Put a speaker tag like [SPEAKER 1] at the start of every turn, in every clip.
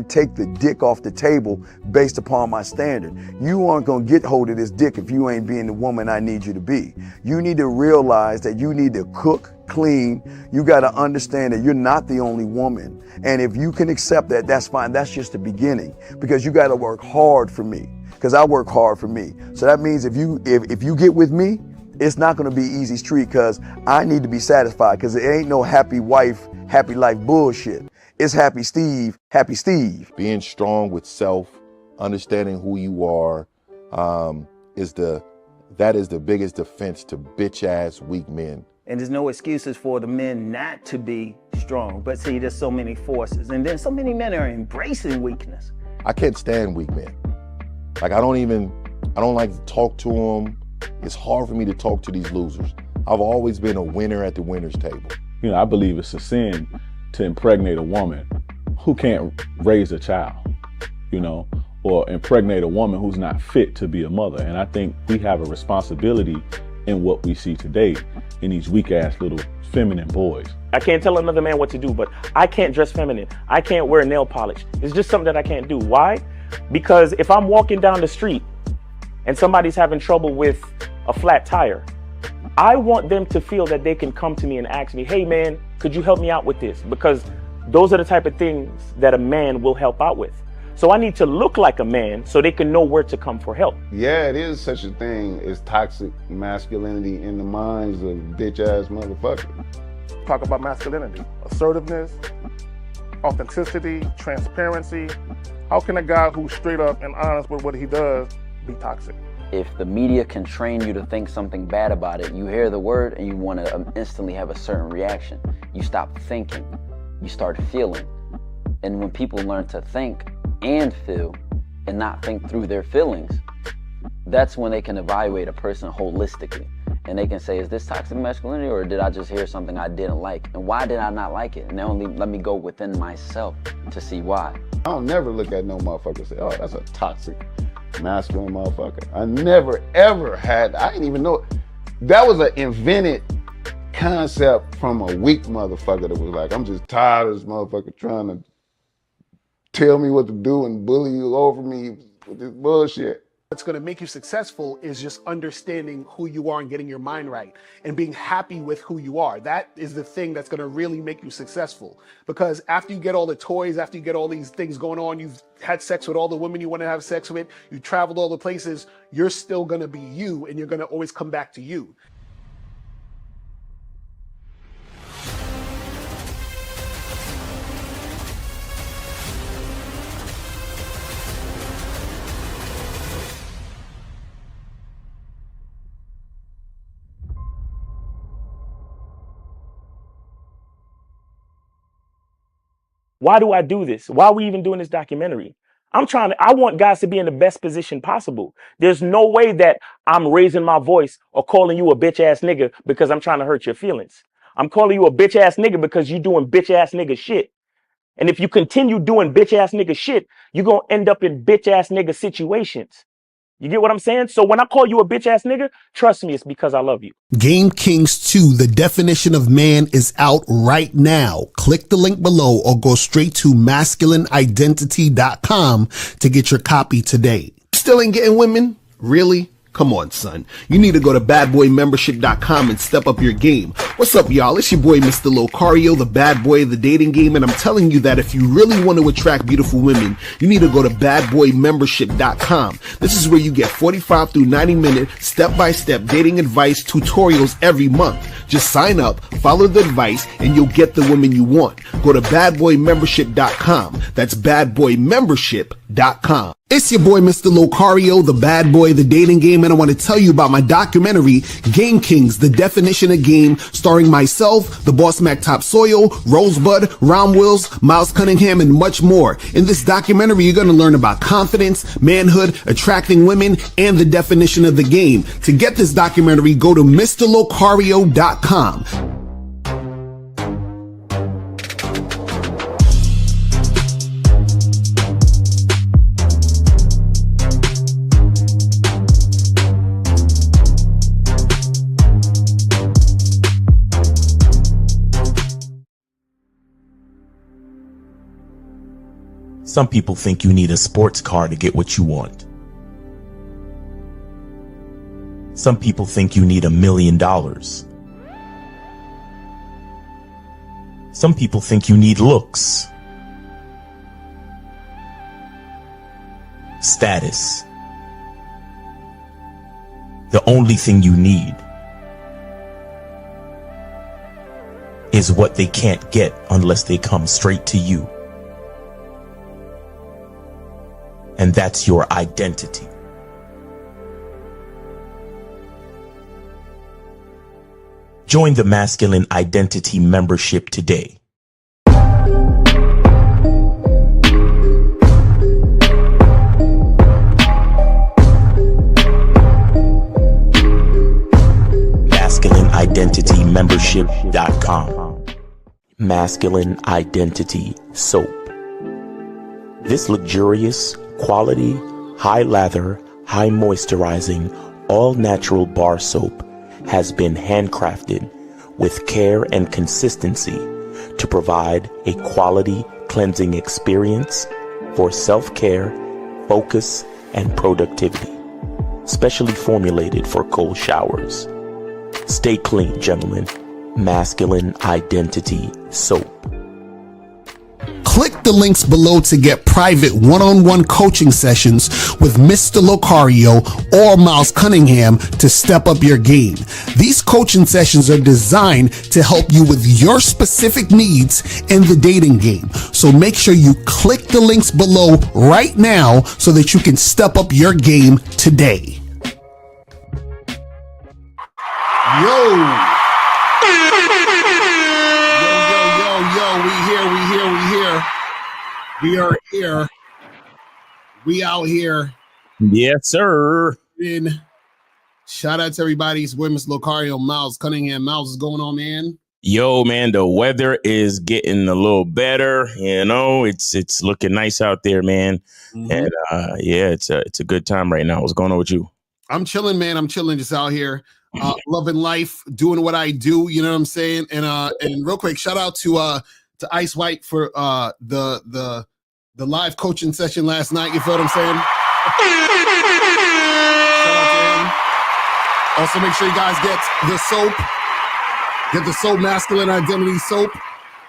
[SPEAKER 1] take the dick off the table based upon my standard. You aren't gonna get hold of this dick if you ain't being the woman I need you to be. You need to realize that you need to cook, clean. You gotta understand that you're not the only woman. And if you can accept that, that's fine. That's just the beginning, because you gotta work hard for me, because I work hard for me. So that means if you get with me, it's not gonna be easy street, because I need to be satisfied, because it ain't no happy wife, happy life bullshit. It's happy Steve, happy Steve.
[SPEAKER 2] Being strong with self, understanding who you are, that is the biggest defense to bitch ass weak men.
[SPEAKER 3] And there's no excuses for the men not to be strong. But see, there's so many forces, and then so many men are embracing weakness.
[SPEAKER 2] I can't stand weak men. Like I don't like to talk to them. It's hard for me to talk to these losers. I've always been a winner at the winner's table.
[SPEAKER 4] You know, I believe it's a sin to impregnate a woman who can't raise a child, you know, or impregnate a woman who's not fit to be a mother. And I think we have a responsibility in what we see today in these weak ass little feminine boys.
[SPEAKER 5] I can't tell another man what to do, but I can't dress feminine. I can't wear nail polish. It's just something that I can't do. Why? Because if I'm walking down the street and somebody's having trouble with a flat tire, I want them to feel that they can come to me and ask me, hey man, could you help me out with this? Because those are the type of things that a man will help out with. So I need to look like a man so they can know where to come for help.
[SPEAKER 6] Yeah, it is such a thing as toxic masculinity in the minds of bitch ass motherfuckers.
[SPEAKER 7] Talk about masculinity, assertiveness, authenticity, transparency. How can a guy who's straight up and honest with what he does be toxic?
[SPEAKER 8] If the media can train you to think something bad about it, you hear the word and you want to instantly have a certain reaction. You stop thinking, you start feeling. And when people learn to think and feel and not think through their feelings, that's when they can evaluate a person holistically. And they can say, is this toxic masculinity, or did I just hear something I didn't like? And why did I not like it? And then let me go within myself to see why.
[SPEAKER 6] I don't never look at no motherfucker and say, oh, that's a toxic masculine motherfucker. I never ever had, I didn't even know. That was an invented concept from a weak motherfucker that was like, I'm just tired of this motherfucker trying to tell me what to do and bully you over me with this bullshit.
[SPEAKER 9] What's going to make you successful is just understanding who you are and getting your mind right and being happy with who you are. That is the thing that's going to really make you successful. Because after you get all the toys, after you get all these things going on, you've had sex with all the women you want to have sex with, you traveled all the places, you're still going to be you, and you're going to always come back to you.
[SPEAKER 5] Why do I do this? Why are we even doing this documentary? I want guys to be in the best position possible. There's no way that I'm raising my voice or calling you a bitch ass nigga because I'm trying to hurt your feelings. I'm calling you a bitch ass nigga because you're doing bitch ass nigga shit. And if you continue doing bitch ass nigga shit, you're going to end up in bitch ass nigga situations. You get what I'm saying? So when I call you a bitch ass nigga, trust me, it's because I love you.
[SPEAKER 10] Game Kings 2, the definition of man, is out right now. Click the link below or go straight to masculineidentity.com to get your copy today. Still ain't getting women? Really? Come on, son. You need to go to badboymembership.com and step up your game. What's up, y'all? It's your boy, Mr. Locario, the bad boy of the dating game, and I'm telling you that if you really want to attract beautiful women, you need to go to badboymembership.com. This is where you get 45 through 90-minute step-by-step dating advice tutorials every month. Just sign up, follow the advice, and you'll get the women you want. Go to badboymembership.com. That's badboymembership.com. It's your boy, Mr. Locario, the bad boy of the dating game, and I want to tell you about my documentary, Game Kings, the definition of game, starring myself, the Boss Mac Topsoil, Rosebud, Ron Wills, Miles Cunningham, and much more. In this documentary, you're going to learn about confidence, manhood, attracting women, and the definition of the game. To get this documentary, go to MrLocario.com.
[SPEAKER 11] Some people think you need a sports car to get what you want. Some people think you need $1 million. Some people think you need looks, status. The only thing you need is what they can't get unless they come straight to you. And that's your identity. Join the Masculine Identity membership today. MasculineIdentityMembership.com. Masculine Identity Soap. This luxurious, quality, high lather, high moisturizing, all natural bar soap has been handcrafted with care and consistency to provide a quality cleansing experience for self-care, focus, and productivity. Specially formulated for cold showers. Stay clean, gentlemen. Masculine Identity Soap.
[SPEAKER 10] Click the links below to get private one-on-one coaching sessions with Mr. Locario or Miles Cunningham to step up your game. These coaching sessions are designed to help you with your specific needs in the dating game. So make sure you click the links below right now so that you can step up your game today. Yo, we are here. We out here.
[SPEAKER 11] Yes, sir.
[SPEAKER 10] Shout out to everybody. It's Mr. Locario, Miles Cunningham. Miles, what's going on, man?
[SPEAKER 11] Yo, man, the weather is getting a little better. You know, it's looking nice out there, man. Mm-hmm. And yeah, it's a good time right now. What's going on with you?
[SPEAKER 10] I'm chilling, man. I'm chilling, just out here, loving life, doing what I do. You know what I'm saying? And real quick, shout out to Ice White for the live coaching session last night. You feel what I'm saying? Shout out to him. Also, make sure you guys get the soap. Get the soap, Masculine Identity Soap.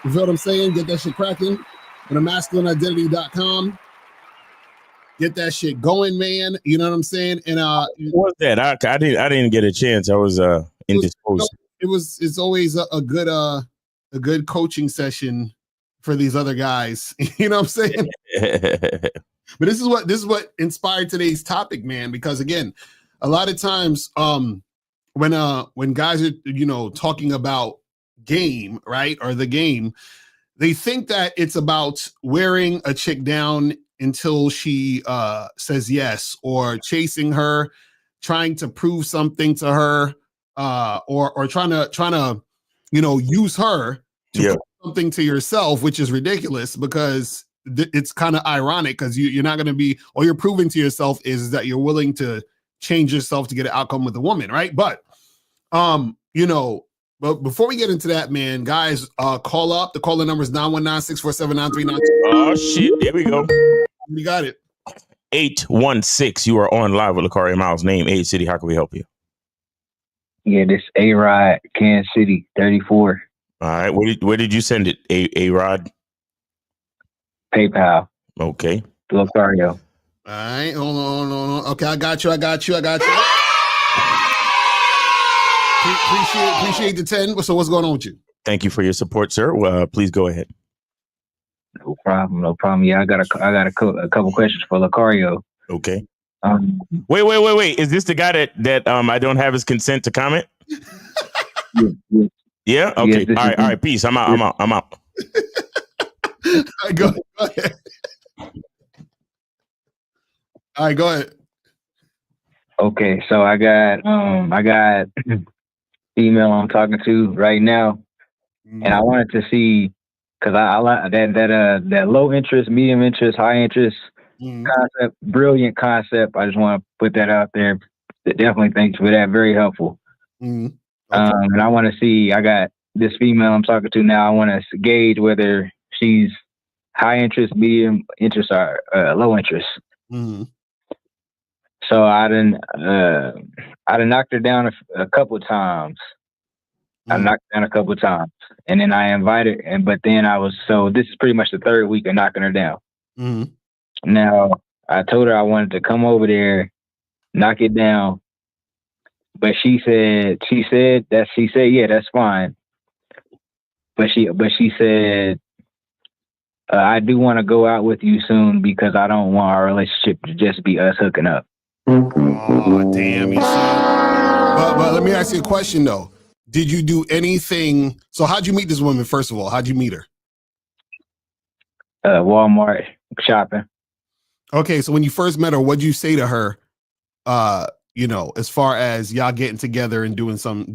[SPEAKER 10] You feel what I'm saying? Get that shit cracking. Go to masculineidentity.com. Get that shit going, man. You know what I'm saying? And
[SPEAKER 11] what's that? I didn't get a chance. I was indisposed.
[SPEAKER 10] It's always a good coaching session for these other guys. You know what I'm saying? But this is what inspired today's topic, man, because again, a lot of times when guys are, you know, talking about game, right, or the game, they think that it's about wearing a chick down until she says yes, or chasing her, trying to prove something to her, or trying to you know, use her to prove something to yourself, which is ridiculous because it's kind of ironic because you're not going to be, all you're proving to yourself is that you're willing to change yourself to get an outcome with a woman, right? But you know, but before we get into that, man, guys, call up. The caller number is 919-647-9392.
[SPEAKER 11] Oh shit, here we go.
[SPEAKER 10] You got it.
[SPEAKER 11] 816. You are on live with Locario Miles. Name, age, city. How can we help you?
[SPEAKER 12] Yeah, this A-Rod, Kansas City, 34.
[SPEAKER 11] All right. Where did you send it? A-Rod?
[SPEAKER 12] PayPal.
[SPEAKER 11] Okay.
[SPEAKER 12] Locario.
[SPEAKER 10] All right. Hold on. Okay, I got you. Appreciate the 10. So what's going on with you?
[SPEAKER 11] Thank you for your support, sir. Please go ahead.
[SPEAKER 12] No problem. Yeah, I got a couple questions for Locario.
[SPEAKER 11] Okay. Wait. Is this the guy that I don't have his consent to comment? Yeah. Okay.
[SPEAKER 12] Yes,
[SPEAKER 11] all right. Peace. I'm out.
[SPEAKER 10] Go ahead. All right. Go ahead.
[SPEAKER 12] Okay. So I got female I'm talking to right now, and I wanted to see, because I like that low interest, medium interest, high interest concept, brilliant concept. I just want to put that out there. Definitely thanks for that. Very helpful. Okay. And I want to see, I got this female I'm talking to now. I want to gauge whether she's high interest, medium interest, or low interest.
[SPEAKER 10] Mm-hmm.
[SPEAKER 12] So I done knocked her down a couple of times. I knocked her down a couple of times, and then I invited, but then this is pretty much the third week of knocking her down.
[SPEAKER 10] Mm-hmm.
[SPEAKER 12] Now I told her I wanted to come over there, knock it down, but she said, yeah, that's fine. But she said, I do want to go out with you soon because I don't want our relationship to just be us hooking up.
[SPEAKER 10] Oh, damn, you see. But let me ask you a question though. Did you do anything? So how'd you meet this woman, first of all? How'd you meet her?
[SPEAKER 12] Walmart shopping.
[SPEAKER 10] Okay, so when you first met her, what'd you say to her? As far as y'all getting together and doing some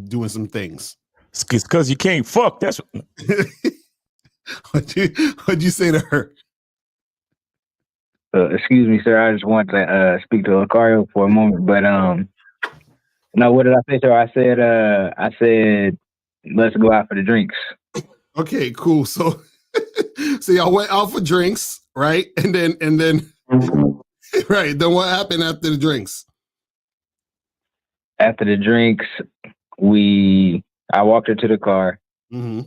[SPEAKER 10] things.
[SPEAKER 11] It's because you can't fuck. That's
[SPEAKER 10] what'd you say to her?
[SPEAKER 12] Excuse me, sir. I just want to speak to Locario for a moment, but no. What did I say to her? I said, let's go out for the drinks.
[SPEAKER 10] Okay, cool. So, so y'all went out for drinks, right? And then, right. Then what happened after the drinks?
[SPEAKER 12] After the drinks, I walked her to the car.
[SPEAKER 10] Mm-hmm.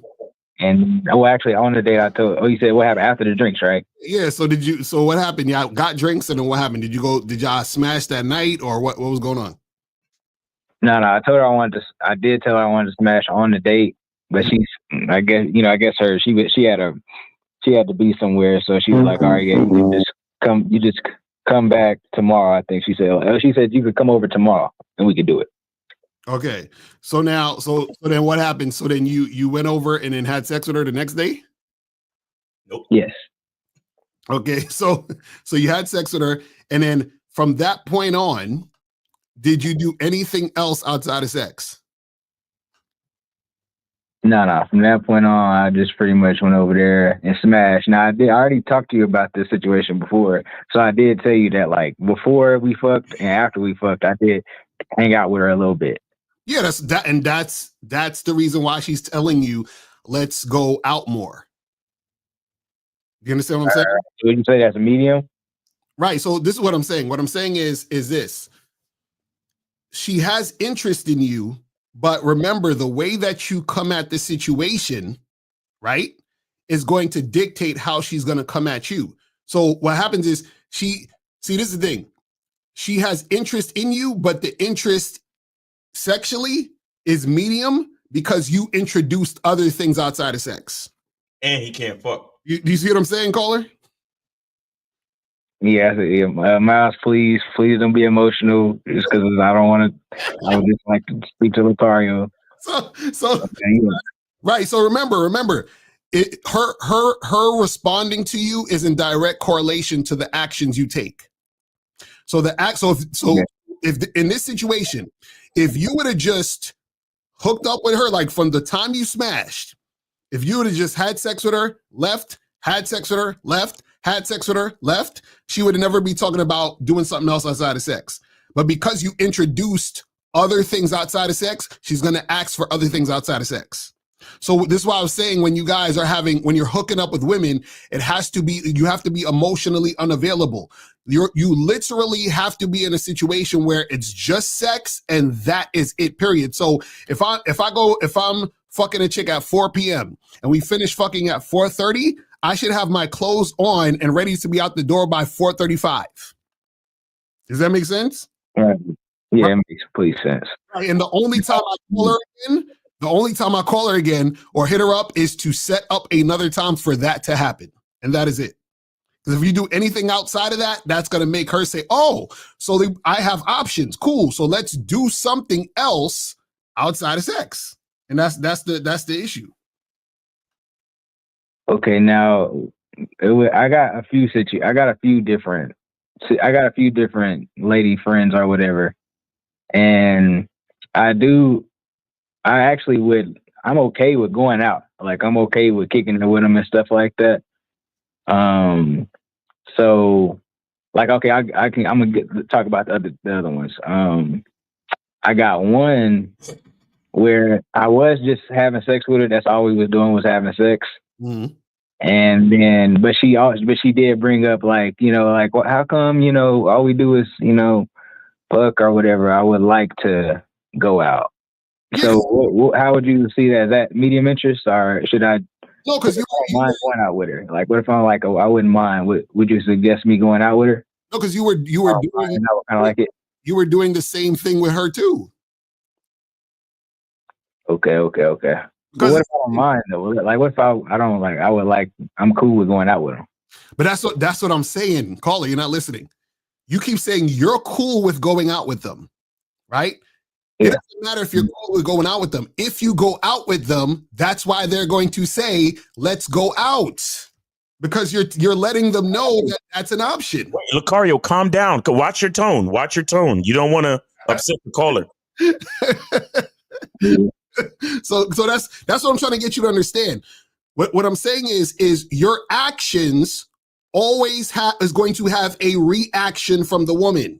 [SPEAKER 12] And actually on the date you said what happened after the drinks, right?
[SPEAKER 10] Yeah. So what happened? Y'all got drinks and then what happened? Did y'all smash that night or what was going on?
[SPEAKER 12] No, I told her I did tell her I wanted to smash on the date, but I guess she had to be somewhere. So she was like, all right, yeah, you just come back tomorrow. I think she said you could come over tomorrow and we could do it.
[SPEAKER 10] Okay. So then what happened? So then you went over and then had sex with her the next day?
[SPEAKER 11] Nope.
[SPEAKER 12] Yes.
[SPEAKER 10] Okay. So you had sex with her, and then from that point on, did you do anything else outside of sex?
[SPEAKER 12] No. From that point on, I just pretty much went over there and smashed. Now I already talked to you about this situation before, so I did tell you that like before we fucked and after we fucked, I did hang out with her a little bit.
[SPEAKER 10] Yeah, that's the reason why she's telling you, let's go out more. You understand what I'm saying?
[SPEAKER 12] So you say that's a medium?
[SPEAKER 10] Right. So this is what I'm saying. What I'm saying is this. She has interest in you, but remember the way that you come at the situation, right, is going to dictate how she's going to come at you. So what happens is this is the thing. She has interest in you, but the interest sexually is medium because you introduced other things outside of sex.
[SPEAKER 11] And he can't fuck.
[SPEAKER 10] Do you see what I'm saying, caller?
[SPEAKER 12] Yeah, Miles, please don't be emotional just because I would just like to speak to Locario.
[SPEAKER 10] Right. So remember, her responding to you is in direct correlation to the actions you take. So if in this situation, if you would have just hooked up with her, like from the time you smashed, if you would have just had sex with her, left, had sex with her, left, had sex with her, left, she would never be talking about doing something else outside of sex. But because you introduced other things outside of sex, she's going to ask for other things outside of sex. So this is why I was saying when you're hooking up with women, you have to be emotionally unavailable. You literally have to be in a situation where it's just sex and that is it, period. So if I'm fucking a chick at 4 p.m. and we finish fucking at 4:30, I should have my clothes on and ready to be out the door by 4:35. Does that make sense?
[SPEAKER 12] Yeah, it makes complete sense.
[SPEAKER 10] Right. And the only time I call her again or hit her up is to set up another time for that to happen. And that is it. Because if you do anything outside of that, that's going to make her say, oh, so I have options. Cool. So let's do something else outside of sex. And that's the issue.
[SPEAKER 12] Okay, now I got a few different lady friends or whatever, and I'm okay with going out. Like I'm okay with kicking it with them and stuff like that. So like okay, I'm gonna talk about the other ones. I got one where I was just having sex with her. That's all we was doing was having sex.
[SPEAKER 10] Mm-hmm.
[SPEAKER 12] And then, but she did bring up like, you know, like, well, how come, you know, all we do is, you know, fuck or whatever. I would like to go out.
[SPEAKER 9] Yeah,
[SPEAKER 12] So how would you see that? Is that medium interest, or should I?
[SPEAKER 9] no, because you
[SPEAKER 12] mind going out with her. Like, what if I'm like, oh, I wouldn't mind. Would you suggest me going out with her?
[SPEAKER 9] no, because you were doing
[SPEAKER 12] kind of like it.
[SPEAKER 9] You were doing the same thing with her too.
[SPEAKER 12] Okay. But what if I don't mind though? Like, what if I don't like? I would like. I'm cool with going out with them.
[SPEAKER 9] But that's what I'm saying, Caller. You're not listening. You keep saying you're cool with going out with them, right?
[SPEAKER 12] Yeah.
[SPEAKER 9] It doesn't matter if you're cool with going out with them. If you go out with them, that's why they're going to say, "Let's go out," because you're letting them know that that's an option.
[SPEAKER 11] Wait, Locario, calm down. Watch your tone. Watch your tone. You don't want to upset the caller.
[SPEAKER 9] So that's what I'm trying to get you to understand. What I'm saying is your actions always is going to have a reaction from the woman.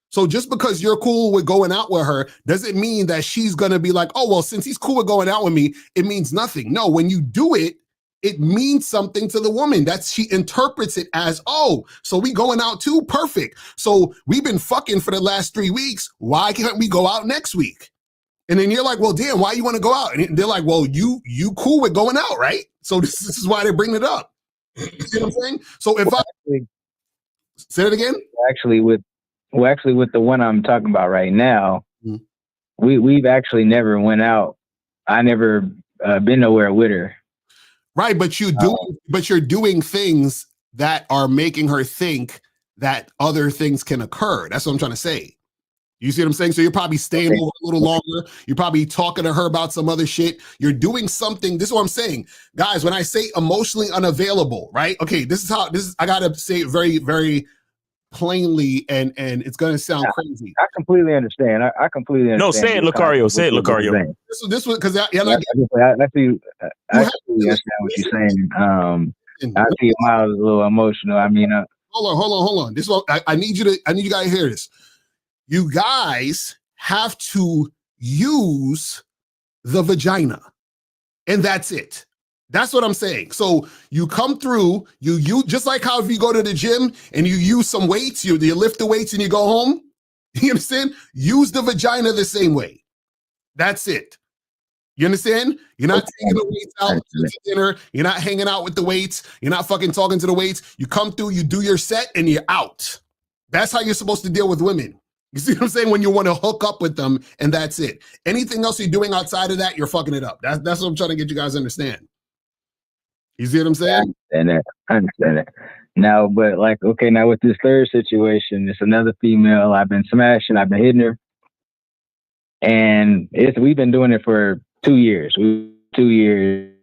[SPEAKER 9] So just because you're cool with going out with her doesn't mean that she's going to be like, oh, well, since he's cool with going out with me, it means nothing. No, when you do it, it means something to the woman. She interprets it as, oh, so we going out too? Perfect. So we've been fucking for the last 3 weeks. Why can't we go out next week? And then you're like, well, damn, why you want to go out? And they're like, well, you cool with going out, right? So this is why they bring it up. You see what I'm saying? So if say it again.
[SPEAKER 12] Actually, with the one I'm talking about right now, we've actually never went out. I never been nowhere with her.
[SPEAKER 9] Right, but you're doing things that are making her think that other things can occur. That's what I'm trying to say. You see what I'm saying? So you're probably staying over a little longer. You're probably talking to her about some other shit. You're doing something. This is what I'm saying. Guys, when I say emotionally unavailable, right? Okay, I gotta say it very, very plainly, and it's gonna sound crazy.
[SPEAKER 12] I completely understand. I completely understand.
[SPEAKER 11] No, say it, Locario. Say it, Locario.
[SPEAKER 9] This was because I
[SPEAKER 12] completely understand what you're saying. I see Miles a little emotional. I mean,
[SPEAKER 9] hold on. This is what I need you guys to hear this. You guys have to use the vagina, and that's it. That's what I'm saying. So you come through, you just like how if you go to the gym and you use some weights, you lift the weights and you go home. You understand? Use the vagina the same way. That's it. You understand? You're not taking the weights out to dinner. You're not hanging out with the weights. You're not fucking talking to the weights. You come through, you do your set, and you're out. That's how you're supposed to deal with women. You see what I'm saying? When you want to hook up with them, and that's it. Anything else you're doing outside of that, you're fucking it up. That's what I'm trying to get you guys to understand. You see what I'm saying?
[SPEAKER 12] I understand that. Now, but like, okay, now with this third situation, it's another female. I've been smashing, I've been hitting her. And we've been doing it for 2 years. 2 years.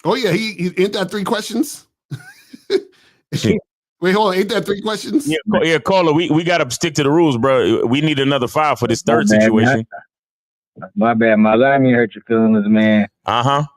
[SPEAKER 9] Oh, yeah. He ain't that 3 questions? Wait, hold on. Ain't that 3 questions?
[SPEAKER 11] Yeah, caller, we got to stick to the rules, bro. We need another 5 for this third situation.
[SPEAKER 12] My bad, Miles. I didn't mean to hurt your feelings, man.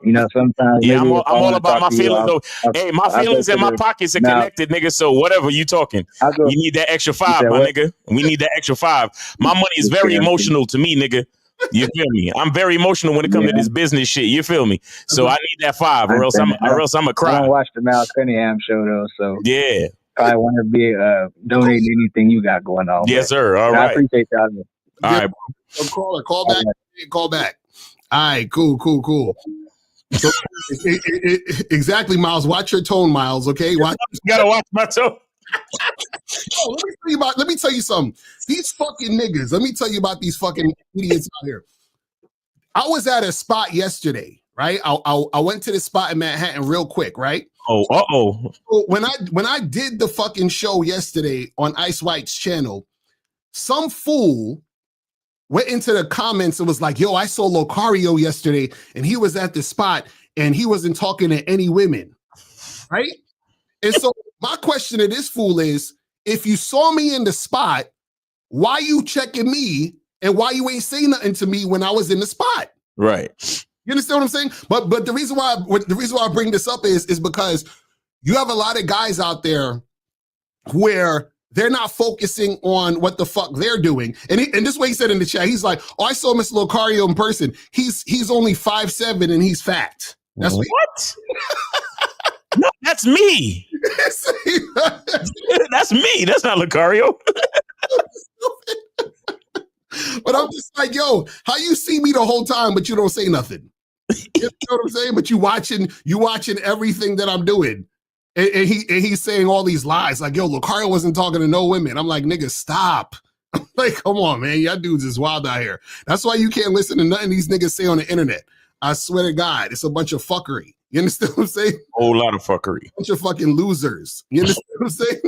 [SPEAKER 12] You know, sometimes.
[SPEAKER 11] Yeah, I'm all about my feelings, though. Hey, my feelings and my pockets are connected, nigga. So whatever you talking, you need that extra 5, my nigga. We need that extra 5. My money is very emotional to me, nigga. You feel me? I'm very emotional when it comes to this business shit. You feel me? So I need that 5, or else I'm a cry.
[SPEAKER 12] I don't watch the Mal Cunningham show though, so
[SPEAKER 11] yeah.
[SPEAKER 12] I want to be donating anything you got going on.
[SPEAKER 11] Yes, sir. All right.
[SPEAKER 12] I appreciate y'all.
[SPEAKER 11] All right,
[SPEAKER 9] bro. Call back. Call back. All right, cool. So, exactly, Miles. Watch your tone, Miles. Okay,
[SPEAKER 11] you gotta watch my tone.
[SPEAKER 9] Let me tell you something. These fucking niggas. Let me tell you about these fucking idiots out here. I was at a spot yesterday, right? I went to the spot in Manhattan real quick, right?
[SPEAKER 11] So
[SPEAKER 9] when I did the fucking show yesterday on Ice White's channel, some fool went into the comments and was like, yo, I saw Locario yesterday and he was at the spot and he wasn't talking to any women, right? And so my question to this fool is, if you saw me in the spot, why you checking me and why you ain't saying nothing to me when I was in the spot?
[SPEAKER 11] Right.
[SPEAKER 9] You understand what I'm saying? But the reason why I bring this up is because you have a lot of guys out there where
[SPEAKER 10] they're not focusing on what the fuck they're doing. And this way he said in the chat, he's like, oh, I saw Mr. Locario in person. He's only 5'7" and he's fat. That's
[SPEAKER 11] what? No, that's me. That's me. That's not Locario.
[SPEAKER 10] But I'm just like, yo, how you see me the whole time, but you don't say nothing? You know what I'm saying? But you watching everything that I'm doing. And he's saying all these lies. Like, yo, Locario wasn't talking to no women. I'm like, nigga, stop. Like, come on, man. Y'all dudes is wild out here. That's why you can't listen to nothing these niggas say on the internet. I swear to God, it's a bunch of fuckery. You understand what I'm saying?
[SPEAKER 11] A whole lot of fuckery.
[SPEAKER 10] Bunch of fucking losers. You understand what I'm saying?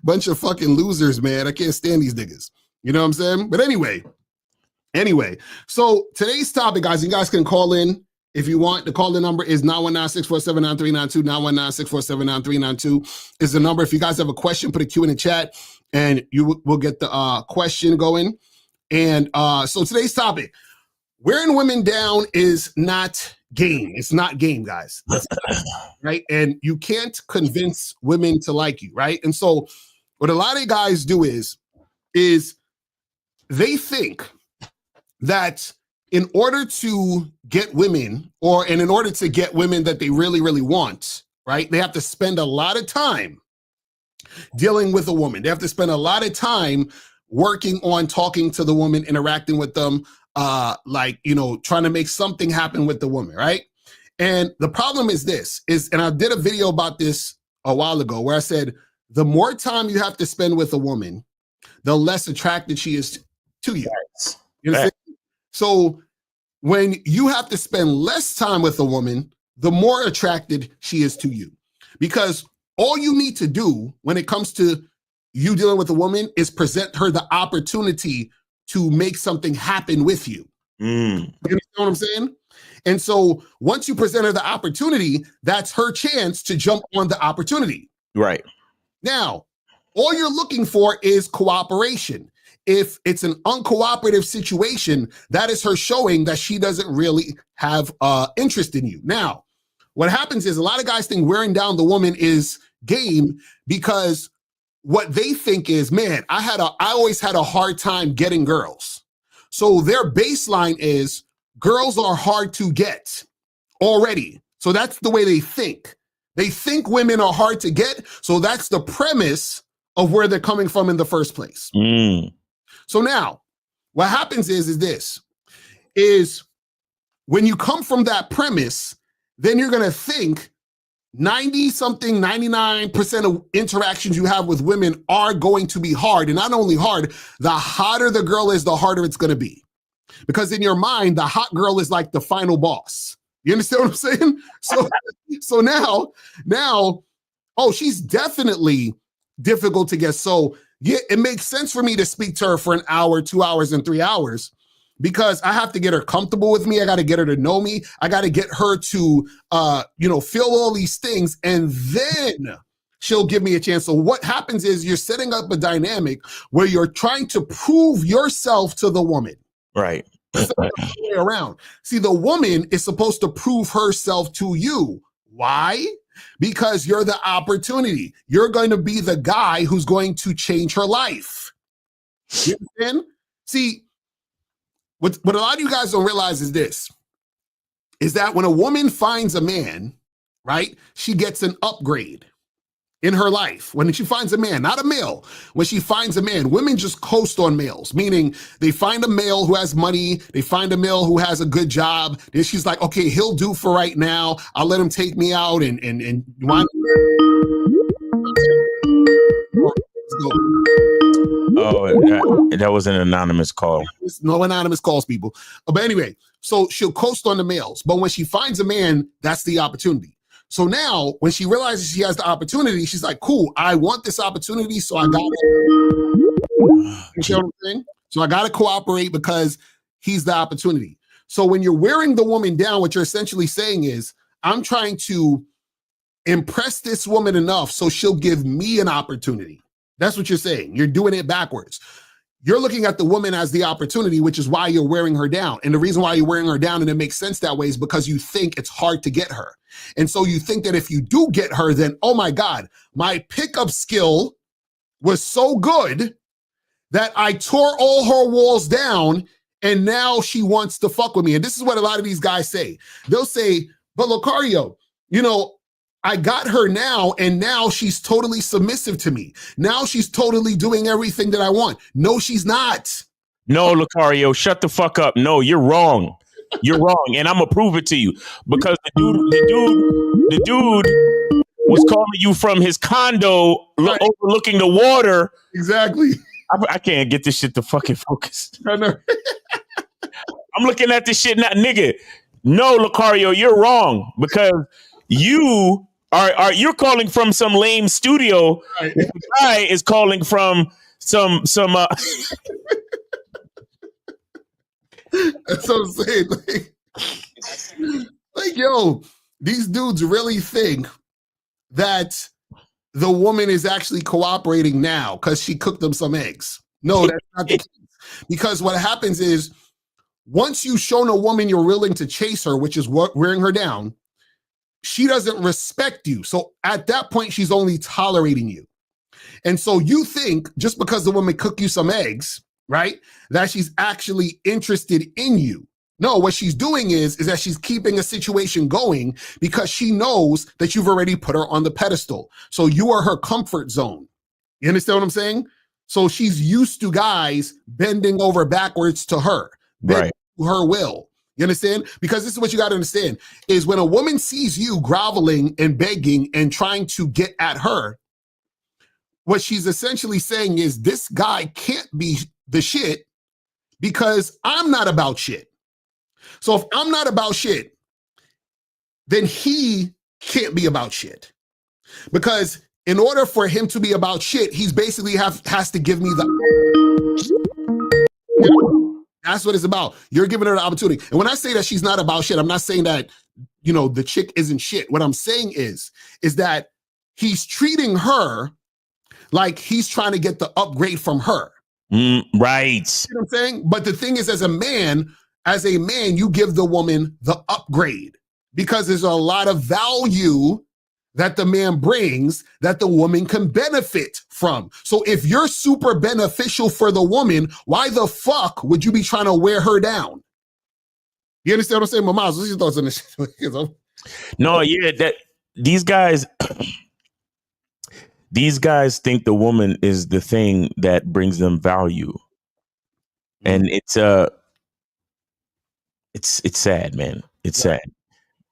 [SPEAKER 10] Bunch of fucking losers, man. I can't stand these niggas. You know what I'm saying? But anyway. So today's topic, guys, you guys can call in if you want. The call-in number is 919-647-9392. 919-647-9392 is the number. If you guys have a question, put a Q in the chat and you will get the question going. And so today's topic, wearing women down is not game. It's not game, guys. Right? And you can't convince women to like you, right? And so what a lot of guys do is they think that in order to get women, and in order to get women that they really, really want, right, they have to spend a lot of time dealing with a woman. They have to spend a lot of time working on talking to the woman, interacting with them, trying to make something happen with the woman, right? And the problem is this, and I did a video about this a while ago where I said, the more time you have to spend with a woman, the less attracted she is to you. You understand? So when you have to spend less time with a woman, the more attracted she is to you. Because all you need to do when it comes to you dealing with a woman is present her the opportunity to make something happen with you. You understand what I'm saying? And so once you present her the opportunity, that's her chance to jump on the opportunity.
[SPEAKER 11] Right.
[SPEAKER 10] Now, all you're looking for is cooperation. If it's an uncooperative situation, that is her showing that she doesn't really have interest in you. Now, what happens is a lot of guys think wearing down the woman is game because what they think is, man, I always had a hard time getting girls. So their baseline is girls are hard to get already. So that's the way they think. They think women are hard to get. So that's the premise of where they're coming from in the first place. So now, what happens is when you come from that premise, then you're going to think 99% of interactions you have with women are going to be hard. And not only hard, the hotter the girl is, the harder it's going to be. Because in your mind, the hot girl is like the final boss. You understand what I'm saying? So now, oh, she's definitely difficult to get. So yeah, it makes sense for me to speak to her for an hour, 2 hours, and 3 hours because I have to get her comfortable with me. I got to get her to know me. I got to get her to, feel all these things, and then she'll give me a chance. So what happens is you're setting up a dynamic where you're trying to prove yourself to the woman.
[SPEAKER 11] Right.
[SPEAKER 10] Way around. See, the woman is supposed to prove herself to you. Why? Because you're the opportunity. You're going to be the guy who's going to change her life. You understand? See, what a lot of you guys don't realize is this, is that when a woman finds a man, right, she gets an upgrade in her life. When she finds a man, not a male, when she finds a man, women just coast on males, meaning they find a male who has money, they find a male who has a good job, then she's like, okay, he'll do for right now. I'll let him take me out and
[SPEAKER 11] Oh, that was an anonymous call.
[SPEAKER 10] No anonymous calls, people. But anyway, so she'll coast on the males. But when she finds a man, that's the opportunity. So now, when she realizes she has the opportunity, she's like, cool, I want this opportunity, so I got it. You see what I'm saying? So I got to cooperate because he's the opportunity. So when you're wearing the woman down, what you're essentially saying is, I'm trying to impress this woman enough so she'll give me an opportunity. That's what you're saying. You're doing it backwards. You're looking at the woman as the opportunity, which is why you're wearing her down. And the reason why you're wearing her down, and it makes sense that way, is because you think it's hard to get her. And so you think that if you do get her, then, oh my God, my pickup skill was so good that I tore all her walls down, and now she wants to fuck with me. And this is what a lot of these guys say. They'll say, but Locario, you know, I got her now, and now she's totally submissive to me. Now she's totally doing everything that I want. No, she's not.
[SPEAKER 11] No, Locario, shut the fuck up. No, you're wrong. You're wrong, and I'm gonna prove it to you because the dude was calling you from his condo overlooking the water.
[SPEAKER 10] Exactly.
[SPEAKER 11] I can't get this shit to fucking focus.
[SPEAKER 10] I know.
[SPEAKER 11] I'm looking at this shit now, nigga. No, Locario, you're wrong because you you're calling from some lame studio. Right. The guy is calling from some
[SPEAKER 10] That's what I'm saying. Like, yo, these dudes really think that the woman is actually cooperating now because she cooked them some eggs. No, that's not the case. Because what happens is once you've shown a woman you're willing to chase her, which is wearing her down, she doesn't respect you. So at that point, she's only tolerating you. And so you think just because the woman cooked you some eggs, right, that she's actually interested in you. No, what she's doing is that she's keeping a situation going because she knows that you've already put her on the pedestal. So you are her comfort zone. You understand what I'm saying? So she's used to guys bending over backwards to her, bending to her will. You understand? Because this is what you got to understand, is when a woman sees you groveling and begging and trying to get at her, what she's essentially saying is this guy can't be the shit because I'm not about shit. So if I'm not about shit, then he can't be about shit. Because in order for him to be about shit, he's basically has to give me the... That's what it's about. You're giving her the opportunity. And when I say that she's not about shit, I'm not saying that, you know, the chick isn't shit. What I'm saying is that he's treating her like he's trying to get the upgrade from her.
[SPEAKER 11] Right.
[SPEAKER 10] You know what I'm saying? But the thing is, as a man, you give the woman the upgrade because there's a lot of value that the man brings that the woman can benefit from. So if you're super beneficial for the woman, why the fuck would you be trying to wear her down? You understand what I'm saying? Mamaz, what's your thoughts on this?
[SPEAKER 11] No, yeah, that these guys think the woman is the thing that brings them value. And it's sad, man. It's sad.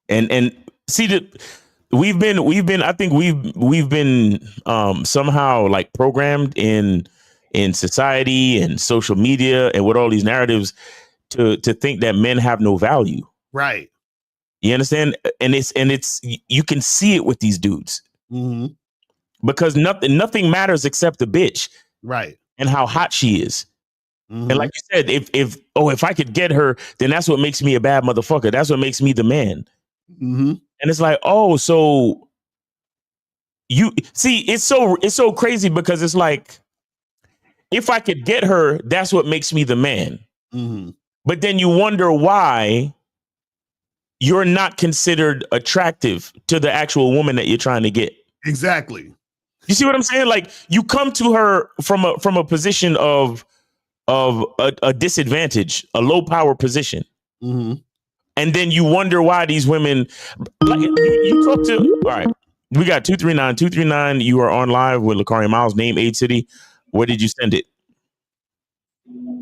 [SPEAKER 11] And see that we've been I think we've been somehow like programmed in society and social media and with all these narratives to think that men have no value.
[SPEAKER 10] Right.
[SPEAKER 11] You understand? And it's you can see it with these dudes.
[SPEAKER 10] Mm-hmm.
[SPEAKER 11] Because nothing matters except the bitch.
[SPEAKER 10] Right.
[SPEAKER 11] And how hot she is.
[SPEAKER 10] Mm-hmm.
[SPEAKER 11] And like you said, if I could get her, then that's what makes me a bad motherfucker. That's what makes me the man.
[SPEAKER 10] Mm-hmm.
[SPEAKER 11] And it's like, oh, so you see, it's so crazy because it's like, if I could get her, that's what makes me the man.
[SPEAKER 10] Mm-hmm.
[SPEAKER 11] But then you wonder why you're not considered attractive to the actual woman that you're trying to get.
[SPEAKER 10] Exactly.
[SPEAKER 11] You see what I'm saying? Like you come to her from a position of a disadvantage, a low power position.
[SPEAKER 10] Mm-hmm.
[SPEAKER 11] And then you wonder why these women, like you talk to, all right, we got 239. You are on live with Locario Miles, name Aid City. Where did you send it?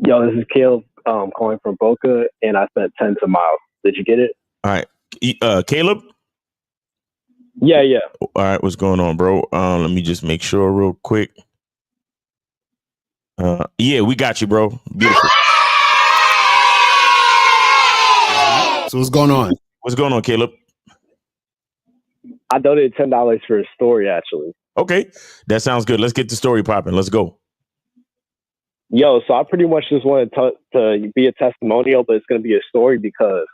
[SPEAKER 13] Yo, this is Caleb calling from Boca, and I sent 10 to Miles. Did you get it?
[SPEAKER 11] All right. Caleb?
[SPEAKER 13] Yeah.
[SPEAKER 11] All right, what's going on, bro? Let me just make sure real quick. Yeah, we got you, bro. Beautiful.
[SPEAKER 10] So what's going on?
[SPEAKER 11] What's going on, Caleb?
[SPEAKER 13] I donated $10 for a story, actually.
[SPEAKER 11] Okay, that sounds good. Let's get the story popping. Let's go.
[SPEAKER 13] Yo, so I pretty much just wanted to be a testimonial, but it's going to be a story because,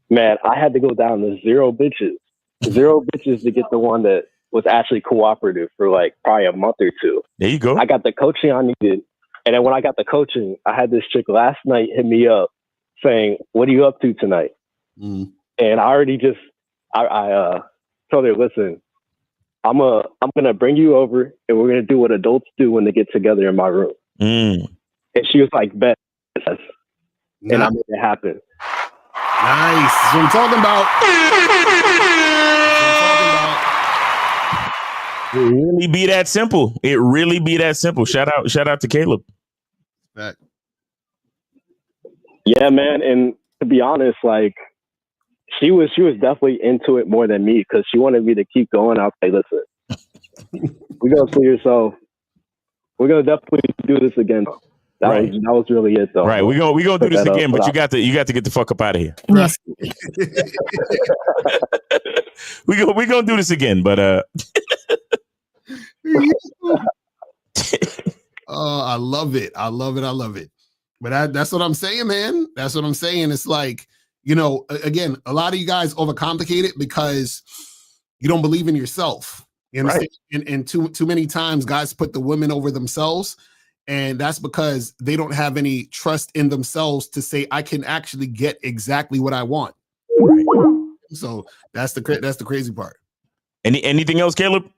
[SPEAKER 13] man, I had to go down to zero bitches to get the one that was actually cooperative for like probably a month or two.
[SPEAKER 11] There you go.
[SPEAKER 13] I got the coaching I needed. And then when I got the coaching, I had this chick last night hit me up saying, "What are you up to tonight?"
[SPEAKER 6] Mm.
[SPEAKER 13] And I already just I told her, "Listen, I'm gonna bring you over, and we're gonna do what adults do when they get together in my room."
[SPEAKER 11] Mm.
[SPEAKER 13] And she was like, "Bet," and I made it happen.
[SPEAKER 9] Nice. That's what I'm talking about.
[SPEAKER 11] It really be that simple. It really be that simple. Shout out to Caleb.
[SPEAKER 6] Back.
[SPEAKER 13] Yeah, man. And to be honest, like she was definitely into it more than me because she wanted me to keep going. I'll say, "Listen, we're gonna see yourself. We're gonna definitely do this again." That was really it, though.
[SPEAKER 11] Right, we gonna do this again, but you got to get the fuck up out of here.
[SPEAKER 9] Yes.
[SPEAKER 11] we gonna do this again, but
[SPEAKER 10] Oh, I love it. I love it. I love it. But that's what I'm saying, man. That's what I'm saying. It's like, you know, again, a lot of you guys overcomplicate it because you don't believe in yourself. You understand? Right. And too many times guys put the women over themselves. And that's because they don't have any trust in themselves to say, I can actually get exactly what I want. Right. So that's the crazy part.
[SPEAKER 11] Anything else, Caleb?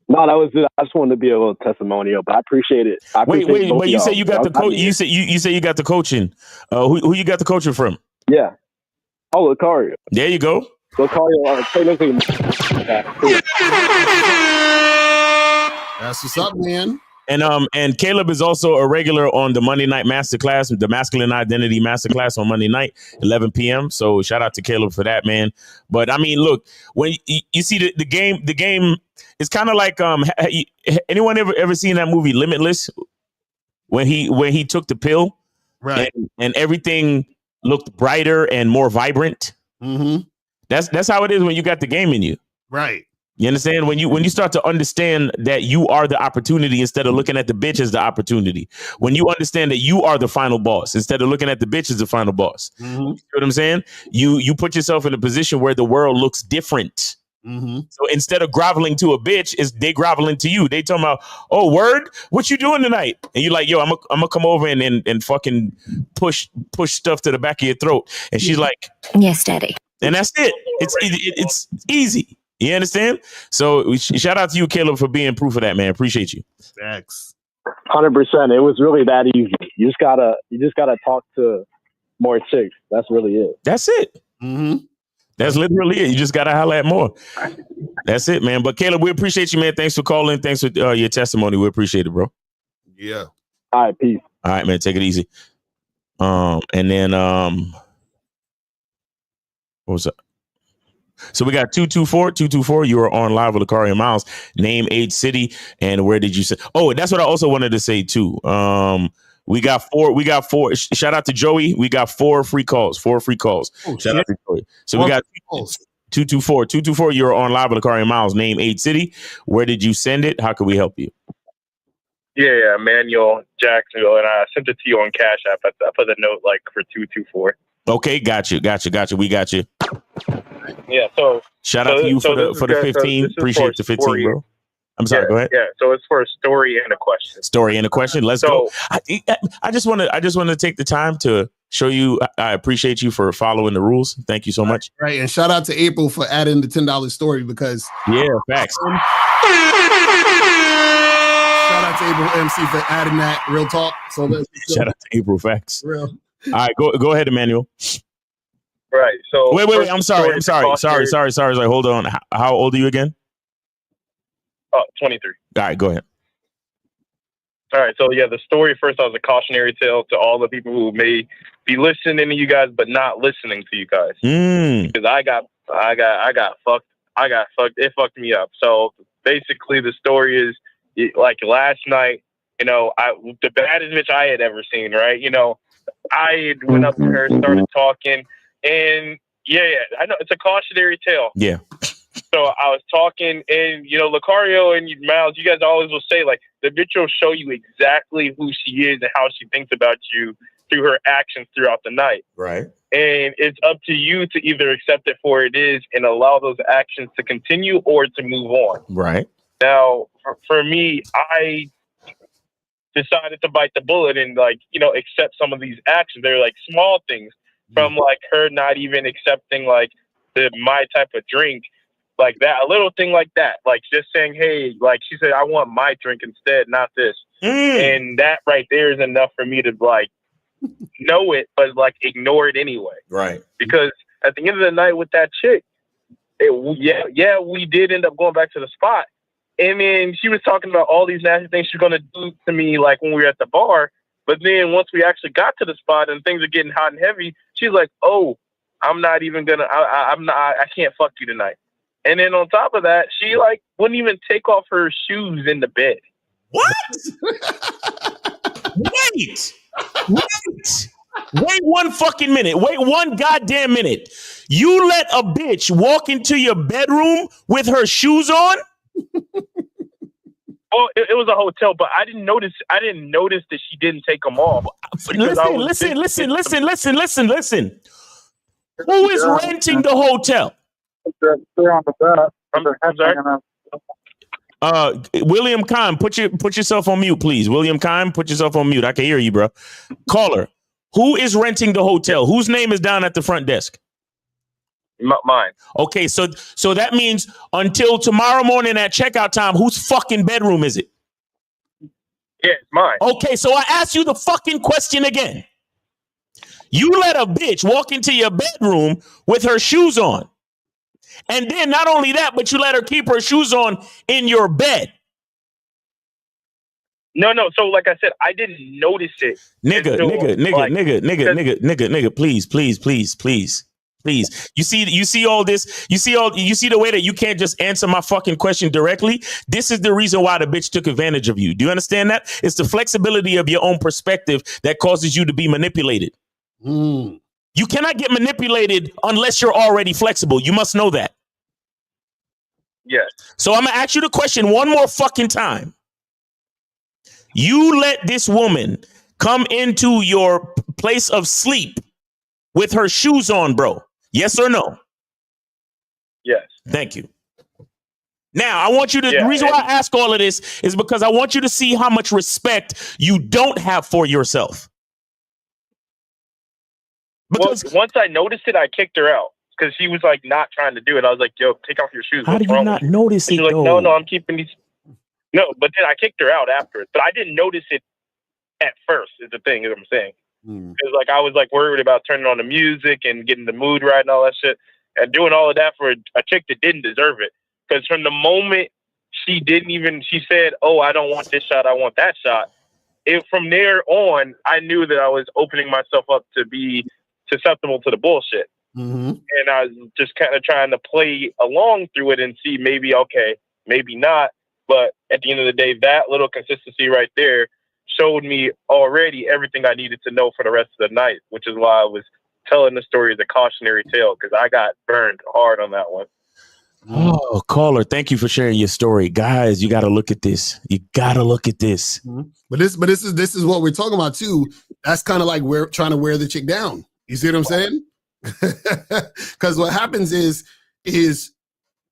[SPEAKER 13] No, that was it. I just wanted to be a little testimonial, but I appreciate it.
[SPEAKER 11] Wait, but you say you got the coach. You say you got the coaching. Who you got the coaching from?
[SPEAKER 13] Yeah. Oh, Locario.
[SPEAKER 11] There you go.
[SPEAKER 13] Locario.
[SPEAKER 10] That's what's up, man.
[SPEAKER 11] And Caleb is also a regular on the Monday Night Masterclass, the Masculine Identity Masterclass on Monday night, 11 p.m. So shout out to Caleb for that, man. But I mean, look, when you see the game is kind of like anyone ever seen that movie Limitless when he took the pill,
[SPEAKER 10] right?
[SPEAKER 11] And everything looked brighter and more vibrant.
[SPEAKER 10] Mm-hmm.
[SPEAKER 11] That's how it is when you got the game in you,
[SPEAKER 10] right?
[SPEAKER 11] You understand? When you start to understand that you are the opportunity instead of looking at the bitch as the opportunity. When you understand that you are the final boss instead of looking at the bitch as the final boss.
[SPEAKER 10] Mm-hmm.
[SPEAKER 11] You know what I'm saying? You put yourself in a position where the world looks different.
[SPEAKER 10] Mm-hmm.
[SPEAKER 11] So instead of groveling to a bitch, they groveling to you. They talking about, "Oh, word, what you doing tonight?" And you're like, "Yo, I'm gonna come over and fucking push stuff to the back of your throat." And she's like,
[SPEAKER 14] "Yes, daddy."
[SPEAKER 11] And that's it. It's easy. You understand? So shout out to you, Caleb, for being proof of that, man. Appreciate you.
[SPEAKER 10] Thanks.
[SPEAKER 13] 100%. It was really that easy. You just gotta talk to more chicks. That's really it.
[SPEAKER 11] That's it.
[SPEAKER 10] Mm-hmm.
[SPEAKER 11] That's literally it. You just gotta holler at more. That's it, man. But Caleb, we appreciate you, man. Thanks for calling. Thanks for your testimony. We appreciate it, bro.
[SPEAKER 10] Yeah.
[SPEAKER 13] All right, peace.
[SPEAKER 11] All right, man. Take it easy. And then what was that? So we got 224. You are on live with Locario Miles. Name, age, city, and where did you say? Oh, that's what I also wanted to say too. We got four. Shout out to Joey. We got 4 free calls. 4 free calls.
[SPEAKER 10] Oh,
[SPEAKER 11] shout out to Joey. So we got 224. You're on live with Locario Miles. Name, age, city. Where did you send it? How can we help you?
[SPEAKER 15] Yeah, Manuel Jacksonville, and I sent it to you on Cash App. I put the note like for 224.
[SPEAKER 11] Okay, got you. We got you.
[SPEAKER 15] Yeah, so
[SPEAKER 11] shout out to you for the 15. Appreciate the 15, bro. I'm sorry. Go ahead.
[SPEAKER 15] Yeah, so it's for a story and a question.
[SPEAKER 11] Story and a question. Let's go. I just want to take the time to show you. I appreciate you for following the rules. Thank you so much.
[SPEAKER 10] Right, and shout out to April for adding the $10 story because
[SPEAKER 11] facts.
[SPEAKER 10] Shout out to April MC for adding that. Real talk. So
[SPEAKER 11] shout out to April. Facts.
[SPEAKER 10] Real.
[SPEAKER 11] All right, go ahead, Emmanuel.
[SPEAKER 15] Right. So
[SPEAKER 11] wait. I'm sorry. Hold on. How old are you again?
[SPEAKER 15] 23.
[SPEAKER 11] All right, go ahead.
[SPEAKER 15] All right. So yeah, the story first was a cautionary tale to all the people who may be listening to you guys, but not listening to you guys. Because I got fucked. It fucked me up. So basically, the story is like last night. The baddest bitch I had ever seen. Right. I went up to her, started talking. And I know it's a cautionary tale.
[SPEAKER 11] Yeah.
[SPEAKER 15] So I was talking, and Locario and Miles, you guys always will say like the bitch will show you exactly who she is and how she thinks about you through her actions throughout the night.
[SPEAKER 11] Right.
[SPEAKER 15] And it's up to you to either accept it for it is and allow those actions to continue or to move on.
[SPEAKER 11] Right.
[SPEAKER 15] Now, for me, I decided to bite the bullet and like, you know, accept some of these actions. They're like small things from like her not even accepting like my type of drink, like that, a little thing like that, like just saying, hey, like she said, I want my drink instead, not this. And that right there is enough for me to like know it, but like ignore it anyway.
[SPEAKER 11] Right.
[SPEAKER 15] Because at the end of the night with that chick, we did end up going back to the spot. And then she was talking about all these nasty things she's gonna do to me, like when we were at the bar. But then once we actually got to the spot and things are getting hot and heavy, she's like, "Oh, I'm not even gonna. I can't fuck you tonight." And then on top of that, she like wouldn't even take off her shoes in the bed.
[SPEAKER 11] What? Wait 1 fucking minute. Wait 1 goddamn minute. You let a bitch walk into your bedroom with her shoes on?
[SPEAKER 15] Well, it was a hotel, but I didn't notice that she didn't take them off.
[SPEAKER 11] Listen. Who is renting the hotel?
[SPEAKER 15] I'm sorry.
[SPEAKER 11] William Kime, put yourself on mute, please. William Kime, put yourself on mute. I can hear you, bro. Caller, who is renting the hotel? Whose name is down at the front desk?
[SPEAKER 15] Mine.
[SPEAKER 11] Okay, so that means until tomorrow morning at checkout time, whose fucking bedroom is it?
[SPEAKER 15] Yeah, it's mine.
[SPEAKER 11] Okay, so I ask you the fucking question again. You let a bitch walk into your bedroom with her shoes on. And then not only that, but you let her keep her shoes on in your bed.
[SPEAKER 15] No. So like I said, I didn't notice it.
[SPEAKER 11] Nigga, please. You see all this? You see the way that you can't just answer my fucking question directly? This is the reason why the bitch took advantage of you. Do you understand that? It's the flexibility of your own perspective that causes you to be manipulated. You cannot get manipulated unless you're already flexible. You must know that.
[SPEAKER 15] Yes.
[SPEAKER 11] So I'm going to ask you the question one more fucking time. You let this woman come into your place of sleep with her shoes on, bro. Yes or no?
[SPEAKER 15] Yes.
[SPEAKER 11] Thank you. Now, I want you to, the reason why I ask all of this is because I want you to see how much respect you don't have for yourself.
[SPEAKER 15] Because once I noticed it, I kicked her out because she was like not trying to do it. I was like, "Yo, take off your shoes."
[SPEAKER 11] How do you not notice it?
[SPEAKER 15] She's like, "No, I'm keeping these." No, but then I kicked her out afterwards. But I didn't notice it at first. Is the thing, is what I'm saying. Because like I was like worried about turning on the music and getting the mood right and all that shit, and doing all of that for a chick that didn't deserve it. Because from the moment she said, "Oh, I don't want this shot, I want that shot." From there on, I knew that I was opening myself up to be susceptible to the bullshit. And I was just kind of trying to play along through it and see maybe, okay, maybe not. But at the end of the day, that little consistency right there showed me already everything I needed to know for the rest of the night, which is why I was telling the story as a cautionary tale, because I got burned hard on that one.
[SPEAKER 11] Oh, caller, thank you for sharing your story. Guys, you got to look at this. You got to look at this.
[SPEAKER 10] But this is what we're talking about too. That's kind of like we're trying to wear the chick down. You see what I'm saying? Because what happens is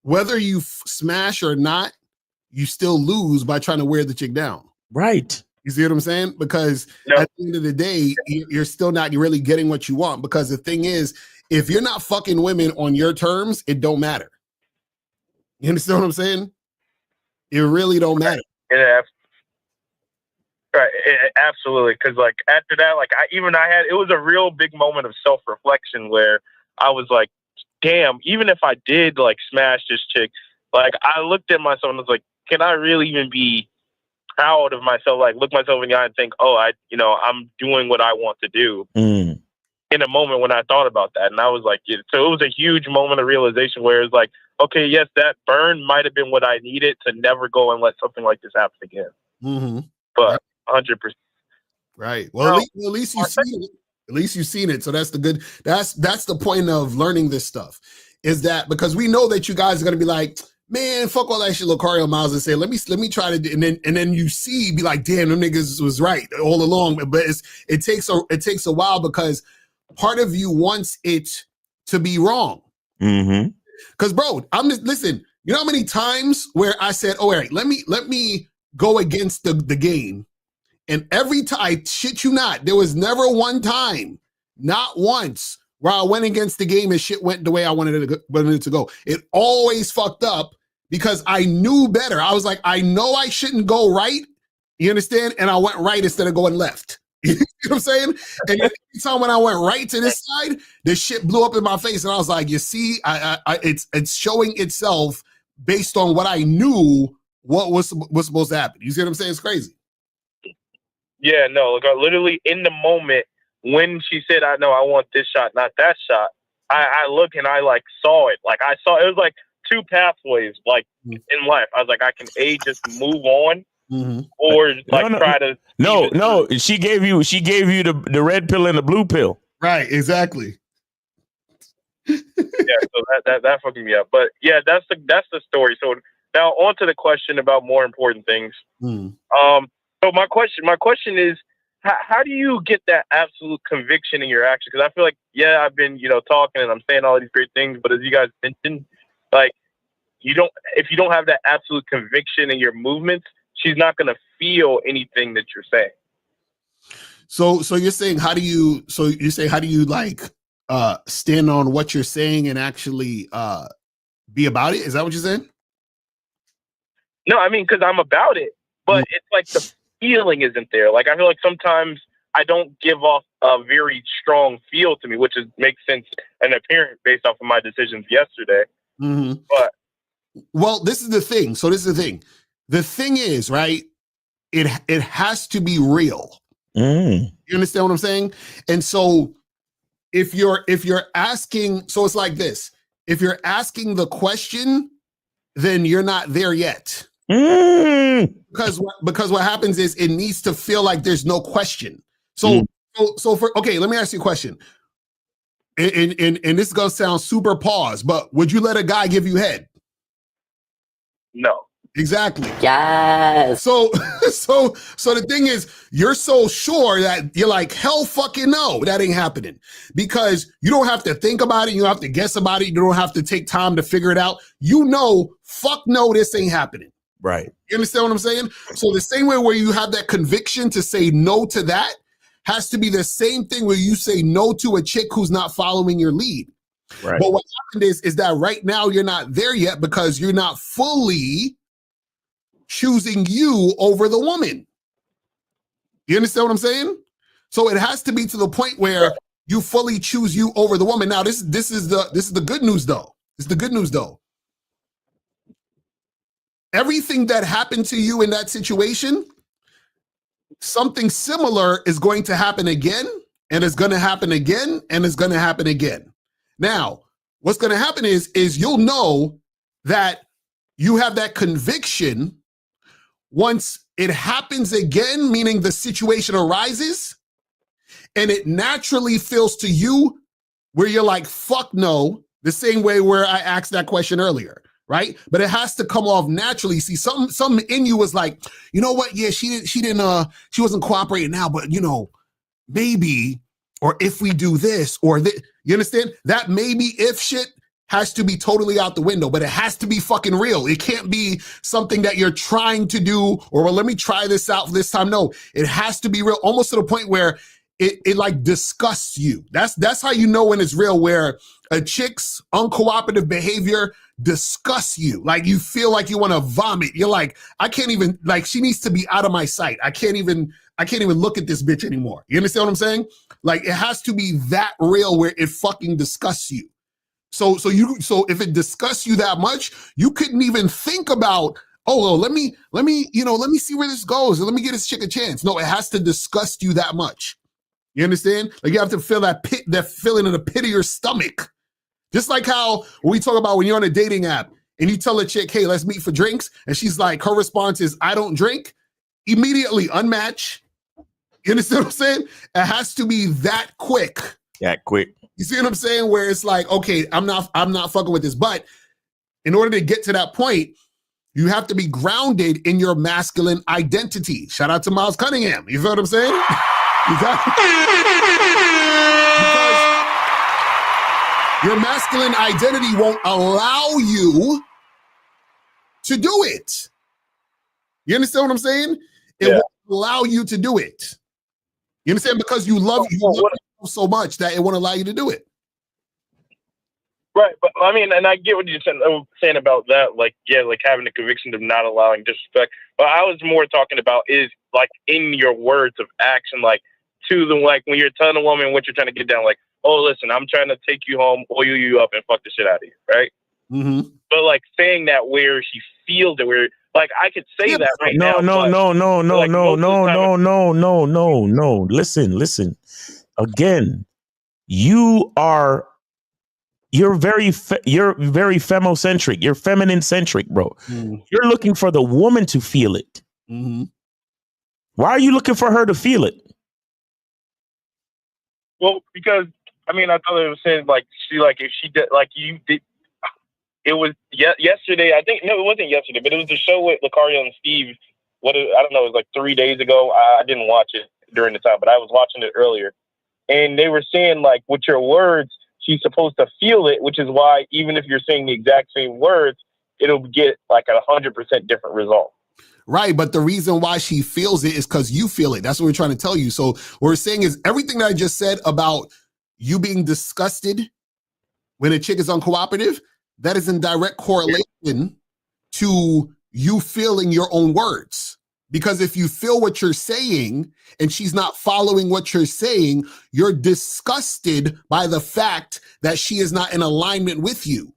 [SPEAKER 10] whether you smash or not, you still lose by trying to wear the chick down.
[SPEAKER 11] Right.
[SPEAKER 10] You see what I'm saying? Because at the end of the day, you're still not really getting what you want. Because the thing is, if you're not fucking women on your terms, it don't matter. You understand what I'm saying? It really don't matter.
[SPEAKER 15] Yeah. Right, absolutely. Because like after that, like it was a real big moment of self-reflection where I was like, damn, even if I did like smash this chick, like I looked at myself and was like, can I really even be proud of myself? Like look myself in the eye and think, oh, I'm doing what I want to do. In a moment when I thought about that, and I was like, so it was a huge moment of realization where it's like, okay, yes, that burn might have been what I needed to never go and let something like this happen again. But 100%.
[SPEAKER 10] Right. Well, at least you've seen it. At least you've seen it. So that's that's the point of learning this stuff, is that because we know that you guys are gonna be like, man, fuck all that shit, Locario Miles, and say, let me try to, and then you be like, damn, them niggas was right all along. But it takes a while because part of you wants it to be wrong. Because bro, listen. You know how many times where I said, "Oh, all right, let me go against the game," And every time, I shit you not, there was never one time, not once, where I went against the game and shit went the way I wanted it to go. It always fucked up because I knew better. I was like, I know I shouldn't go right. You understand? And I went right instead of going left. You know what I'm saying? And every time when I went right to this side, the shit blew up in my face. And I was like, you see, it's showing itself based on what I knew what was supposed to happen. You see what I'm saying? It's crazy.
[SPEAKER 15] Yeah, no, like literally in the moment when she said, I know I want this shot, not that shot, I look and I like saw it. Like I saw, it was like two pathways like in life. I was like, I can just move on. Or like try to
[SPEAKER 11] no. She gave you the red pill and the blue pill.
[SPEAKER 10] Right, exactly.
[SPEAKER 15] Yeah, so that fucking me up. But yeah, that's the story. So now on to the question about more important things. So my question is, how do you get that absolute conviction in your action? Because I feel like, yeah, I've been talking and I'm saying all these great things, but as you guys mentioned, like if you don't have that absolute conviction in your movements, she's not going to feel anything that you're saying.
[SPEAKER 10] So you're saying how do you like stand on what you're saying and actually be about it? Is that what you're saying?
[SPEAKER 15] No, I mean, because I'm about it, but it's like the feeling isn't there. Like I feel like sometimes I don't give off a very strong feel to me, which makes sense and apparent based off of my decisions yesterday. But
[SPEAKER 10] well, this is the thing. So this is the thing. The thing is, right? It has to be real. You understand what I'm saying? And so if you're asking, so it's like this. If you're asking the question, then you're not there yet. Because what happens is it needs to feel like there's no question. So okay, let me ask you a question. And this is gonna sound super pause, but would you let a guy give you head?
[SPEAKER 15] No.
[SPEAKER 10] Exactly.
[SPEAKER 8] Yes.
[SPEAKER 10] So the thing is, you're so sure that you're like, hell fucking no, that ain't happening. Because you don't have to think about it, you don't have to guess about it, you don't have to take time to figure it out. You know, fuck no, this ain't happening.
[SPEAKER 11] Right.
[SPEAKER 10] You understand what I'm saying? So the same way where you have that conviction to say no to that has to be the same thing where you say no to a chick who's not following your lead.
[SPEAKER 11] Right.
[SPEAKER 10] But what happened is that right now you're not there yet because you're not fully choosing you over the woman. You understand what I'm saying? So it has to be to the point where you fully choose you over the woman. Now this is the good news though. This is the good news though. Everything that happened to you in that situation, something similar is going to happen again, and it's going to happen again, and it's going to happen again. Now, what's going to happen is you'll know that you have that conviction once it happens again, meaning the situation arises, and it naturally feels to you where you're like, fuck no, the same way where I asked that question earlier. Right, but it has to come off naturally. See, something in you was like, you know what? Yeah, she wasn't cooperating now, but maybe, or if we do this or that, you understand? That maybe if shit has to be totally out the window, but it has to be fucking real. It can't be something that you're trying to do, or well, let me try this out this time. No, it has to be real, almost to the point where it like disgusts you. That's how you know when it's real, where a chick's uncooperative behavior disgusts you. Like you feel like you want to vomit. You're like, I can't even, like, she needs to be out of my sight. I can't even look at this bitch anymore. You understand what I'm saying? Like it has to be that real where it fucking disgusts you. So if it disgusts you that much, you couldn't even think about, oh, well, let me see where this goes and let me give this chick a chance. No, it has to disgust you that much. You understand? Like you have to feel that feeling in the pit of your stomach. Just like how when we talk about when you're on a dating app and you tell a chick, hey, let's meet for drinks. And she's like, her response is, I don't drink. Immediately unmatch. You understand what I'm saying? It has to be that quick.
[SPEAKER 11] That quick.
[SPEAKER 10] You see what I'm saying? Where it's like, okay, I'm not fucking with this. But in order to get to that point, you have to be grounded in your masculine identity. Shout out to Miles Cunningham. You feel what I'm saying? Because your masculine identity won't allow you to do it. You understand what I'm saying? It won't allow you to do it. You understand? Because you love yourself so much that it won't allow you to do it.
[SPEAKER 15] Right, but I mean, and I get what you're saying about that, like, yeah, like having the conviction of not allowing disrespect. But I was more talking about is like in your words of action, like to the, like when you're telling a woman what you're trying to get down, like, oh, listen, I'm trying to take you home, oil you up, and fuck the shit out of you, right?
[SPEAKER 10] Mm-hmm.
[SPEAKER 15] But like saying that where she feels it, where like I could say that right now.
[SPEAKER 11] No. Listen. Again, you're very femocentric. You're feminine centric, bro. You're looking for the woman to feel it. Why are you looking for her to feel it?
[SPEAKER 15] Well, because I mean, I thought it was saying like she, like if she did, like you did. It was yesterday. I think no, it wasn't yesterday, but it was the show with Locario and Steve. I don't know. It was like 3 days ago. I didn't watch it during the time, but I was watching it earlier, and they were saying like with your words, she's supposed to feel it, which is why even if you're saying the exact same words, it'll get like 100% different result.
[SPEAKER 10] Right, but the reason why she feels it is because you feel it. That's what we're trying to tell you. So what we're saying is everything that I just said about you being disgusted when a chick is uncooperative, that is in direct correlation to you feeling your own words. Because if you feel what you're saying and she's not following what you're saying, you're disgusted by the fact that she is not in alignment with you.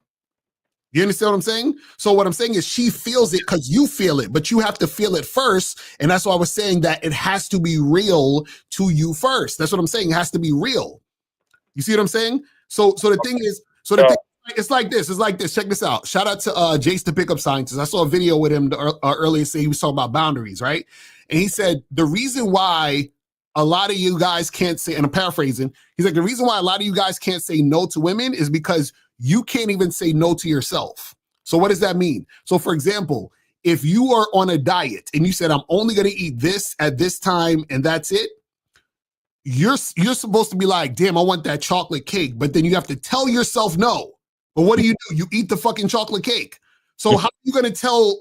[SPEAKER 10] You understand what I'm saying? So what I'm saying is she feels it because you feel it, but you have to feel it first. And that's why I was saying that it has to be real to you first. That's what I'm saying. It has to be real. You see what I'm saying? So the thing is, it's like this. It's like this. Check this out. Shout out to Jace, the pickup scientist. I saw a video with him earlier. Say he was talking about boundaries, right? And he said the reason why a lot of you guys can't say, and I'm paraphrasing, he's like, the reason why a lot of you guys can't say no to women is because you can't even say no to yourself. So what does that mean? So for example, if you are on a diet and you said, I'm only going to eat this at this time and that's it, you're supposed to be like, damn, I want that chocolate cake. But then you have to tell yourself no. But what do? You eat the fucking chocolate cake. So how are you going to tell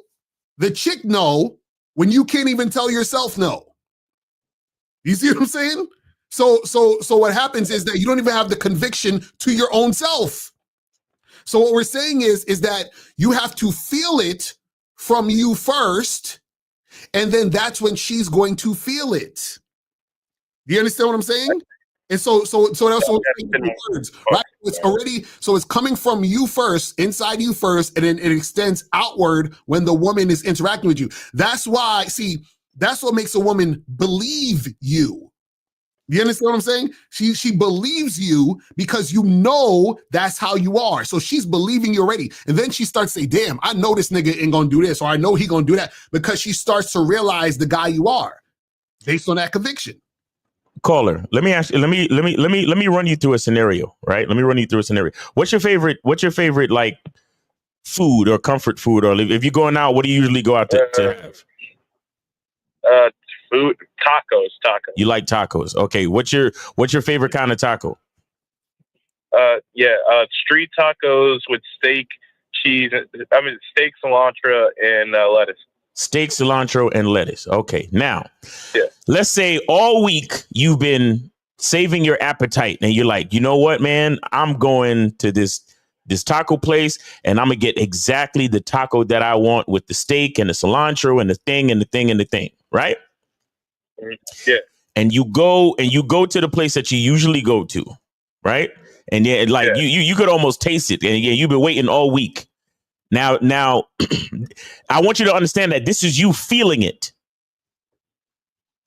[SPEAKER 10] the chick no when you can't even tell yourself no? You see what I'm saying? So what happens is that you don't even have the conviction to your own self. So what we're saying is that you have to feel it from you first, and then that's when she's going to feel it. Do you understand what I'm saying? And so that's what words, right? It's already, so it's coming from you first, inside you first, and then it extends outward when the woman is interacting with you. That's why, see, that's what makes a woman believe you. You understand what I'm saying? She believes you because you know that's how you are. So she's believing you already. And then she starts to say, damn, I know this nigga ain't gonna do this, or I know he gonna do that, because she starts to realize the guy you are based on that conviction.
[SPEAKER 11] Caller, let me ask you, let me run you through a scenario, right? Let me run you through a scenario. What's your favorite like food or comfort food, or if you're going out, what do you usually go out to have?
[SPEAKER 15] Food, tacos.
[SPEAKER 11] You like tacos? Okay. What's your favorite kind of taco?
[SPEAKER 15] Street tacos with steak, cheese. Steak, cilantro, and lettuce.
[SPEAKER 11] Steak, cilantro, and lettuce. Okay. Now, let's say all week you've been saving your appetite, and you're like, you know what, man? I'm going to this taco place, and I'm gonna get exactly the taco that I want with the steak and the cilantro and the thing and the thing and the thing, right?
[SPEAKER 15] Yeah.
[SPEAKER 11] And you go to the place that you usually go to, right? And you could almost taste it. And you've been waiting all week. Now I want you to understand that this is you feeling it.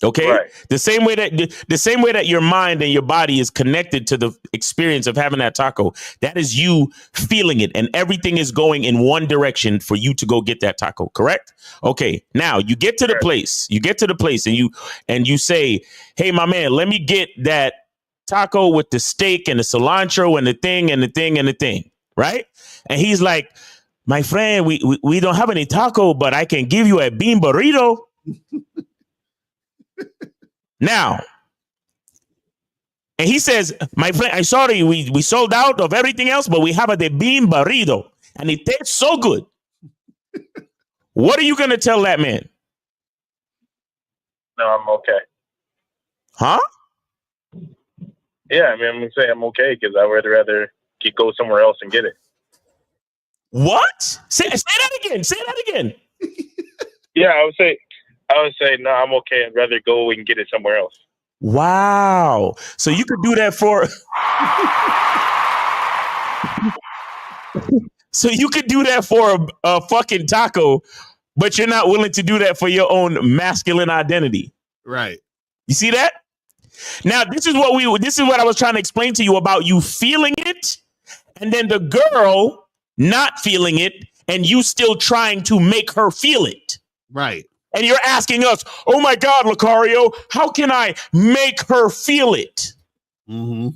[SPEAKER 11] Okay.
[SPEAKER 15] Right.
[SPEAKER 11] The same way that your mind and your body is connected to the experience of having that taco, that is you feeling it, and everything is going in one direction for you to go get that taco. Correct? Okay. Now you get to the place. And you say, "Hey, my man, let me get that taco with the steak and the cilantro and the thing and the thing and the thing." Right? And he's like, "My friend, we don't have any taco, but I can give you a bean burrito." Now, and he says, "My friend, I'm sorry, we sold out of everything else, but we have the bean burrito, and it tastes so good." What are you going to tell that man?
[SPEAKER 15] no, I'm okay.
[SPEAKER 11] Huh?
[SPEAKER 15] Yeah, I mean, I'm gonna say I'm okay because I would rather go somewhere else and get it.
[SPEAKER 11] What? Say that again. Say that again.
[SPEAKER 15] Yeah, I would say no, I'm okay. I'd rather go and get it somewhere else.
[SPEAKER 11] Wow. So you could do that for. So you could do that for a fucking taco, but you're not willing to do that for your own masculine identity.
[SPEAKER 10] Right.
[SPEAKER 11] You see that? Now, this is what I was trying to explain to you about you feeling it, and then the girl not feeling it, and you still trying to make her feel it.
[SPEAKER 10] Right.
[SPEAKER 11] And you're asking us, oh my God, Locario, how can I make her feel it?
[SPEAKER 10] Mm-hmm.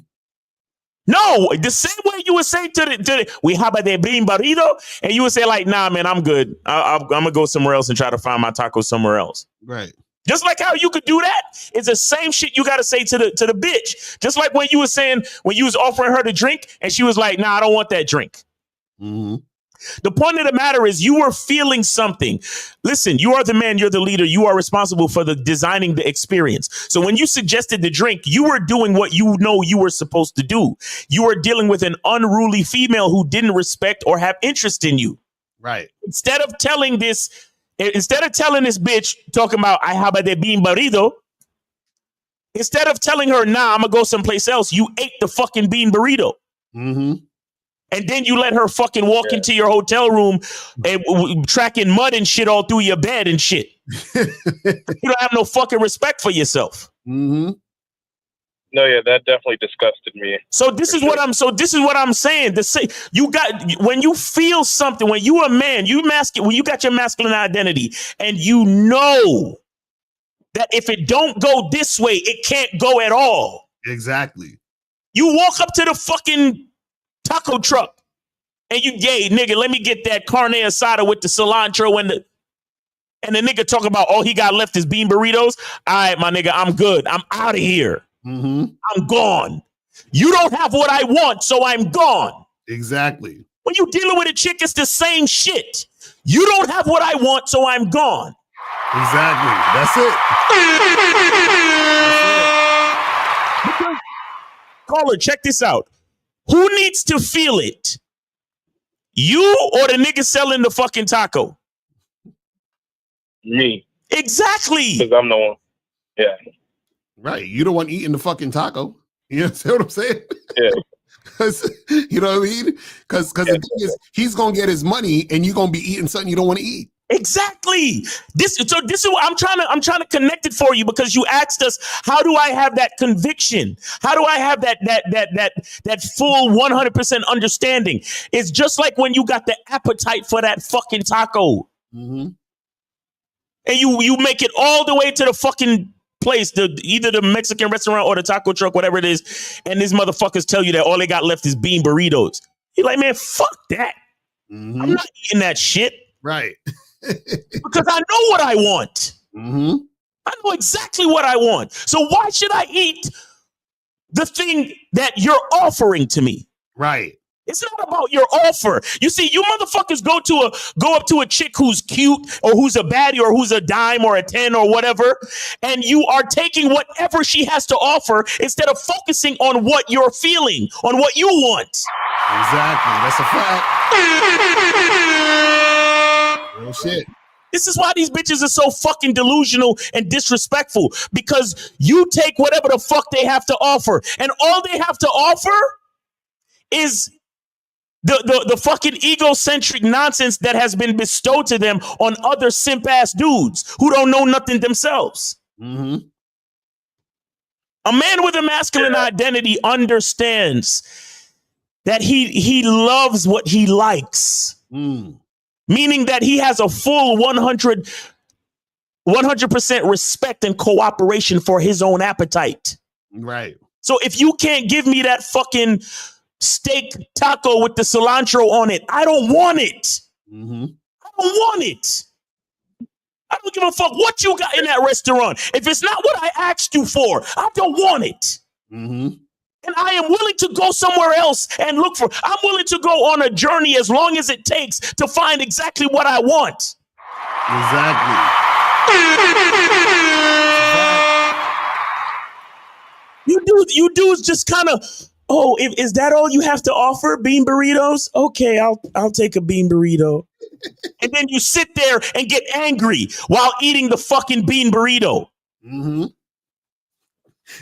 [SPEAKER 11] No, the same way you would say to the we have a bean burrito, and you would say like, nah, man, I'm good. I'm gonna go somewhere else and try to find my taco somewhere else.
[SPEAKER 10] Right.
[SPEAKER 11] Just like how you could do that, it's the same shit you got to say to the bitch. Just like when you were saying when you was offering her to drink, and she was like, nah, I don't want that drink.
[SPEAKER 10] Mm-hmm.
[SPEAKER 11] The point of the matter is you were feeling something. Listen, you are the man, you're the leader. You are responsible for the designing the experience. So when you suggested the drink, you were doing what you know you were supposed to do. You were dealing with an unruly female who didn't respect or have interest in you.
[SPEAKER 10] Right.
[SPEAKER 11] Instead of telling this bitch talking about, I have a bean burrito, instead of telling her, nah, I'm going to go someplace else, you ate the fucking bean burrito.
[SPEAKER 10] Mm-hmm.
[SPEAKER 11] And then you let her fucking walk into your hotel room and tracking mud and shit all through your bed and shit. You don't have no fucking respect for yourself.
[SPEAKER 10] Mm-hmm.
[SPEAKER 15] No, yeah, that definitely disgusted me.
[SPEAKER 11] So this is what I'm saying. You got, when you feel something, when you a man, when you got your masculine identity, and you know that if it don't go this way, it can't go at all.
[SPEAKER 10] Exactly.
[SPEAKER 11] You walk up to the fucking taco truck and you, yay, nigga, let me get that carne asada with the cilantro and the nigga talk about all he got left is bean burritos. All right, my nigga, I'm good. I'm out of here.
[SPEAKER 10] Mm-hmm.
[SPEAKER 11] I'm gone. You don't have what I want, so I'm gone.
[SPEAKER 10] Exactly.
[SPEAKER 11] When you dealing with a chick, it's the same shit. You don't have what I want, so I'm gone.
[SPEAKER 10] Exactly. That's it.
[SPEAKER 11] Caller, check this out. Who needs to feel it? You or the nigga selling the fucking taco?
[SPEAKER 15] Me.
[SPEAKER 11] Exactly.
[SPEAKER 15] Because I'm the one. Yeah.
[SPEAKER 10] Right. You the one eating the fucking taco. You understand what I'm saying?
[SPEAKER 15] Yeah.
[SPEAKER 10] You know what I mean? Because the thing is, he's gonna get his money, and you're gonna be eating something you don't want to eat.
[SPEAKER 11] Exactly. This is what I'm trying to connect it for you, because you asked us, how do I have that conviction? How do I have that full 100% understanding? It's just like when you got the appetite for that fucking taco.
[SPEAKER 10] Mm-hmm.
[SPEAKER 11] And you make it all the way to the fucking place, either the Mexican restaurant or the taco truck, whatever it is, and these motherfuckers tell you that all they got left is bean burritos. You're like, man, fuck that.
[SPEAKER 10] Mm-hmm.
[SPEAKER 11] I'm not eating that shit.
[SPEAKER 10] Right.
[SPEAKER 11] Because I know what I want.
[SPEAKER 10] Mm-hmm.
[SPEAKER 11] I know exactly what I want. So why should I eat the thing that you're offering to me?
[SPEAKER 10] Right.
[SPEAKER 11] It's not about your offer. You see, you motherfuckers go up to a chick who's cute or who's a baddie or who's a dime or a 10 or whatever, and you are taking whatever she has to offer instead of focusing on what you're feeling, on what you want.
[SPEAKER 10] Exactly. That's a fact. Real shit.
[SPEAKER 11] This is why these bitches are so fucking delusional and disrespectful, because you take whatever the fuck they have to offer, and all they have to offer is the fucking egocentric nonsense that has been bestowed to them on other simp ass dudes who don't know nothing themselves.
[SPEAKER 10] Mm-hmm.
[SPEAKER 11] A man with a masculine identity understands that he loves what he likes, meaning that he has a full 100% respect and cooperation for his own appetite.
[SPEAKER 10] Right.
[SPEAKER 11] So if you can't give me that fucking steak taco with the cilantro on it, I don't want it.
[SPEAKER 10] Mm-hmm.
[SPEAKER 11] I don't want it. I don't give a fuck what you got in that restaurant. If it's not what I asked you for, I don't want it.
[SPEAKER 10] Mm-hmm.
[SPEAKER 11] And I am willing to go somewhere else and look for. I'm willing to go on a journey as long as it takes to find exactly what I want.
[SPEAKER 10] Exactly.
[SPEAKER 11] You dudes just kind of, oh, is that all you have to offer? Bean burritos? Okay, I'll take a bean burrito. And then you sit there and get angry while eating the fucking bean burrito.
[SPEAKER 10] Mm-hmm.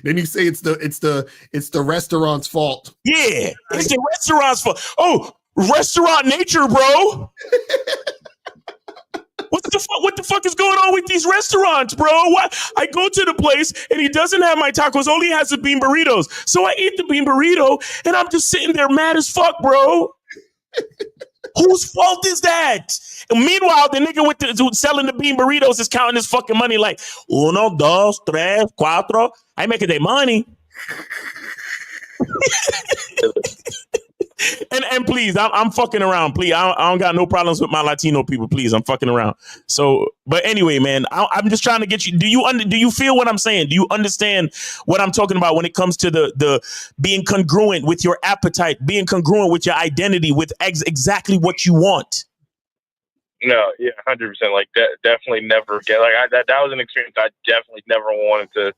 [SPEAKER 10] Then you say it's the restaurant's fault.
[SPEAKER 11] Yeah, it's the restaurant's fault. Oh, restaurant nature, bro. What the fuck is going on with these restaurants, bro? What? I go to the place and he doesn't have my tacos, only has the bean burritos. So I eat the bean burrito and I'm just sitting there mad as fuck, bro. Whose fault is that? And meanwhile, the nigga who's selling the bean burritos is counting his fucking money like 1, 2, 3, 4. I making their money. And please, I'm fucking around. Please, I don't got no problems with my Latino people. Please, I'm fucking around. So, but anyway, man, I'm just trying to get you. Do you feel what I'm saying? Do you understand what I'm talking about when it comes to the being congruent with your appetite, being congruent with your identity, with exactly what you want?
[SPEAKER 15] No, yeah, 100%. Like definitely never get that was an experience I definitely never wanted to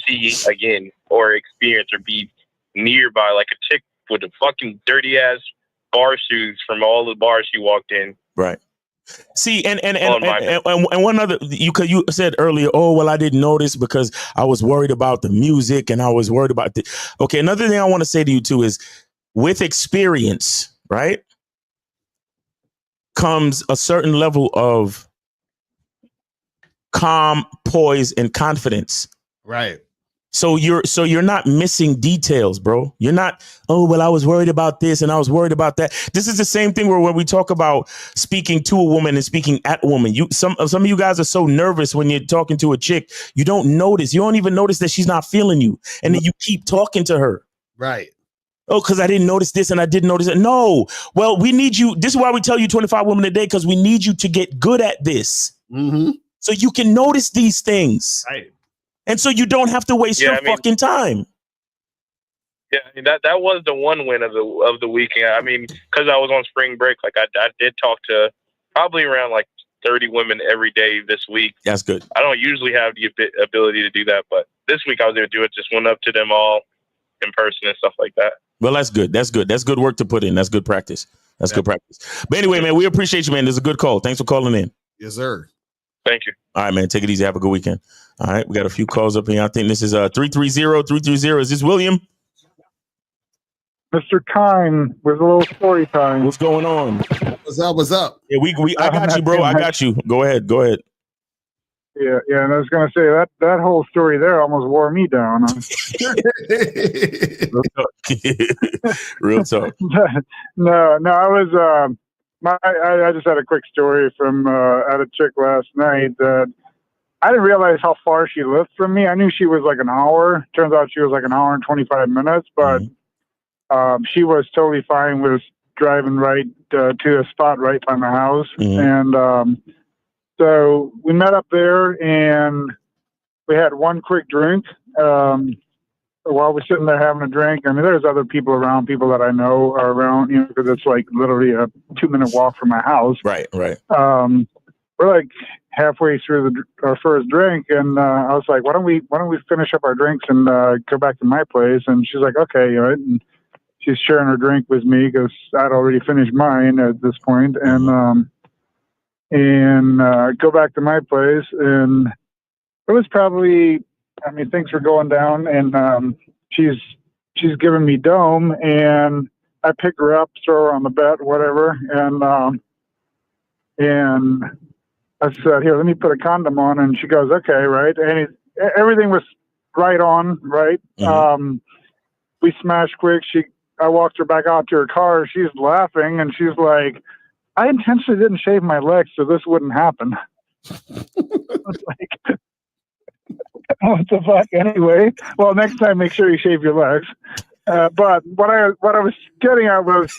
[SPEAKER 15] see again or experience or be nearby, like a chick with the fucking dirty ass bar shoes from all the bars she walked in.
[SPEAKER 11] Right. See, and one other, you said earlier, oh, well, I didn't notice because I was worried about the music and I was worried about okay. Another thing I want to say to you too is with experience, right, comes a certain level of calm, poise, and confidence.
[SPEAKER 10] Right.
[SPEAKER 11] So you're not missing details, bro. You're not, oh, well, I was worried about this and I was worried about that. This is the same thing where when we talk about speaking to a woman and speaking at a woman, some of you guys are so nervous when you're talking to a chick, you don't notice. You don't even notice that she's not feeling you. And then you keep talking to her.
[SPEAKER 10] Right.
[SPEAKER 11] Oh, because I didn't notice this and I didn't notice it. No. Well, we need you. This is why we tell you 25 women a day, because we need you to get good at this.
[SPEAKER 10] Mm-hmm.
[SPEAKER 11] So you can notice these things.
[SPEAKER 10] Right.
[SPEAKER 11] And so you don't have to waste your fucking time.
[SPEAKER 15] Yeah, I mean, that was the one win of the weekend. I mean, because I was on spring break, like I did talk to probably around like 30 women every day this week.
[SPEAKER 11] That's good.
[SPEAKER 15] I don't usually have the ability to do that, but this week I was able to do it. Just went up to them all in person and stuff like that.
[SPEAKER 11] Well, that's good. That's good. That's good work to put in. That's good practice. That's good practice. But anyway, man, we appreciate you, man. This is a good call. Thanks for calling in.
[SPEAKER 10] Yes, sir.
[SPEAKER 15] Thank you.
[SPEAKER 11] All right, man. Take it easy. Have a good weekend. All right. We got a few calls up here. I think this is 330-330. Is this William?
[SPEAKER 14] Mr. Time with a little story time.
[SPEAKER 11] What's going on?
[SPEAKER 10] What's up?
[SPEAKER 11] Yeah, I got you, bro. I got you. Go ahead.
[SPEAKER 14] Yeah, and I was gonna say that whole story there almost wore me down.
[SPEAKER 11] Real talk.
[SPEAKER 14] No, I was I just had a quick story from at a chick last night that I didn't realize how far she lived from me. I knew she was like an hour. Turns out she was like an hour and 25 minutes, but she was totally fine with driving right to a spot right by my house. And so we met up there and we had one quick drink. While we're sitting there having a drink, I mean, there's other people around, people that I know are around, you know, because it's like literally a 2-minute walk from my house.
[SPEAKER 11] Right.
[SPEAKER 14] We're like halfway through our first drink, and I was like, why don't we finish up our drinks and go back to my place? And she's like, okay, you know, and she's sharing her drink with me because I'd already finished mine at this point, and go back to my place, and it was probably, I mean, things were going down, and she's giving me dome, and I pick her up, throw her on the bed, whatever, and I said, here, let me put a condom on, and she goes, okay, right, and everything was right on, right. We smashed quick. I walked her back out to her car. She's laughing, and she's like, I intentionally didn't shave my legs so this wouldn't happen. It's like, what the fuck? Anyway, well, next time make sure you shave your legs. But what I was getting at was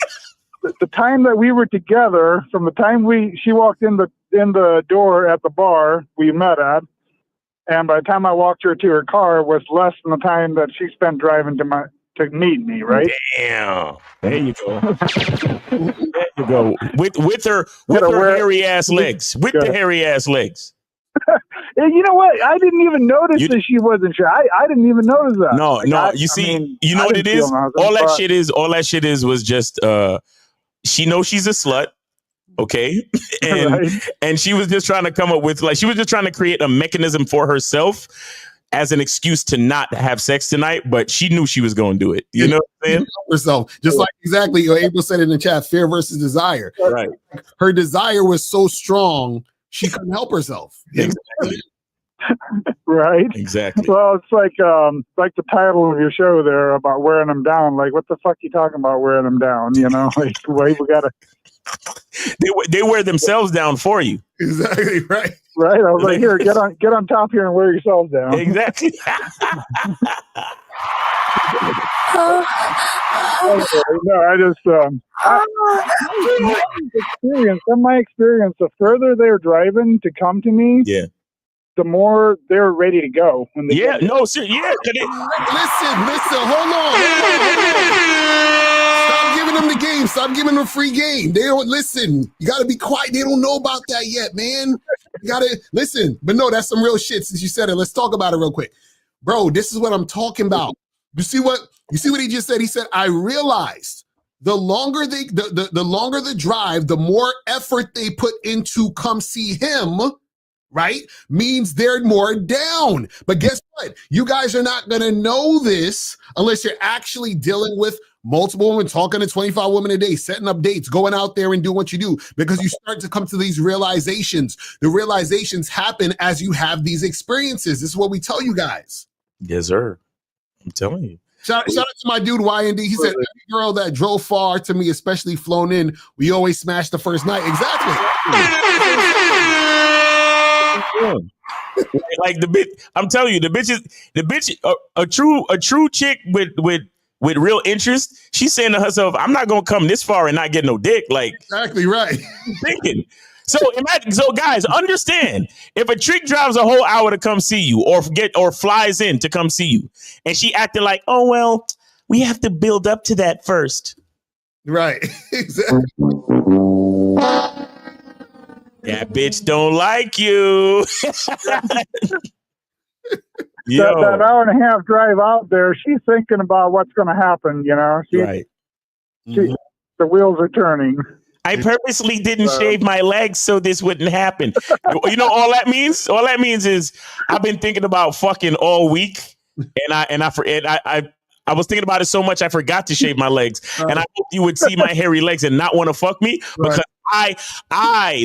[SPEAKER 14] the time that we were together, from the time she walked in the door at the bar we met at, and by the time I walked her to her car was less than the time that she spent driving to meet me, right?
[SPEAKER 11] Damn. There you go. There you go. With her hairy ass legs. With the hairy ass legs.
[SPEAKER 14] You know what? I didn't even notice that she wasn't sure. I didn't even notice that.
[SPEAKER 11] No,
[SPEAKER 14] Like,
[SPEAKER 11] no. You see, you know what it is? All that shit is was just she knows she's a slut. Okay. And
[SPEAKER 14] Right.
[SPEAKER 11] and she was just trying to come up with she was just trying to create a mechanism for herself as an excuse to not have sex tonight, but she knew she was going to do it. You know what I'm saying?
[SPEAKER 16] Herself, just like exactly. April said in the chat, fear versus desire.
[SPEAKER 11] Right.
[SPEAKER 16] Her desire was so strong, she couldn't help herself.
[SPEAKER 11] Exactly.
[SPEAKER 14] Right.
[SPEAKER 11] Exactly.
[SPEAKER 14] Well, it's like the title of your show there about wearing them down. Like, what the fuck you talking about wearing them down? You know, like, we gotta.
[SPEAKER 11] They wear themselves down for you.
[SPEAKER 16] Exactly right.
[SPEAKER 14] Right. I was like, here, get on top here and wear yourself down.
[SPEAKER 11] Exactly.
[SPEAKER 14] No, I just from my experience, the further they're driving to come to me, the more they're ready to go. When they
[SPEAKER 16] Listen, hold on. Stop giving them the game. Stop giving them free game. They don't listen. You got to be quiet. They don't know about that yet, man. You got to listen. But no, that's some real shit. Since you said it, let's talk about it real quick, bro. This is what I'm talking about. You see what he just said? He said, I realized the longer the longer the drive, the more effort they put into come see him, right? Means they're more down. But guess what? You guys are not going to know this unless you're actually dealing with multiple women, talking to 25 women a day, setting up dates, going out there and do what you do, because you start to come to these realizations. The realizations happen as you have these experiences. This is what we tell you guys.
[SPEAKER 11] Yes, sir. I'm telling you.
[SPEAKER 16] Shout out to my dude YND. He said, every girl that drove far to me, especially flown in, we always smash the first night. Exactly.
[SPEAKER 11] Like the bitch, I'm telling you, the bitch, a true chick with real interest. She's saying to herself, "I'm not gonna come this far and not get no dick." Like
[SPEAKER 16] exactly right.
[SPEAKER 11] Thinking. So imagine, guys, understand if a chick drives a whole hour to come see you, or flies in to come see you, and she acting like, "Oh well, we have to build up to that first."
[SPEAKER 16] Right. Exactly.
[SPEAKER 11] That bitch don't like you.
[SPEAKER 14] That hour and a half drive out there, she's thinking about what's going to happen. You know,
[SPEAKER 11] right.
[SPEAKER 14] The wheels are turning.
[SPEAKER 11] I purposely didn't shave my legs so this wouldn't happen. You know, all that means? All that means is I've been thinking about fucking all week, and I was thinking about it so much I forgot to shave my legs. And I hope you would see my hairy legs and not want to fuck me, because I,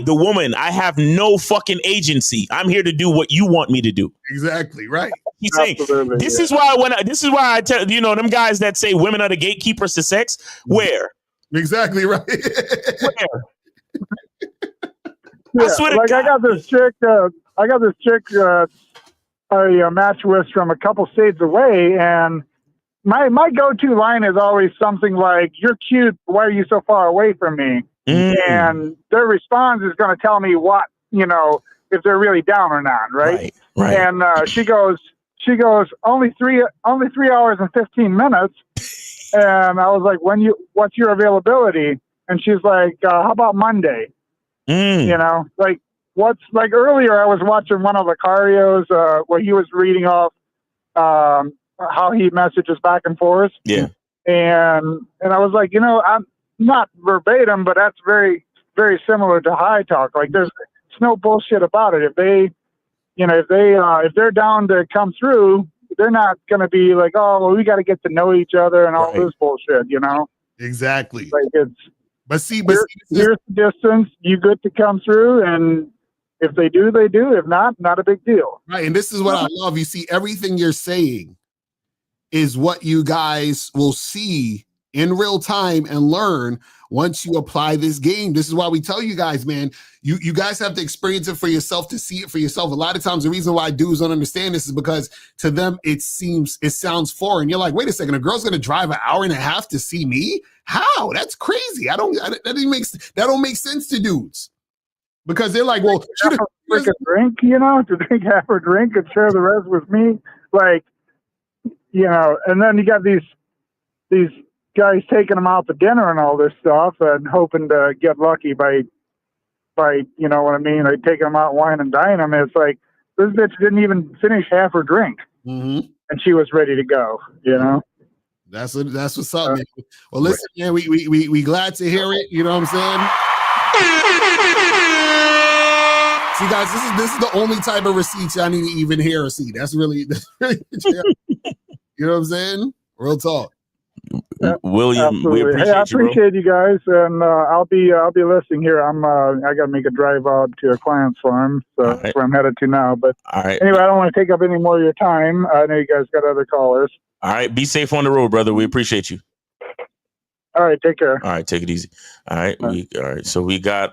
[SPEAKER 11] the woman, I have no fucking agency. I'm here to do what you want me to do.
[SPEAKER 16] Exactly right.
[SPEAKER 11] He's saying this is why I tell them guys that say women are the gatekeepers to sex. Where?
[SPEAKER 16] Exactly right.
[SPEAKER 11] Where?
[SPEAKER 14] Yeah, I got this chick I matched with from a couple states away, and my go-to line is always something like, "You're cute, why are you so far away from me?" And their response is going to tell me what, if they're really down or not, right? And she goes, only three hours and 15 minutes. And I was like, what's your availability? And she's like, how about Monday? Earlier I was watching one of Locario's where he was reading off how he messages back and forth.
[SPEAKER 11] Yeah.
[SPEAKER 14] And I was like, I'm not verbatim, but that's very, very similar to high talk. Like it's no bullshit about it. If they're down to come through, they're not going to be like, oh, well, we got to get to know each other and all this bullshit,
[SPEAKER 16] Exactly.
[SPEAKER 14] Like
[SPEAKER 16] But
[SPEAKER 14] here's the distance. You good to come through, and if they do, they do. If not, not a big deal.
[SPEAKER 16] Right, and this is what I love. You see, everything you're saying is what you guys will see in real time and learn once you apply this game. This is why we tell you guys, man, you guys have to experience it for yourself, to see it for yourself. A lot of times the reason why dudes don't understand this is because to them it sounds foreign. You're like, wait a second, a girl's gonna drive an hour and a half to see me? How? That's crazy. That don't make sense to dudes. Because they're like, well,
[SPEAKER 14] drink a drink, to drink half a drink and share the rest with me. Like, and then you got these guys taking them out to dinner and all this stuff and hoping to get lucky by you know what I mean, like taking them out, wine and dine them. It's like, This bitch didn't even finish half her drink, and she was ready to go. You know.
[SPEAKER 16] That's what's up, man. Well, listen, man, we glad to hear it. You know what I'm saying? See, guys, this is the only type of receipts I need to even hear or see. That's really you know what I'm saying? Real talk.
[SPEAKER 11] William,
[SPEAKER 14] Absolutely.
[SPEAKER 11] we appreciate
[SPEAKER 14] I
[SPEAKER 11] you, bro.
[SPEAKER 14] appreciate you guys, and I'll be listening here. I got to make a drive out to a client's farm, so that's where I'm headed to now. But anyway, I don't want to take up any more of your time. I know you guys got other callers.
[SPEAKER 11] All right, be safe on the road, brother. We appreciate you.
[SPEAKER 14] All right, take care.
[SPEAKER 11] All right, take it easy. All right, all right. So we got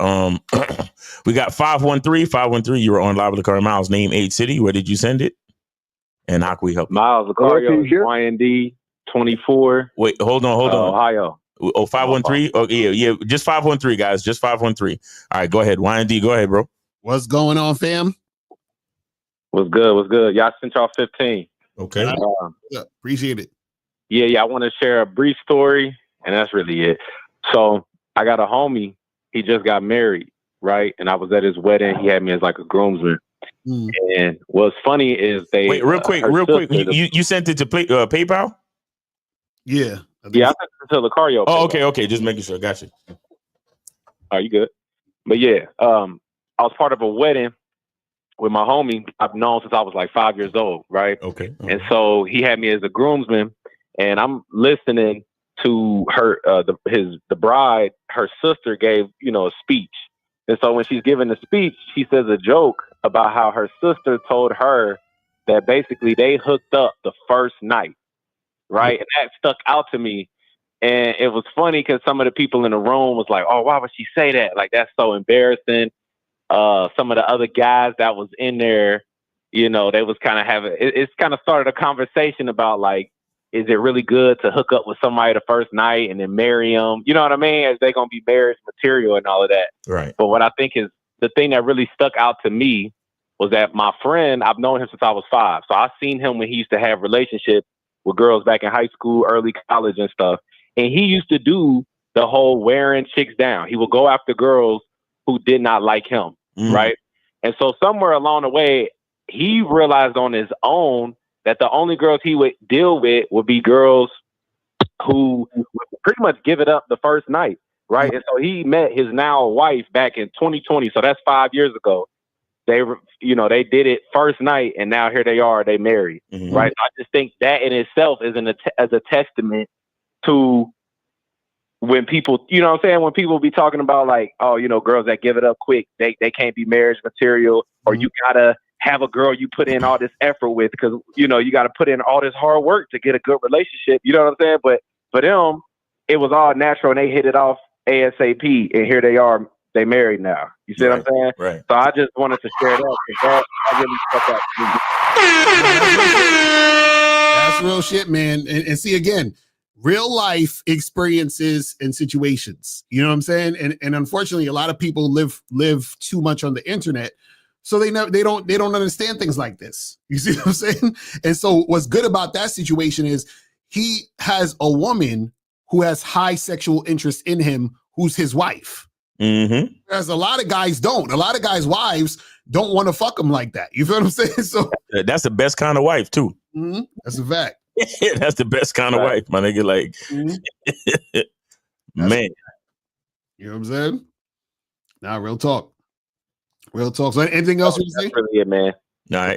[SPEAKER 11] we got 513. 513. You were on Live with Locario Miles, name 8 City. Where did you send it? And how can we help you?
[SPEAKER 17] Miles Locario, YND 24.
[SPEAKER 11] Wait, hold on.
[SPEAKER 17] Ohio.
[SPEAKER 11] Oh, 513. Oh, yeah, just 513, guys. Just 513. All right, go ahead. YND, go ahead, bro.
[SPEAKER 16] What's going on, fam?
[SPEAKER 17] What's good? Y'all sent y'all 15.
[SPEAKER 11] Okay.
[SPEAKER 16] Appreciate it.
[SPEAKER 17] Yeah. I want to share a brief story, and that's really it. So I got a homie. He just got married, right? And I was at his wedding. He had me as like a groomsman. And what's funny is they
[SPEAKER 11] wait real quick. You sent it to PayPal?
[SPEAKER 16] Yeah.
[SPEAKER 17] I sent it to Locario.
[SPEAKER 11] Oh, okay. Just making sure. Gotcha.
[SPEAKER 17] Are you good? But yeah, I was part of a wedding with my homie I've known since I was like 5 years old, right?
[SPEAKER 11] Okay.
[SPEAKER 17] And so he had me as a groomsman, and I'm listening to her, the bride, her sister gave, a speech. And so when she's giving the speech, she says a joke about how her sister told her that basically they hooked up the first night, right? And that stuck out to me. And it was funny because some of the people in the room was like, oh, why would she say that? Like, that's so embarrassing. Some of the other guys that was in there, they was kind of having, it's kind of started a conversation about like, is it really good to hook up with somebody the first night and then marry them? You know what I mean? Is they going to be marriage material and all of that?
[SPEAKER 11] Right.
[SPEAKER 17] But what I think is the thing that really stuck out to me was that my friend, I've known him since I was 5. So I've seen him when he used to have relationships with girls back in high school, early college and stuff. And he used to do the whole wearing chicks down. He would go after girls who did not like him. Right. And so somewhere along the way, he realized on his own that the only girls he would deal with would be girls who would pretty much give it up the first night. Right. And so he met his now wife back in 2020. So that's 5 years ago. They did it first night, and now here they are, they married. Right. So I just think that in itself is as a testament to when people, when people be talking about like, oh, girls that give it up quick, they can't be marriage material, or you gotta have a girl you put in all this effort with, because you gotta put in all this hard work to get a good relationship. You know what I'm saying? But for them, it was all natural, and they hit it off ASAP, and here they are, they married now. You see what I'm saying?
[SPEAKER 11] Right.
[SPEAKER 17] So I just wanted to share that, because that really stuck out to me.
[SPEAKER 16] That's real shit, man. And see, again, real life experiences and situations. You know what I'm saying? And unfortunately, a lot of people live too much on the internet, so they don't understand things like this. You see what I'm saying? And so what's good about that situation is he has a woman who has high sexual interest in him, who's his wife. Whereas a lot of guys don't. A lot of guys' wives don't want to fuck them like that. You feel what I'm saying? So
[SPEAKER 11] that's the best kind of wife too.
[SPEAKER 16] That's a fact.
[SPEAKER 11] That's the best kind of wife, my nigga. Like, man.
[SPEAKER 16] You know what I'm saying? Nah, real talk. Real talk. So anything else you want to say?
[SPEAKER 17] Really it, man.
[SPEAKER 11] All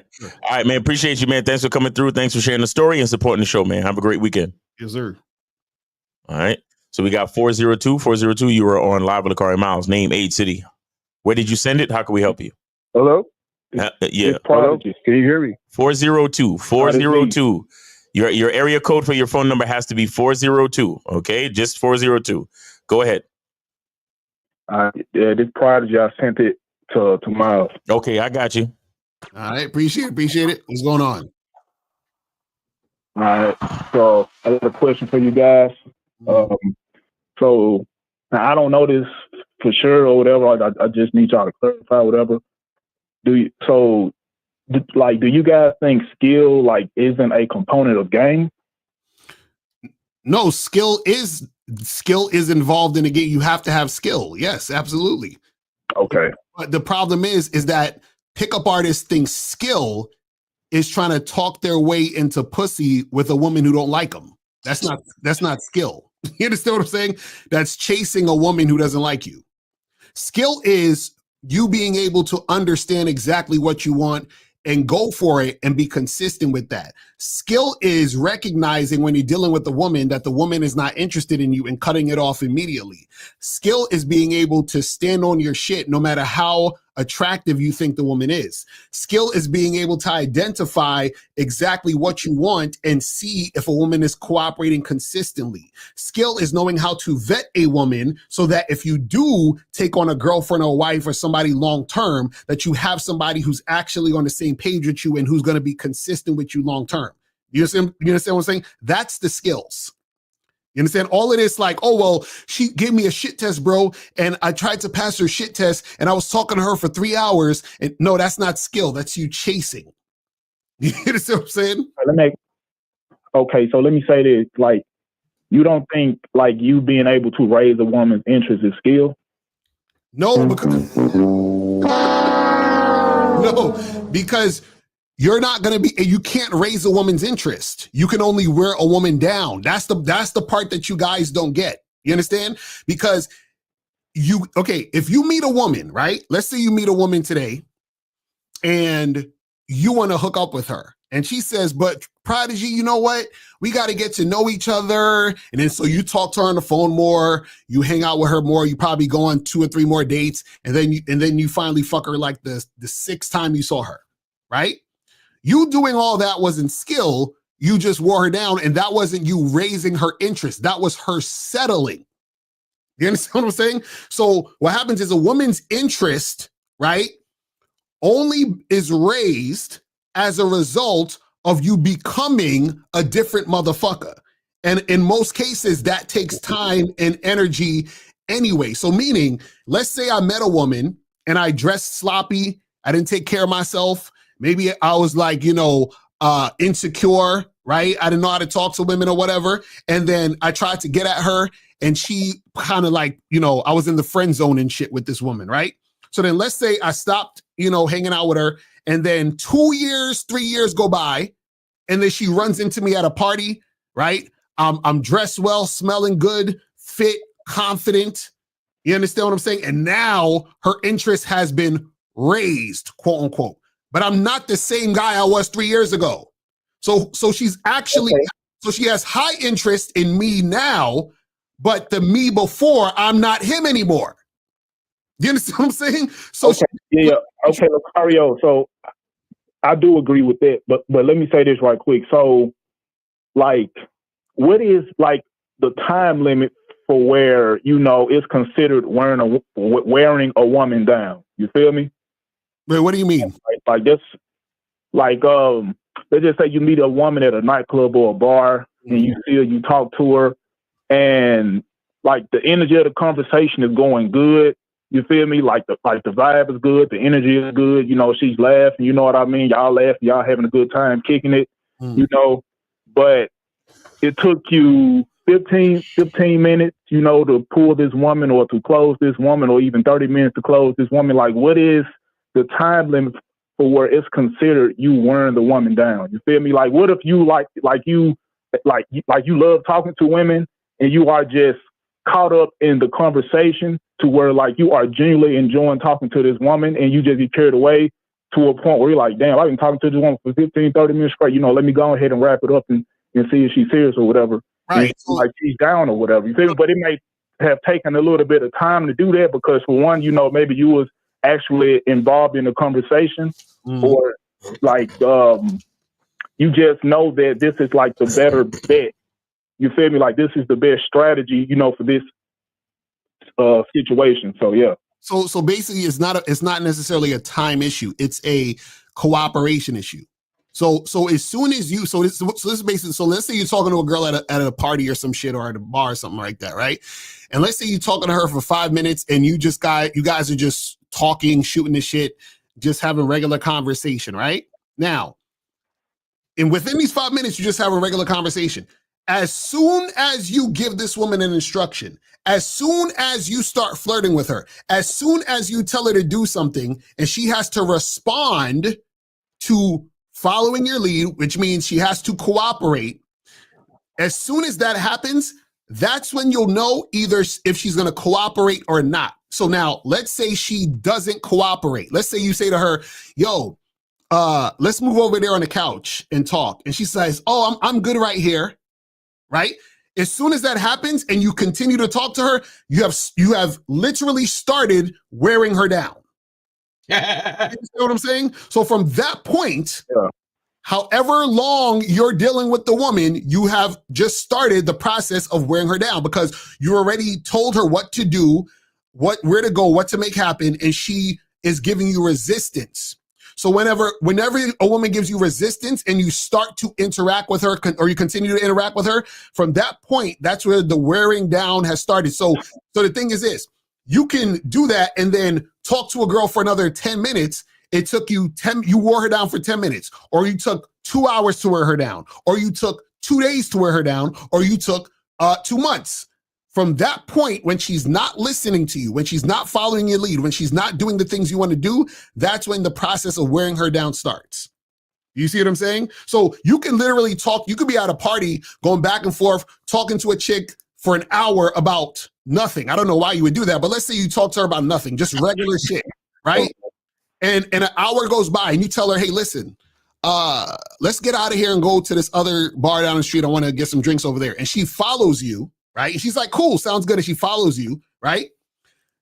[SPEAKER 11] right, man. Appreciate you, man. Thanks for coming through. Thanks for sharing the story and supporting the show, man. Have a great weekend.
[SPEAKER 16] Yes, sir.
[SPEAKER 11] All right. So we got 402. 402, you were on Live with Locario Miles, name 8 City. Where did you send it? How can we help you?
[SPEAKER 18] Hello?
[SPEAKER 11] Yeah.
[SPEAKER 18] Hello? Can you hear me?
[SPEAKER 11] 402. 402. Your area code for your phone number has to be 402. Okay, just 402. Go ahead.
[SPEAKER 18] This Prodigy, I sent it to Miles.
[SPEAKER 11] Okay, I got you.
[SPEAKER 16] All right, appreciate it. What's going on?
[SPEAKER 18] All right, so I got a question for you guys. So now I don't know this for sure or whatever. I just need y'all to clarify whatever. Do you guys think skill isn't a component of game?
[SPEAKER 16] No, skill is involved in the game. You have to have skill. Yes, absolutely.
[SPEAKER 18] Okay.
[SPEAKER 16] But the problem is that
[SPEAKER 10] pickup artists think skill is trying to talk their way into pussy with a woman who don't like them. That's not skill. You understand what I'm saying? That's chasing a woman who doesn't like you. Skill is you being able to understand exactly what you want and go for it and be consistent with that. Skill is recognizing when you're dealing with a woman that the woman is not interested in you and cutting it off immediately. Skill is being able to stand on your shit no matter how attractive you think the woman is. Skill is being able to identify exactly what you want and see if a woman is cooperating consistently. Skill is knowing how to vet a woman so that if you do take on a girlfriend or wife or somebody long term, that you have somebody who's actually on the same page with you and who's going to be consistent with you long term. You understand what I'm saying? That's the skills. You understand? All it is like, oh, well, she gave me a shit test, bro, and I tried to pass her shit test, and I was talking to her for 3 hours. And no, that's not skill. That's you chasing. You understand what I'm saying?
[SPEAKER 18] Okay, so let me say this. Like, you don't think, like, you being able to raise a woman's interest is skill?
[SPEAKER 10] No, because you're not going to be, you can't raise a woman's interest. You can only wear a woman down. That's the part that you guys don't get. You understand? Because if you meet a woman, right? Let's say you meet a woman today and you want to hook up with her. And she says, but Prodigy, you know what? We got to get to know each other. And then so you talk to her on the phone more, you hang out with her more, you probably go on 2 or 3 more dates, and then you finally fuck her like the 6th time you saw her, right? You doing all that wasn't skill. You just wore her down, and that wasn't you raising her interest. That was her settling. You understand what I'm saying? So what happens is a woman's interest, right, only is raised as a result of you becoming a different motherfucker. And in most cases, that takes time and energy anyway. So meaning, let's say I met a woman and I dressed sloppy, I didn't take care of myself. Maybe I was like, insecure, right? I didn't know how to talk to women or whatever. And then I tried to get at her and she kind of like, I was in the friend zone and shit with this woman, right? So then let's say I stopped, hanging out with her, and then 2 years, 3 years go by, and then she runs into me at a party, right? I'm dressed well, smelling good, fit, confident. You understand what I'm saying? And now her interest has been raised, quote unquote. But I'm not the same guy I was 3 years ago. So she's actually, so she has high interest in me now, but the me before, I'm not him anymore. You understand what I'm saying? So
[SPEAKER 18] okay, okay, Locario. So I do agree with that, but let me say this right quick. So, like, what is like the time limit for where it's considered wearing a woman down? You feel me?
[SPEAKER 10] Wait, what do you mean?
[SPEAKER 18] Like this, like let's just say you meet a woman at a nightclub or a bar, and you talk to her, and like the energy of the conversation is going good. You feel me? Like the vibe is good, the energy is good. She's laughing. You know what I mean? Y'all laughing, y'all having a good time, kicking it. But it took you 15 minutes, to pull this woman or to close this woman, or even 30 minutes to close this woman. Like, what is the time limit for where it's considered you wearing the woman down? You feel me? Like, what if you like you love talking to women and you are just caught up in the conversation to where like you are genuinely enjoying talking to this woman and you just get carried away to a point where you're like, damn, I've been talking to this woman for 15, 30 minutes straight. Let me go ahead and wrap it up and see if she's serious or whatever.
[SPEAKER 10] Right.
[SPEAKER 18] Like she's down or whatever. You feel me? But it may have taken a little bit of time to do that because for one, maybe you was actually involved in the conversation or like you just know that this is like the better bet. You feel me? Like this is the best strategy, for this situation. So yeah.
[SPEAKER 10] So basically, it's not necessarily a time issue. It's a cooperation issue. So as soon as you this is basically, so let's say you're talking to a girl at a party or some shit or at a bar or something like that, right? And let's say you're talking to her for 5 minutes and you guys are just talking, shooting the shit, just having regular conversation, right? Now, and within these 5 minutes, you just have a regular conversation.
[SPEAKER 16] As soon as you give this woman an instruction, as soon as you start flirting with her, as soon as you tell her to do something and she has to respond to following your lead, which means she has to cooperate, as soon as that happens, that's when you'll know either if she's going to cooperate or not. So now let's say she doesn't cooperate. Let's say you say to her, yo, let's move over there on the couch and talk. And she says, oh, I'm good right here. Right? As soon as that happens and you continue to talk to her, you have literally started wearing her down. You understand what I'm saying? So from that point, however long you're dealing with the woman, you have just started the process of wearing her down because you already told her what to do, where to go, what to make happen, and she is giving you resistance. So whenever a woman gives you resistance and you start to interact with her or you continue to interact with her, from that point, that's where the wearing down has started. So the thing is this, you can do that and then talk to a girl for another 10 minutes. It took you wore her down for 10 minutes, or you took 2 hours to wear her down, or you took 2 days to wear her down, or you took 2 months. From that point, when she's not listening to you, when she's not following your lead, when she's not doing the things you want to do, that's when the process of wearing her down starts. You see what I'm saying? So you can literally talk, you could be at a party going back and forth, talking to a chick for an hour about nothing. I don't know why you would do that, but let's say you talk to her about nothing, just regular shit, right? And an hour goes by and you tell her, hey, listen, let's get out of here and go to this other bar down the street. I want to get some drinks over there. And she follows you. Right? And she's like, cool, sounds good. And she follows you, right?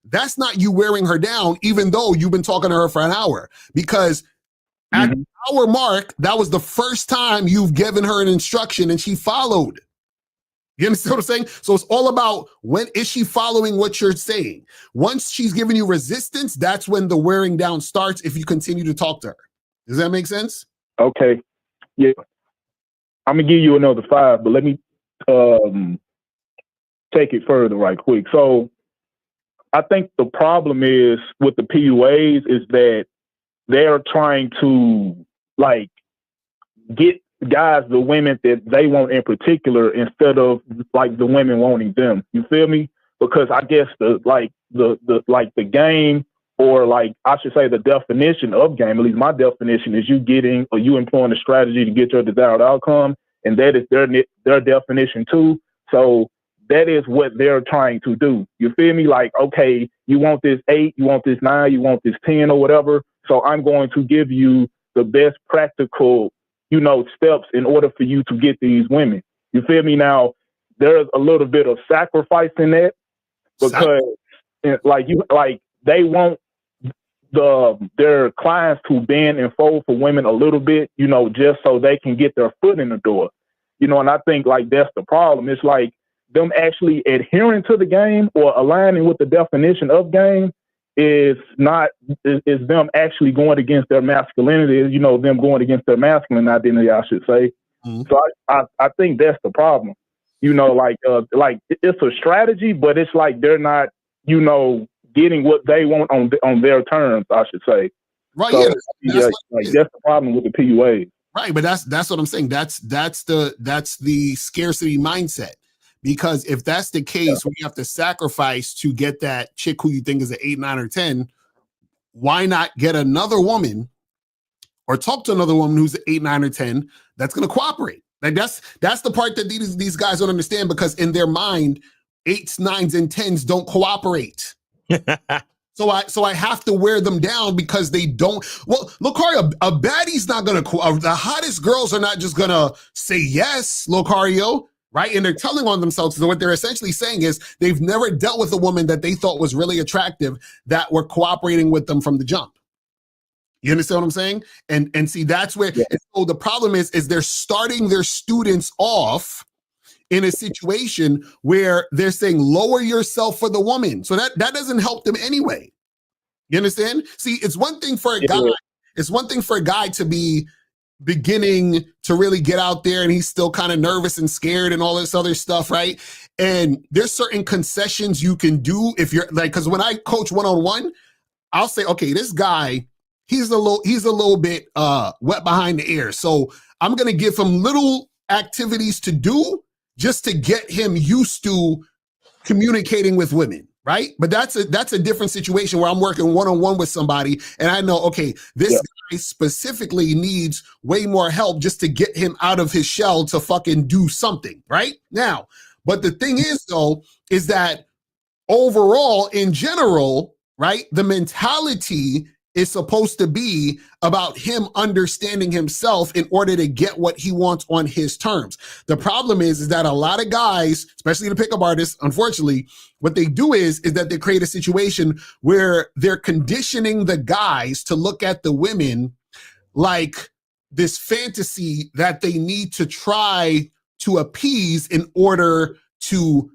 [SPEAKER 16] That's not you wearing her down, even though you've been talking to her for an hour. Because at the hour mark, that was the first time you've given her an instruction and she followed. You understand what I'm saying? So it's all about when is she following what you're saying? Once she's giving you resistance, that's when the wearing down starts if you continue to talk to her. Does that make sense?
[SPEAKER 18] Okay. Yeah. I'm going to give you another 5, but let me take it further right quick. So I think the problem is with the PUAs is that they're trying to like get guys the women that they want in particular instead of like the women wanting them. You feel me? Because I guess the game, or like I should say the definition of game, at least my definition, is you getting or you employing a strategy to get your desired outcome, and that is their definition too. So that is what they're trying to do. You feel me? Like, okay, you want this 8, you want this 9, you want this 10 or whatever. So I'm going to give you the best practical, steps in order for you to get these women. You feel me? Now, there's a little bit of sacrifice in that because they want their clients to bend and fold for women a little bit, just so they can get their foot in the door. And I think like that's the problem. It's like them actually adhering to the game or aligning with the definition of game is them actually going against their masculinity, them going against their masculine identity, I should say. Mm-hmm. So I think that's the problem. Like it's a strategy, but it's like they're not, getting what they want on their terms, I should say.
[SPEAKER 16] Right.
[SPEAKER 18] So,
[SPEAKER 16] yeah.
[SPEAKER 18] That's the problem with the PUA.
[SPEAKER 16] Right, but that's what I'm saying. That's the scarcity mindset. Because if that's the case, when you have to sacrifice to get that chick who you think is an 8, 9, or 10, why not get another woman or talk to another woman who's an 8, 9, or 10 that's going to cooperate? Like that's the part that these guys don't understand, because in their mind, 8s, 9s, and 10s don't cooperate. So I have to wear them down because they don't. Well, Locario, a baddie's not going to, the hottest girls are not just going to say yes, Locario, right? And they're telling on themselves. So what they're essentially saying is they've never dealt with a woman that they thought was really attractive that were cooperating with them from the jump. You understand what I'm saying? And see, that's where, so the problem is they're starting their students off in a situation where they're saying lower yourself for the woman. So that doesn't help them anyway. You understand? See, it's one thing for a guy. It's one thing for a guy to be beginning to really get out there and he's still kind of nervous and scared and all this other stuff, right? And there's certain concessions you can do if you're like, because when I coach one-on-one, I'll say, okay, this guy, he's a little bit wet behind the ears. So I'm gonna give him little activities to do just to get him used to communicating with women, right? But that's a different situation where I'm working one-on-one with somebody and I know, okay, this guy specifically needs way more help just to get him out of his shell to fucking do something, right? Now, but the thing is though, is that overall, in general, right, the mentality is supposed to be about him understanding himself in order to get what he wants on his terms. The problem is that a lot of guys, especially the pickup artists, unfortunately, what they do is that they create a situation where they're conditioning the guys to look at the women like this fantasy that they need to try to appease in order to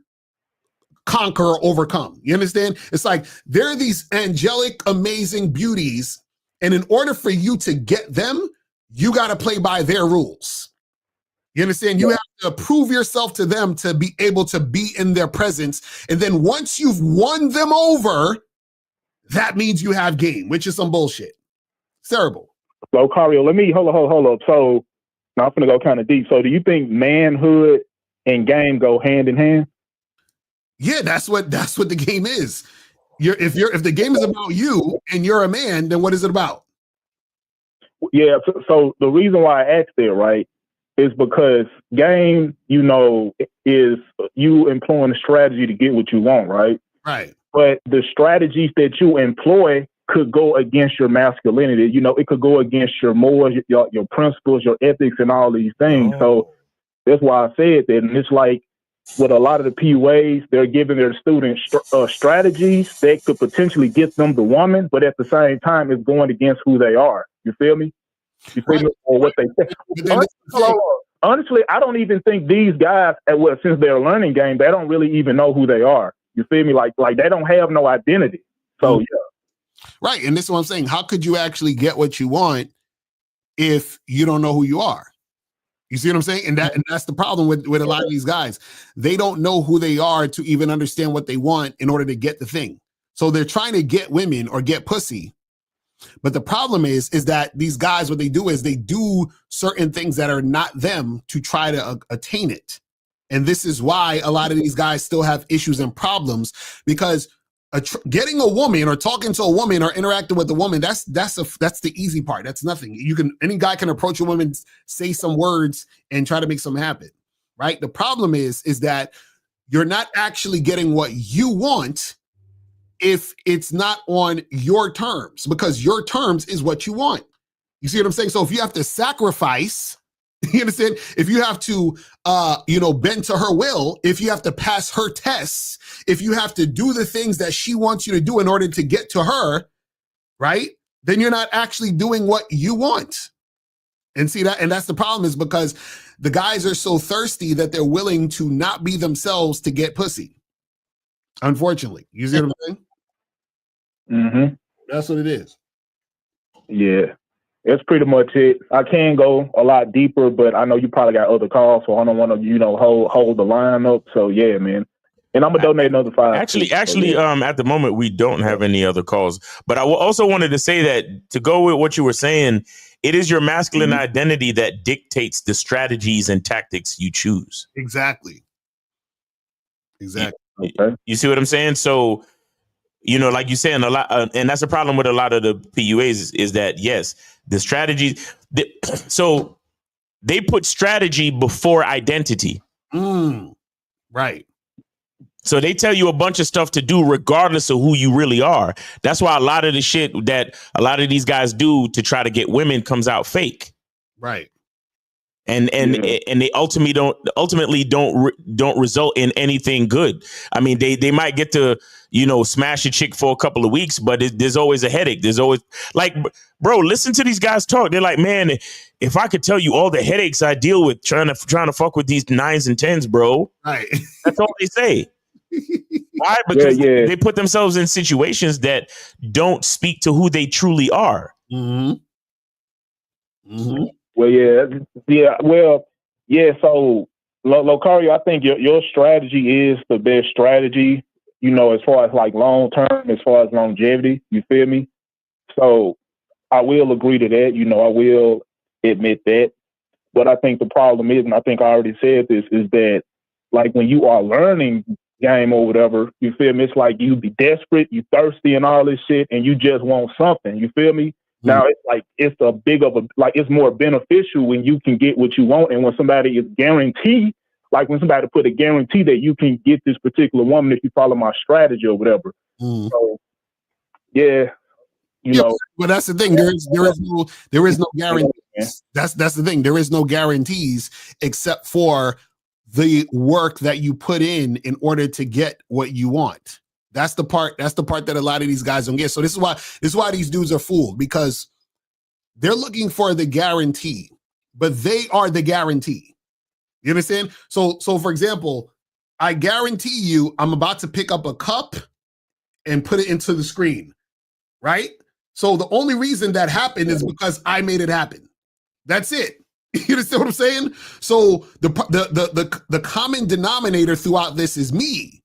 [SPEAKER 16] conquer or overcome. You understand? It's like they're these angelic, amazing beauties. And in order for you to get them, you got to play by their rules. You understand? You have to prove yourself to them to be able to be in their presence. And then once you've won them over, that means you have game, which is some bullshit. It's terrible.
[SPEAKER 18] Locario, let me hold up. So now I'm gonna go kind of deep. So do you think manhood and game go hand in hand?
[SPEAKER 16] Yeah, that's what the game is. If the game is about you and you're a man, then what is it about?
[SPEAKER 18] Yeah, so the reason why I asked that, right, is because game, is you employing a strategy to get what you want, right?
[SPEAKER 16] Right.
[SPEAKER 18] But the strategies that you employ could go against your masculinity. It could go against your morals, your principles, your ethics, and all these things. So that's why I said that. And it's like, with a lot of the PUAs, they're giving their students strategies that could potentially get them the woman, but at the same time, it's going against who they are. You feel me? You feel me? Or what they say. Honestly, I don't even think these guys, since they're learning game, they don't really even know who they are. You feel me? Like they don't have no identity. So yeah.
[SPEAKER 16] Right, and this is what I'm saying. How could you actually get what you want if you don't know who you are? You see what I'm saying? And that's the problem with a lot of these guys. They don't know who they are to even understand what they want in order to get the thing. So they're trying to get women or get pussy. But the problem is that these guys, what they do is they do certain things that are not them to try to attain it. And this is why a lot of these guys still have issues and problems, because getting a woman or talking to a woman or interacting with a woman, that's the easy part. That's nothing. Any guy can approach a woman, say some words, and try to make something happen, right? The problem is that you're not actually getting what you want if it's not on your terms, because your terms is what you want. You see what I'm saying? So if you have to sacrifice, you understand? If you have to, bend to her will, if you have to pass her tests, if you have to do the things that she wants you to do in order to get to her, right? Then you're not actually doing what you want. And see that, and that's the problem, is because the guys are so thirsty that they're willing to not be themselves to get pussy. Unfortunately, you see what I'm saying?
[SPEAKER 18] Mm-hmm.
[SPEAKER 16] That's what it is.
[SPEAKER 18] Yeah. That's pretty much it. I can go a lot deeper, but I know you probably got other calls, so I don't want to, hold the line up. So yeah, man. And I'm gonna donate another $5.
[SPEAKER 11] Actually, at the moment we don't have any other calls. But I also wanted to say that, to go with what you were saying, it is your masculine identity that dictates the strategies and tactics you choose.
[SPEAKER 16] Exactly.
[SPEAKER 11] You see what I'm saying? So, like you're saying, a lot, and that's the problem with a lot of the PUAs is that, yes, the strategies. So they put strategy before identity.
[SPEAKER 16] Right.
[SPEAKER 11] So they tell you a bunch of stuff to do regardless of who you really are. That's why a lot of the shit that a lot of these guys do to try to get women comes out fake.
[SPEAKER 16] Right.
[SPEAKER 11] And they ultimately don't result in anything good. I mean, they might get to, smash a chick for a couple of weeks, but there's always a headache. There's always, like, bro, listen to these guys talk. They're like, man, if I could tell you all the headaches I deal with trying to fuck with these 9s and 10s, bro.
[SPEAKER 16] Right.
[SPEAKER 11] That's all they say. Why? Because they put themselves in situations that don't speak to who they truly are.
[SPEAKER 16] Mm-hmm.
[SPEAKER 18] Well, So, Locario, I think your strategy is the best strategy. As far as like long term, as far as longevity. You feel me? So, I will agree to that. I will admit that. But I think the problem is, and I think I already said this, is that like when you are learning game or whatever, you feel me? It's like you be desperate, you thirsty and all this shit, and you just want something. You feel me? Now it's like it's it's more beneficial when you can get what you want, and when somebody is guaranteed, like when somebody put a guarantee that you can get this particular woman if you follow my strategy or whatever. So yeah, you know.
[SPEAKER 16] But that's the thing. There is no guarantees. That's the thing. There is no guarantees except for the work that you put in order to get what you want. That's the part that a lot of these guys don't get. So this is why these dudes are fooled, because they're looking for the guarantee, but they are the guarantee. You understand? So for example, I guarantee you I'm about to pick up a cup and put it into the screen, right? So the only reason that happened is because I made it happen. That's it. You understand what I'm saying? So the common denominator throughout this is me.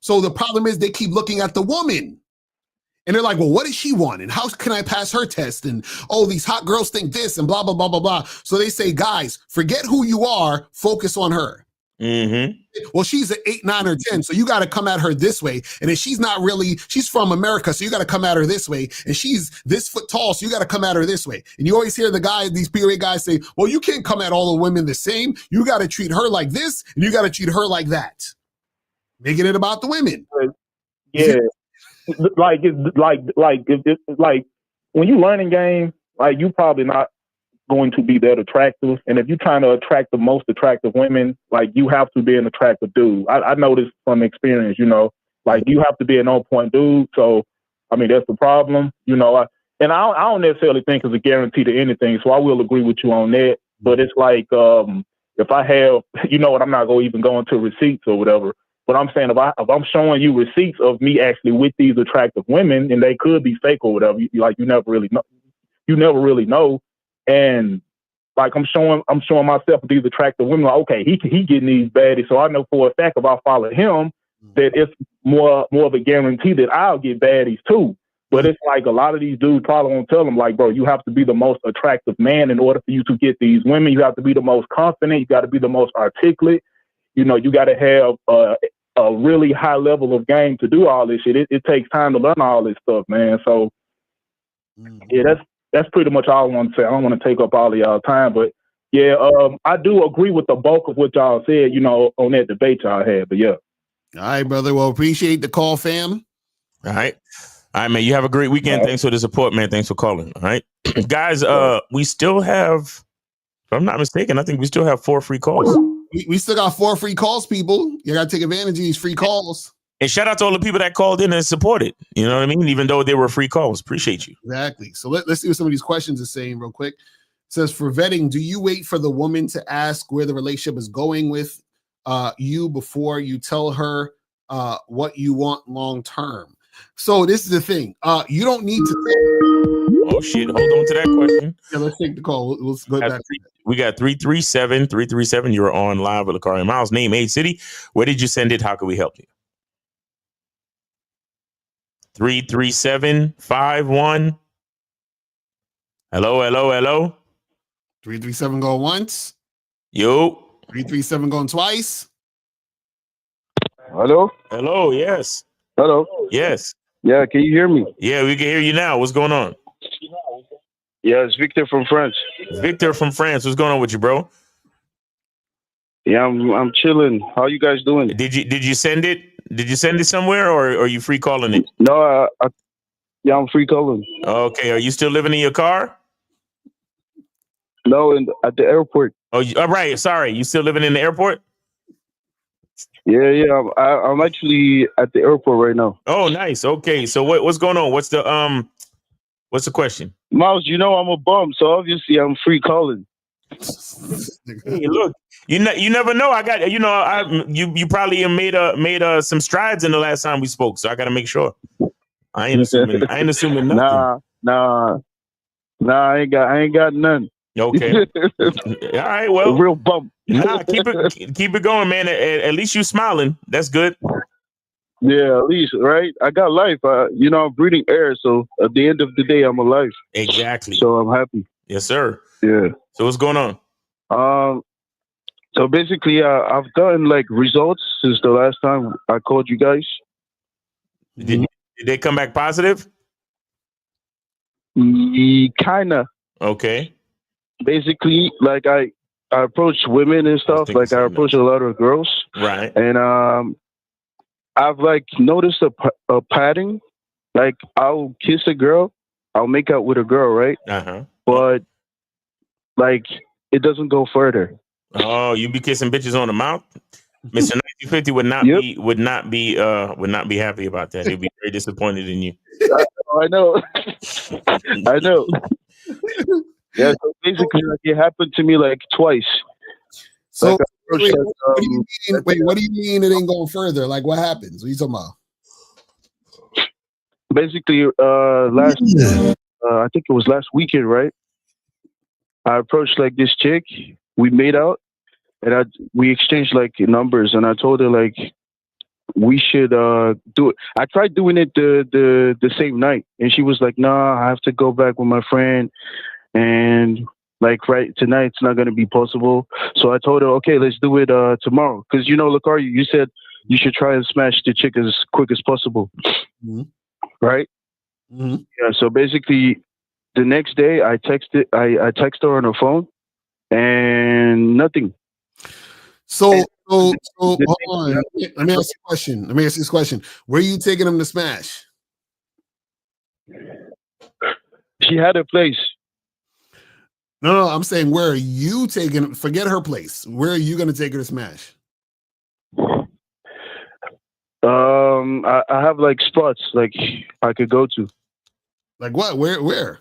[SPEAKER 16] So the problem is they keep looking at the woman. And they're like, well, what does she want? And how can I pass her test? And, oh, these hot girls think this and blah, blah, blah, blah, blah. So they say, guys, forget who you are, focus on her. Mm-hmm. Well, she's an 8, 9, or 10, so you got to come at her this way. And then she's from America, so you got to come at her this way. And she's this foot tall, so you got to come at her this way. And you always hear these period guys say, well, you can't come at all the women the same. You got to treat her like this, and you got to treat her like that. Making it about the women.
[SPEAKER 18] Yeah. like when you learning game, like you probably not going to be that attractive. And if you're trying to attract the most attractive women, like you have to be an attractive dude. I know this from experience, you know, like you have to be an on-point dude. So, I mean, that's the problem, you know. I don't necessarily think it's a guarantee to anything. So I will agree with you on that. But it's like, if I have, you know what, I'm not going to even go into receipts or whatever. But I'm saying if I'm showing you receipts of me actually with these attractive women, and they could be fake or whatever, you never really know. You never really know. And like I'm showing myself with these attractive women, like, okay, he getting these baddies. So I know for a fact if I follow him, that it's more of a guarantee that I'll get baddies too. But it's like a lot of these dudes probably won't tell them, like, bro, you have to be the most attractive man in order for you to get these women. You have to be the most confident. You got to be the most articulate. You know, you got to have a really high level of game to do all this shit. It takes time to learn all this stuff, man. So, yeah, that's pretty much all I want to say. I don't want to take up all of y'all time, but yeah, I do agree with the bulk of what y'all said, you know, on that debate y'all had. But yeah.
[SPEAKER 16] All right, brother. Well, appreciate the call, fam.
[SPEAKER 11] All right, man. You have a great weekend. Right. Thanks for the support, man. Thanks for calling. All right, guys. We still have, if I'm not mistaken, I think we still have 4 free calls.
[SPEAKER 16] We still got 4 free calls, people. You got to take advantage of these free calls.
[SPEAKER 11] And shout out to all the people that called in and supported. You know what I mean? Even though they were free calls. Appreciate you.
[SPEAKER 16] Exactly. So let's see what some of these questions are saying real quick. It says, for vetting, do you wait for the woman to ask where the relationship is going with you before you tell her what you want long term? So this is the thing. You don't need to.
[SPEAKER 11] Oh, shit. Hold on to that question.
[SPEAKER 16] Yeah, let's take the call. Let's go back.
[SPEAKER 11] We got 337. You're on live with Locario Miles. Name, age, city. Where did you send it? How can we help you? 33751. Hello.
[SPEAKER 16] 337 going once.
[SPEAKER 11] Yo.
[SPEAKER 16] 337 going twice.
[SPEAKER 19] Hello.
[SPEAKER 11] Yes.
[SPEAKER 19] Hello.
[SPEAKER 11] Yes.
[SPEAKER 19] Yeah. Can you hear me?
[SPEAKER 11] Yeah, we can hear you now. What's going on?
[SPEAKER 19] Yeah, it's Victor from France.
[SPEAKER 11] Victor from France. What's going on with you, bro?
[SPEAKER 19] Yeah, I'm chilling. How you guys doing?
[SPEAKER 11] Did you send it? Did you send it somewhere, or are you free calling it?
[SPEAKER 19] No, yeah, I'm free calling.
[SPEAKER 11] Okay. Are you still living in your car?
[SPEAKER 19] No, at the airport.
[SPEAKER 11] Oh, all right. Sorry, you still living in the airport?
[SPEAKER 19] Yeah. I'm actually at the airport right now.
[SPEAKER 11] Oh, nice. Okay. So what's going on? What's the question?
[SPEAKER 19] Miles, you know I'm a bum, so obviously I'm free calling.
[SPEAKER 11] Hey, look, you never know. I got you probably made some strides in the last time we spoke, so I got to make sure. I ain't assuming nothing.
[SPEAKER 19] Nah, I ain't got none.
[SPEAKER 11] Okay. All right. Well,
[SPEAKER 19] a real bump.
[SPEAKER 11] Nah, keep it going, man. At least you smiling. That's good.
[SPEAKER 19] Yeah, at least, right? I got life. I'm breathing air, so at the end of the day, I'm alive.
[SPEAKER 11] Exactly.
[SPEAKER 19] So I'm happy.
[SPEAKER 11] Yes, sir.
[SPEAKER 19] Yeah.
[SPEAKER 11] So what's going on?
[SPEAKER 19] So basically, I've gotten like results since the last time I called you guys.
[SPEAKER 11] Did they come back positive?
[SPEAKER 19] Kinda.
[SPEAKER 11] Okay.
[SPEAKER 19] Basically, like I approach women and stuff. Like I approach a lot of girls.
[SPEAKER 11] Right.
[SPEAKER 19] And I've like noticed a pattern. Like I'll kiss a girl, I'll make out with a girl, right? But like it doesn't go further.
[SPEAKER 11] Oh, you be kissing bitches on the mouth? Mr. 1950 would not be happy about that. He'd be very disappointed in you.
[SPEAKER 19] I know. I know. Yeah, so basically like it happened to me like twice.
[SPEAKER 16] So
[SPEAKER 19] Like,
[SPEAKER 16] wait, what do you mean it ain't going further? Like what happens? What are you talking about?
[SPEAKER 19] Basically, I think it was last weekend, right? I approached like this chick. We made out, and we exchanged like numbers, and I told her like we should do it. I tried doing it the same night, and she was like, "Nah, I have to go back with my friend, and like right tonight it's not gonna be possible." So I told her, "Okay, let's do it tomorrow." Because Locario, you said you should try and smash the chick as quick as possible, right? Yeah. So basically, the next day I texted her on her phone, and nothing.
[SPEAKER 16] So hold on. Let me ask you a question. Let me ask you this question. Where are you taking them to smash?
[SPEAKER 19] She had a place.
[SPEAKER 16] No, I'm saying where are you taking? Forget her place. Where are you going to take her to smash?
[SPEAKER 19] I have like spots like I could go to.
[SPEAKER 16] Like what? Where?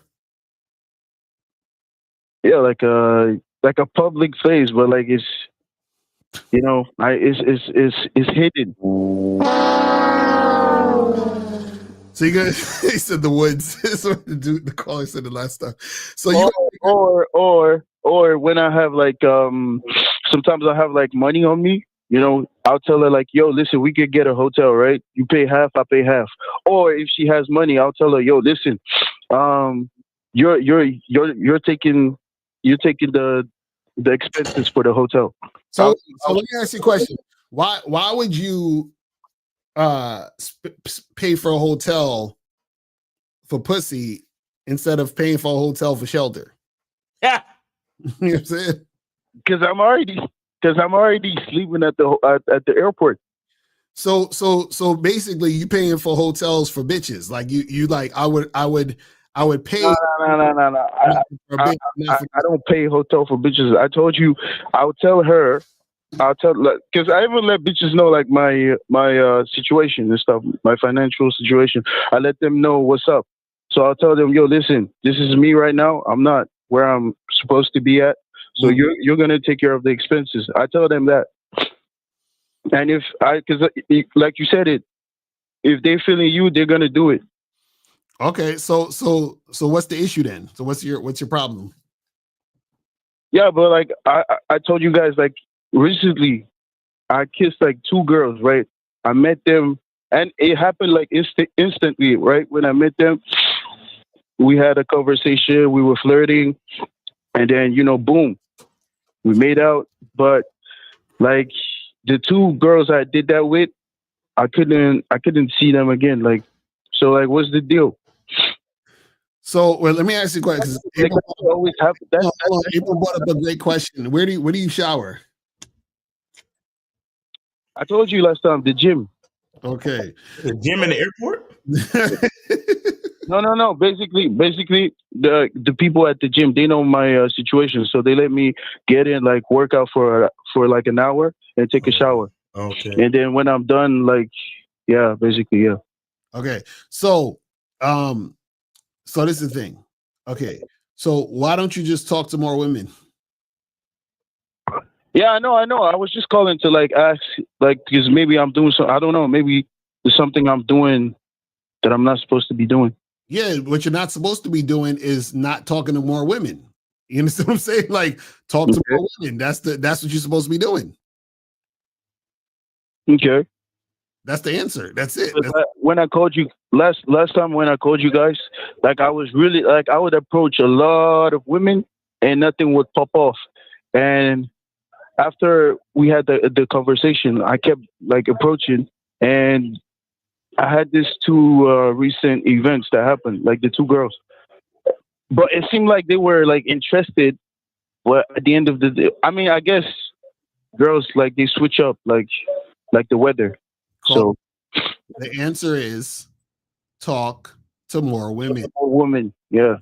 [SPEAKER 19] Yeah, like a public place, but like it's it's hidden.
[SPEAKER 16] So you guys, he said the woods. That's what the caller said the last time. So
[SPEAKER 19] or when I have like sometimes I have like money on me. I'll tell her like, "Yo, listen, we could get a hotel, right? You pay half, I pay half." Or if she has money, I'll tell her, "Yo, listen, you're taking the expenses for the hotel."
[SPEAKER 16] So let me ask you a question. Why would you pay for a hotel for pussy instead of paying for a hotel for shelter?
[SPEAKER 11] Yeah.
[SPEAKER 16] You know what I'm saying?
[SPEAKER 19] Because I'm already sleeping at the airport.
[SPEAKER 16] So basically you paying for hotels for bitches. Like you like I would pay.
[SPEAKER 19] No. I don't pay hotel for bitches. I told you, I'll tell because I even let bitches know like my situation and stuff, my financial situation. I let them know what's up. So I'll tell them, "Yo, listen, this is me right now. I'm not where I'm supposed to be at. So you're gonna take care of the expenses." I tell them that. And because like you said it, if they're feeling you, they're gonna do it.
[SPEAKER 16] Okay, so what's the issue then? So what's your problem?
[SPEAKER 19] Yeah, but like I told you guys, like recently, I kissed like 2 girls, right? I met them, and it happened like instantly, right? When I met them, we had a conversation, we were flirting, and then boom, we made out. But like the 2 girls I did that with, I couldn't see them again. Like, so like, what's the deal?
[SPEAKER 16] So let me ask you a question. April brought up a great question. Where do you shower?
[SPEAKER 19] I told you last time, the gym.
[SPEAKER 16] Okay.
[SPEAKER 11] The gym in the airport?
[SPEAKER 19] No. Basically, the people at the gym, they know my situation, so they let me get in, like work out for like an hour and take a shower.
[SPEAKER 11] Okay.
[SPEAKER 19] And then when I'm done, like, yeah, basically, yeah.
[SPEAKER 16] Okay. So this is the thing. Okay. So why don't you just talk to more women?
[SPEAKER 19] Yeah, I know. I was just calling to like ask, like, because maybe I'm doing something. I don't know. Maybe there's something I'm doing that I'm not supposed to be doing.
[SPEAKER 16] Yeah, what you're not supposed to be doing is not talking to more women. You understand what I'm saying? Like, talk to more women. That's what you're supposed to be doing.
[SPEAKER 19] Okay.
[SPEAKER 16] That's the answer. That's it.
[SPEAKER 19] When I called you last time, when I called you guys, like I was really like I would approach a lot of women and nothing would pop off. And after we had the conversation, I kept like approaching, and I had these two recent events that happened, like the two girls. But it seemed like they were like interested. But at the end of the day, I mean, I guess girls like they switch up, like the weather. So
[SPEAKER 9] the answer is talk to more women.
[SPEAKER 19] Yeah.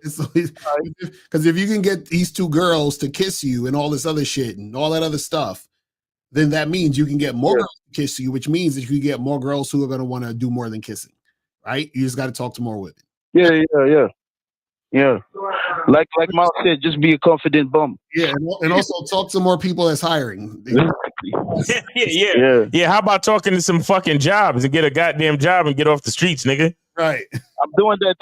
[SPEAKER 9] Because if you can get these two girls to kiss you and all this other shit and all that other stuff, then that means you can get more girls to kiss you, which means that you can get more girls who are going to want to do more than kissing, right? You just got to talk to more women.
[SPEAKER 19] Yeah. Like Miles said, just be a confident bum.
[SPEAKER 9] Yeah, and also talk to more people that's hiring.
[SPEAKER 11] Yeah. How about talking to some fucking jobs and get a goddamn job and get off the streets, nigga?
[SPEAKER 9] Right.
[SPEAKER 19] I'm doing that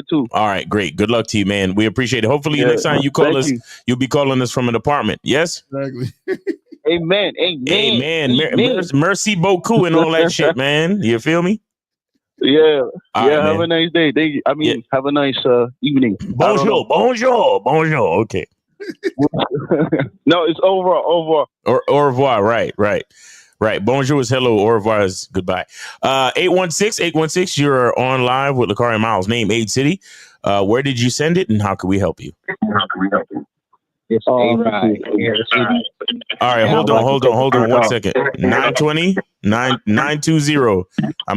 [SPEAKER 19] too.
[SPEAKER 11] All right, great. Good luck to you, man. We appreciate it. Hopefully, next time you call us, you'll be calling us from an apartment. Yes.
[SPEAKER 9] Exactly.
[SPEAKER 19] Amen.
[SPEAKER 11] Merci beaucoup and all that shit, man. You feel me?
[SPEAKER 19] Yeah.
[SPEAKER 11] All right,
[SPEAKER 19] have
[SPEAKER 11] man.
[SPEAKER 19] a nice day. Have a nice evening.
[SPEAKER 11] Bonjour. Okay.
[SPEAKER 19] No, it's over.
[SPEAKER 11] Au revoir. Right. Bonjour is hello. Au revoir is goodbye. 816. You're on live with Locario Miles. Name, age, city. Where did you send it, and how can we help you?
[SPEAKER 12] It's
[SPEAKER 11] right. All right, hold on 1 second. 920. I'm gonna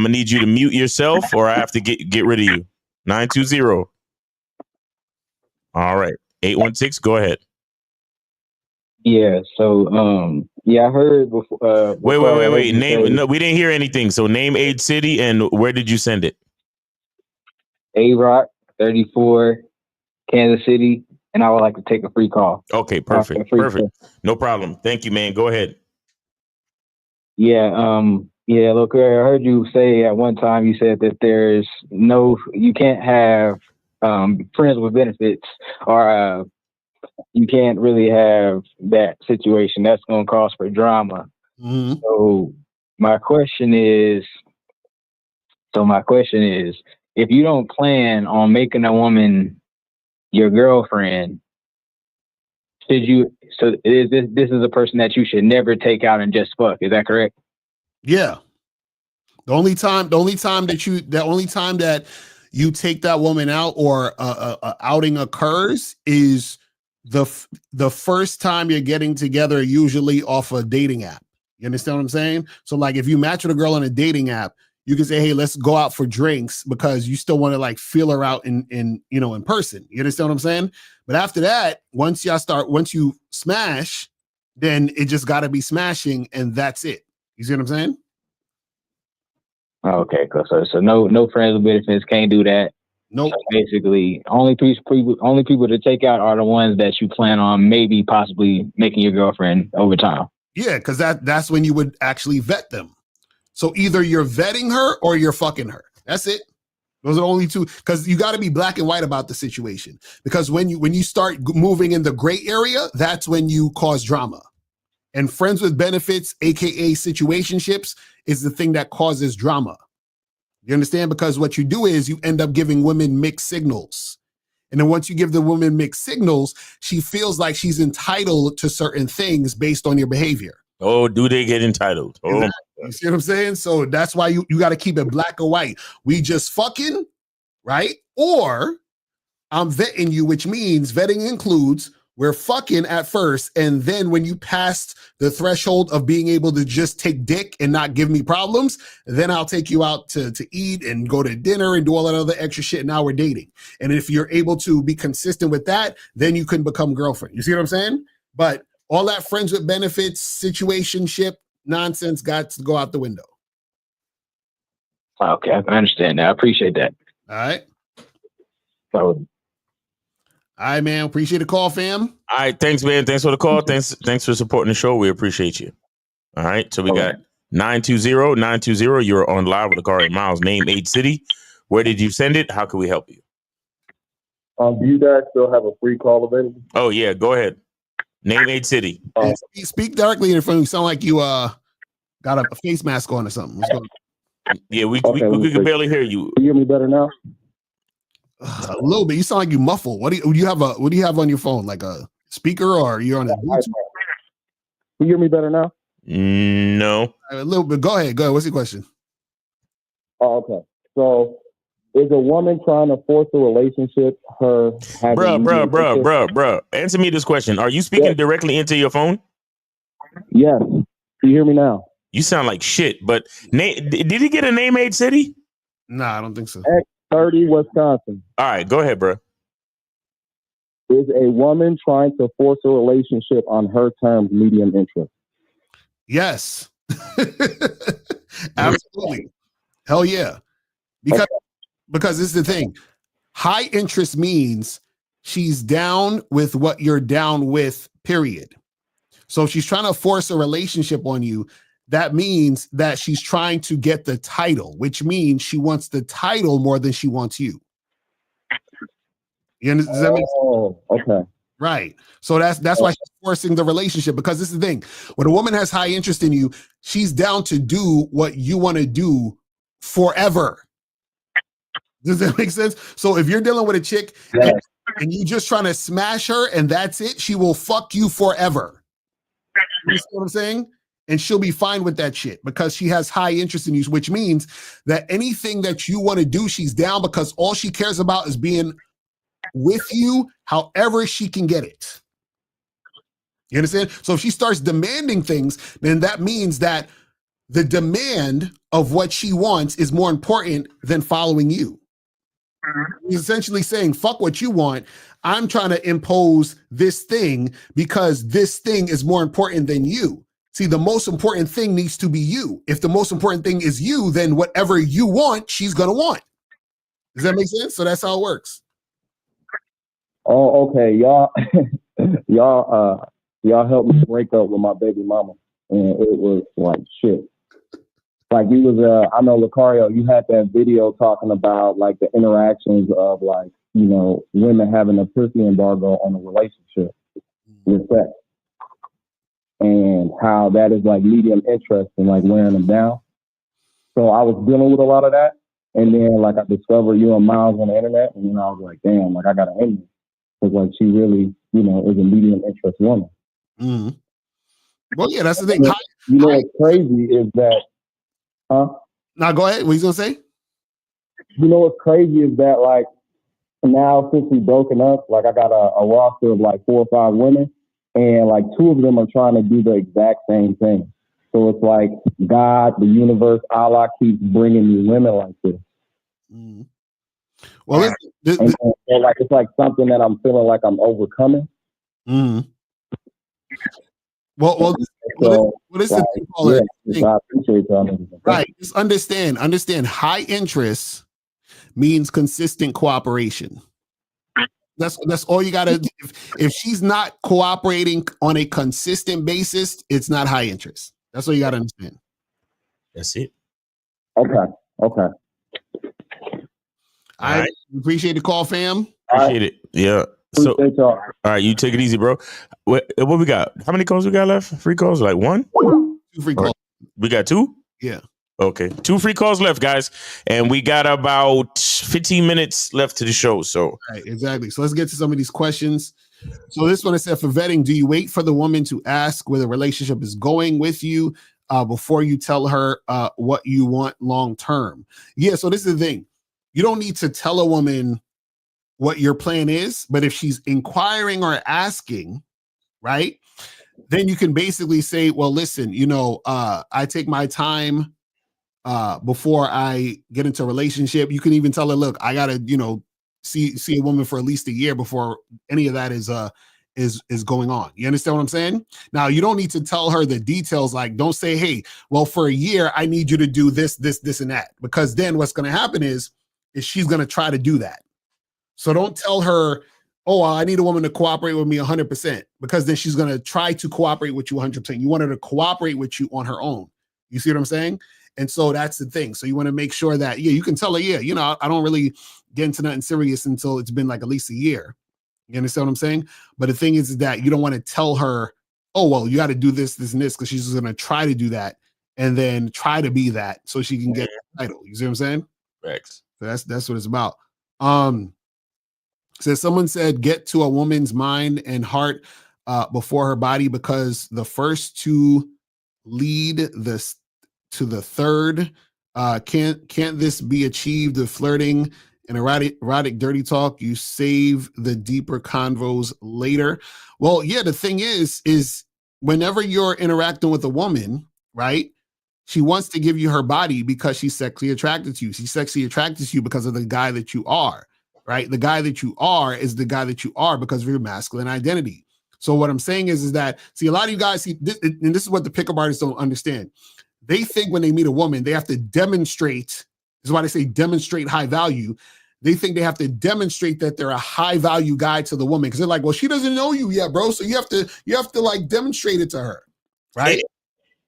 [SPEAKER 11] need you to mute yourself, or I have to get rid of you. 920. All right. 816. Go ahead.
[SPEAKER 12] Yeah. So, I heard before.
[SPEAKER 11] Wait. Name. No, we didn't hear anything. So, name, age, city, and where did you send it?
[SPEAKER 12] A-Rock, 34, Kansas City, and I would like to take a free call.
[SPEAKER 11] Okay, perfect. No problem. Thank you, man. Go ahead.
[SPEAKER 12] Yeah. Look, I heard you say at one time, you said that you can't have friends with benefits, or you can't really have that situation. That's going to cause for drama.
[SPEAKER 9] Mm-hmm.
[SPEAKER 12] So my question is, if you don't plan on making a woman your girlfriend, this is a person that you should never take out and just fuck. Is that correct?
[SPEAKER 9] Yeah. The only time that you take that woman out or a outing occurs is the first time you're getting together, usually off a dating app. You understand what I'm saying? So like if you match with a girl on a dating app, you can say, hey, let's go out for drinks, because you still want to like feel her out in person. You understand what I'm saying? But after that, once you smash, then it just got to be smashing, and that's it. You see what I'm saying?
[SPEAKER 12] Okay, cool. So no friends with benefits, can't do that.
[SPEAKER 9] Nope.
[SPEAKER 12] So basically, only people to take out are the ones that you plan on maybe possibly making your girlfriend over time.
[SPEAKER 9] Yeah, because that's when you would actually vet them. So either you're vetting her or you're fucking her. That's it. Those are the only two, because you got to be black and white about the situation. Because when you start moving in the gray area, that's when you cause drama. And friends with benefits, aka situationships, is the thing that causes drama. You understand? Because what you do is you end up giving women mixed signals. And then once you give the woman mixed signals, she feels like she's entitled to certain things based on your behavior.
[SPEAKER 11] Oh, do they get entitled? Oh,
[SPEAKER 9] you see what I'm saying? So that's why you got to keep it black or white. We just fucking, right? Or I'm vetting you, which means vetting includes we're fucking at first, and then when you pass the threshold of being able to just take dick and not give me problems, then I'll take you out to eat and go to dinner and do all that other extra shit. Now we're dating. And if you're able to be consistent with that, then you can become girlfriend. You see what I'm saying? But all that friends with benefits, situationship nonsense got to go out the window.
[SPEAKER 12] Okay, I understand that. I appreciate that.
[SPEAKER 9] All right.
[SPEAKER 12] So,
[SPEAKER 9] all right, man. Appreciate the call, fam.
[SPEAKER 11] All right. Thanks, man. Thanks for the call. Thanks for supporting the show. We appreciate you. All right. So we got 920. You're on live with Locario Miles. Name, age, city. Where did you send it? How can we help you?
[SPEAKER 20] Do you guys still have a free call available?
[SPEAKER 11] Oh, yeah. Go ahead. Name, age, city.
[SPEAKER 9] Speak directly in the phone. You sound like you got a face mask on or something. What's going on?
[SPEAKER 11] Yeah, we can barely hear you.
[SPEAKER 20] Can you hear me better now?
[SPEAKER 9] A little bit. You sound like you muffled. What do you have on your phone? Like speaker or you're on the Bluetooth?
[SPEAKER 20] You hear me better now?
[SPEAKER 11] No.
[SPEAKER 9] A little bit. Go ahead. Go ahead. What's your question?
[SPEAKER 20] Oh, okay. So, is a woman trying to force a relationship her having
[SPEAKER 11] Bruh. Answer me this question. Are you speaking directly into your phone?
[SPEAKER 20] Yes. Can you hear me now?
[SPEAKER 11] You sound like shit, but did he get a name-made city?
[SPEAKER 9] Nah, I don't think so.
[SPEAKER 20] X30, Wisconsin.
[SPEAKER 11] All right, go ahead, bro.
[SPEAKER 20] Is a woman trying to force a relationship on her terms medium interest?
[SPEAKER 9] Yes. Absolutely. Hell yeah. Because this is the thing. High interest means she's down with what you're down with, period. So if she's trying to force a relationship on you, that means that she's trying to get the title, which means she wants the title more than she wants you. You understand? Does that make sense?
[SPEAKER 20] Oh, okay.
[SPEAKER 9] Right. So that's why she's forcing the relationship, because this is the thing. When a woman has high interest in you, she's down to do what you want to do forever. Does that make sense? So if you're dealing with a chick and you just trying to smash her and that's it, she will fuck you forever. You see what I'm saying? And she'll be fine with that shit because she has high interest in you, which means that anything that you want to do, she's down, because all she cares about is being with you however she can get it. You understand? So if she starts demanding things, then that means that the demand of what she wants is more important than following you. He's essentially saying, fuck what you want. I'm trying to impose this thing because this thing is more important than you. See, the most important thing needs to be you. If the most important thing is you, then whatever you want, she's going to want. Does that make sense? So that's how it works.
[SPEAKER 20] Oh, okay. Y'all helped me break up with my baby mama. And it was like shit. Like you was, I know Locario, you had that video talking about like the interactions of like, you know, women having a pussy embargo on a relationship with sex. And how that is like medium interest and like wearing them down. So I was dealing with a lot of that. And then like I discovered you and Miles on the internet. And then I was like, damn, like I got to end this. Because like she really, you know, is a medium interest woman.
[SPEAKER 9] Mm-hmm. Well, yeah, that's the thing.
[SPEAKER 20] You know what's crazy is that,
[SPEAKER 9] Now go ahead. What you gonna say?
[SPEAKER 20] You know what's crazy is that like now since we broken up, like I got a roster of like 4 or 5 women, and like 2 of them are trying to do the exact same thing. So it's like God, the universe, Allah keeps bringing me women like this.
[SPEAKER 9] Mm. Well,
[SPEAKER 20] so like it's like something that I'm feeling like I'm overcoming.
[SPEAKER 9] Mm. Well, what is the thing called?
[SPEAKER 20] I appreciate y'all.
[SPEAKER 9] Right. Just understand high interest means consistent cooperation. That's all you gotta do. If she's not cooperating on a consistent basis, it's not high interest. That's all you gotta understand.
[SPEAKER 11] That's it.
[SPEAKER 20] Okay.
[SPEAKER 9] I appreciate the call, fam.
[SPEAKER 11] Appreciate it. Yeah. So, all right, you take it easy, bro. What we got? How many calls we got left? Free calls? Like 1?
[SPEAKER 9] 2 free calls.
[SPEAKER 11] We got 2?
[SPEAKER 9] Yeah.
[SPEAKER 11] Okay. 2 free calls left, guys. And we got about 15 minutes left to the show. So
[SPEAKER 9] right, exactly. So let's get to some of these questions. So this one, it said, for vetting, do you wait for the woman to ask where the relationship is going with you before you tell her what you want long term? Yeah, so this is the thing. You don't need to tell a woman what your plan is, but if she's inquiring or asking, right, then you can basically say, well, listen, you know, I take my time before I get into a relationship. You can even tell her, look, I gotta, you know, see a woman for at least a year before any of that is going on. You understand what I'm saying? Now, you don't need to tell her the details. Like, don't say, hey, well, for a year, I need you to do this, and that, because then what's going to happen is she's going to try to do that. So don't tell her, oh, I need a woman to cooperate with me 100%, because then she's going to try to cooperate with you 100%. You want her to cooperate with you on her own. You see what I'm saying? And so that's the thing. So you want to make sure that, yeah, you can tell her, yeah, you know, I don't really get into nothing serious until it's been like at least a year. You understand what I'm saying? But the thing is that you don't want to tell her, oh, well, you got to do this, and this, because she's going to try to do that and then try to be that so she can get the title. You see what I'm saying?
[SPEAKER 11] Thanks.
[SPEAKER 9] So that's what it's about. So someone said, get to a woman's mind and heart before her body, because the first two lead this to the third. Can't this be achieved with flirting and erotic dirty talk? You save the deeper convos later. Well, yeah, the thing is whenever you're interacting with a woman, right? She wants to give you her body because she's sexually attracted to you. She's sexually attracted to you because of the guy that you are, right? The guy that you are is the guy that you are because of your masculine identity. So what I'm saying is that, see, a lot of you guys see this, and this is what the pickup artists don't understand. They think when they meet a woman, they have to demonstrate. This is why they say demonstrate high value. They think they have to demonstrate that they're a high value guy to the woman, because they're like, well, she doesn't know you yet, bro. So you have to like demonstrate it to her, right?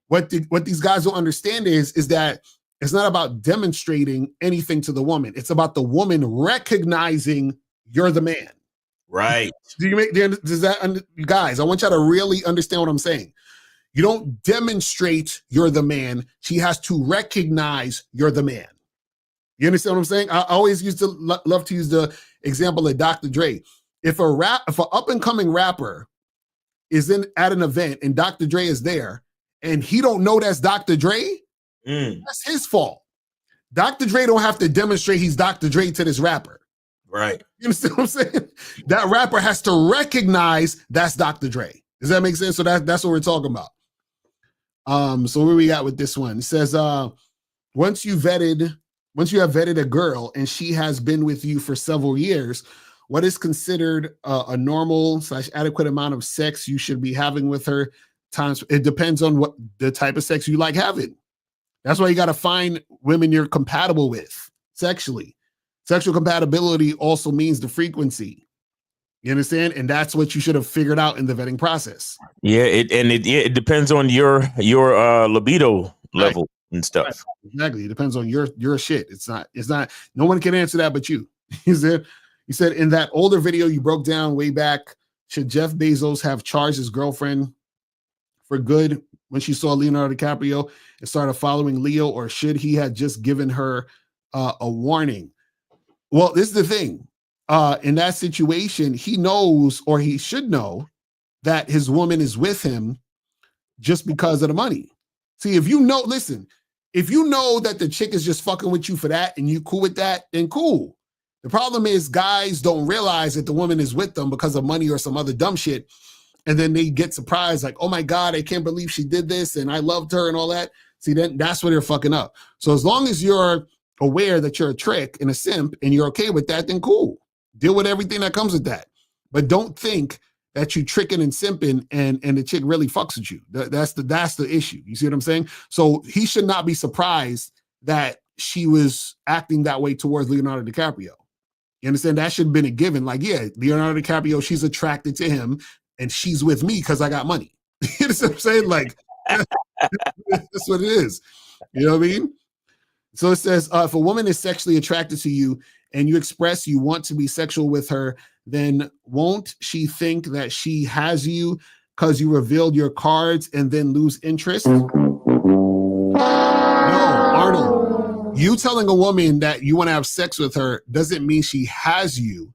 [SPEAKER 9] What these guys don't understand is that it's not about demonstrating anything to the woman. It's about the woman recognizing you're the man.
[SPEAKER 11] Right.
[SPEAKER 9] Guys, I want y'all to really understand what I'm saying. You don't demonstrate you're the man. She has to recognize you're the man. You understand what I'm saying? I always love to use the example of Dr. Dre. If an up and coming rapper is at an event and Dr. Dre is there, and he don't know that's Dr. Dre, that's his fault. Dr. Dre don't have to demonstrate he's Dr. Dre to this rapper.
[SPEAKER 11] Right.
[SPEAKER 9] You understand what I'm saying? That rapper has to recognize that's Dr. Dre. Does that make sense? So that's what we're talking about. So where we at with this one? It says, once you have vetted a girl and she has been with you for several years, what is considered a normal / adequate amount of sex you should be having with her? It depends on what the type of sex you like having. That's why you got to find women you're compatible with sexually. Sexual compatibility also means the frequency. You understand? And that's what you should have figured out in the vetting process.
[SPEAKER 11] Yeah, it depends on your libido level and stuff.
[SPEAKER 9] Right. Exactly. It depends on your shit. It's not, no one can answer that but you. You said in that older video you broke down way back, should Jeff Bezos have charged his girlfriend for good when she saw Leonardo DiCaprio and started following Leo, or should he have just given her a warning? Well, this is the thing. In that situation, he knows, or he should know, that his woman is with him just because of the money. See, if you know that the chick is just fucking with you for that and you cool with that, then cool. The problem is guys don't realize that the woman is with them because of money or some other dumb shit. And then they get surprised, like, oh my God, I can't believe she did this and I loved her and all that. See, then that's where they're fucking up. So as long as you're aware that you're a trick and a simp and you're okay with that, then cool. Deal with everything that comes with that. But don't think that you tricking and simping and the chick really fucks with you. That's the issue. You see what I'm saying? So he should not be surprised that she was acting that way towards Leonardo DiCaprio. You understand? That should have been a given. Like, yeah, Leonardo DiCaprio, she's attracted to him and she's with me because I got money. You know what I'm saying? Like, that's what it is. You know what I mean? So it says, if a woman is sexually attracted to you and you express you want to be sexual with her, then won't she think that she has you because you revealed your cards and then lose interest? No, Arnold. You telling a woman that you want to have sex with her doesn't mean she has you.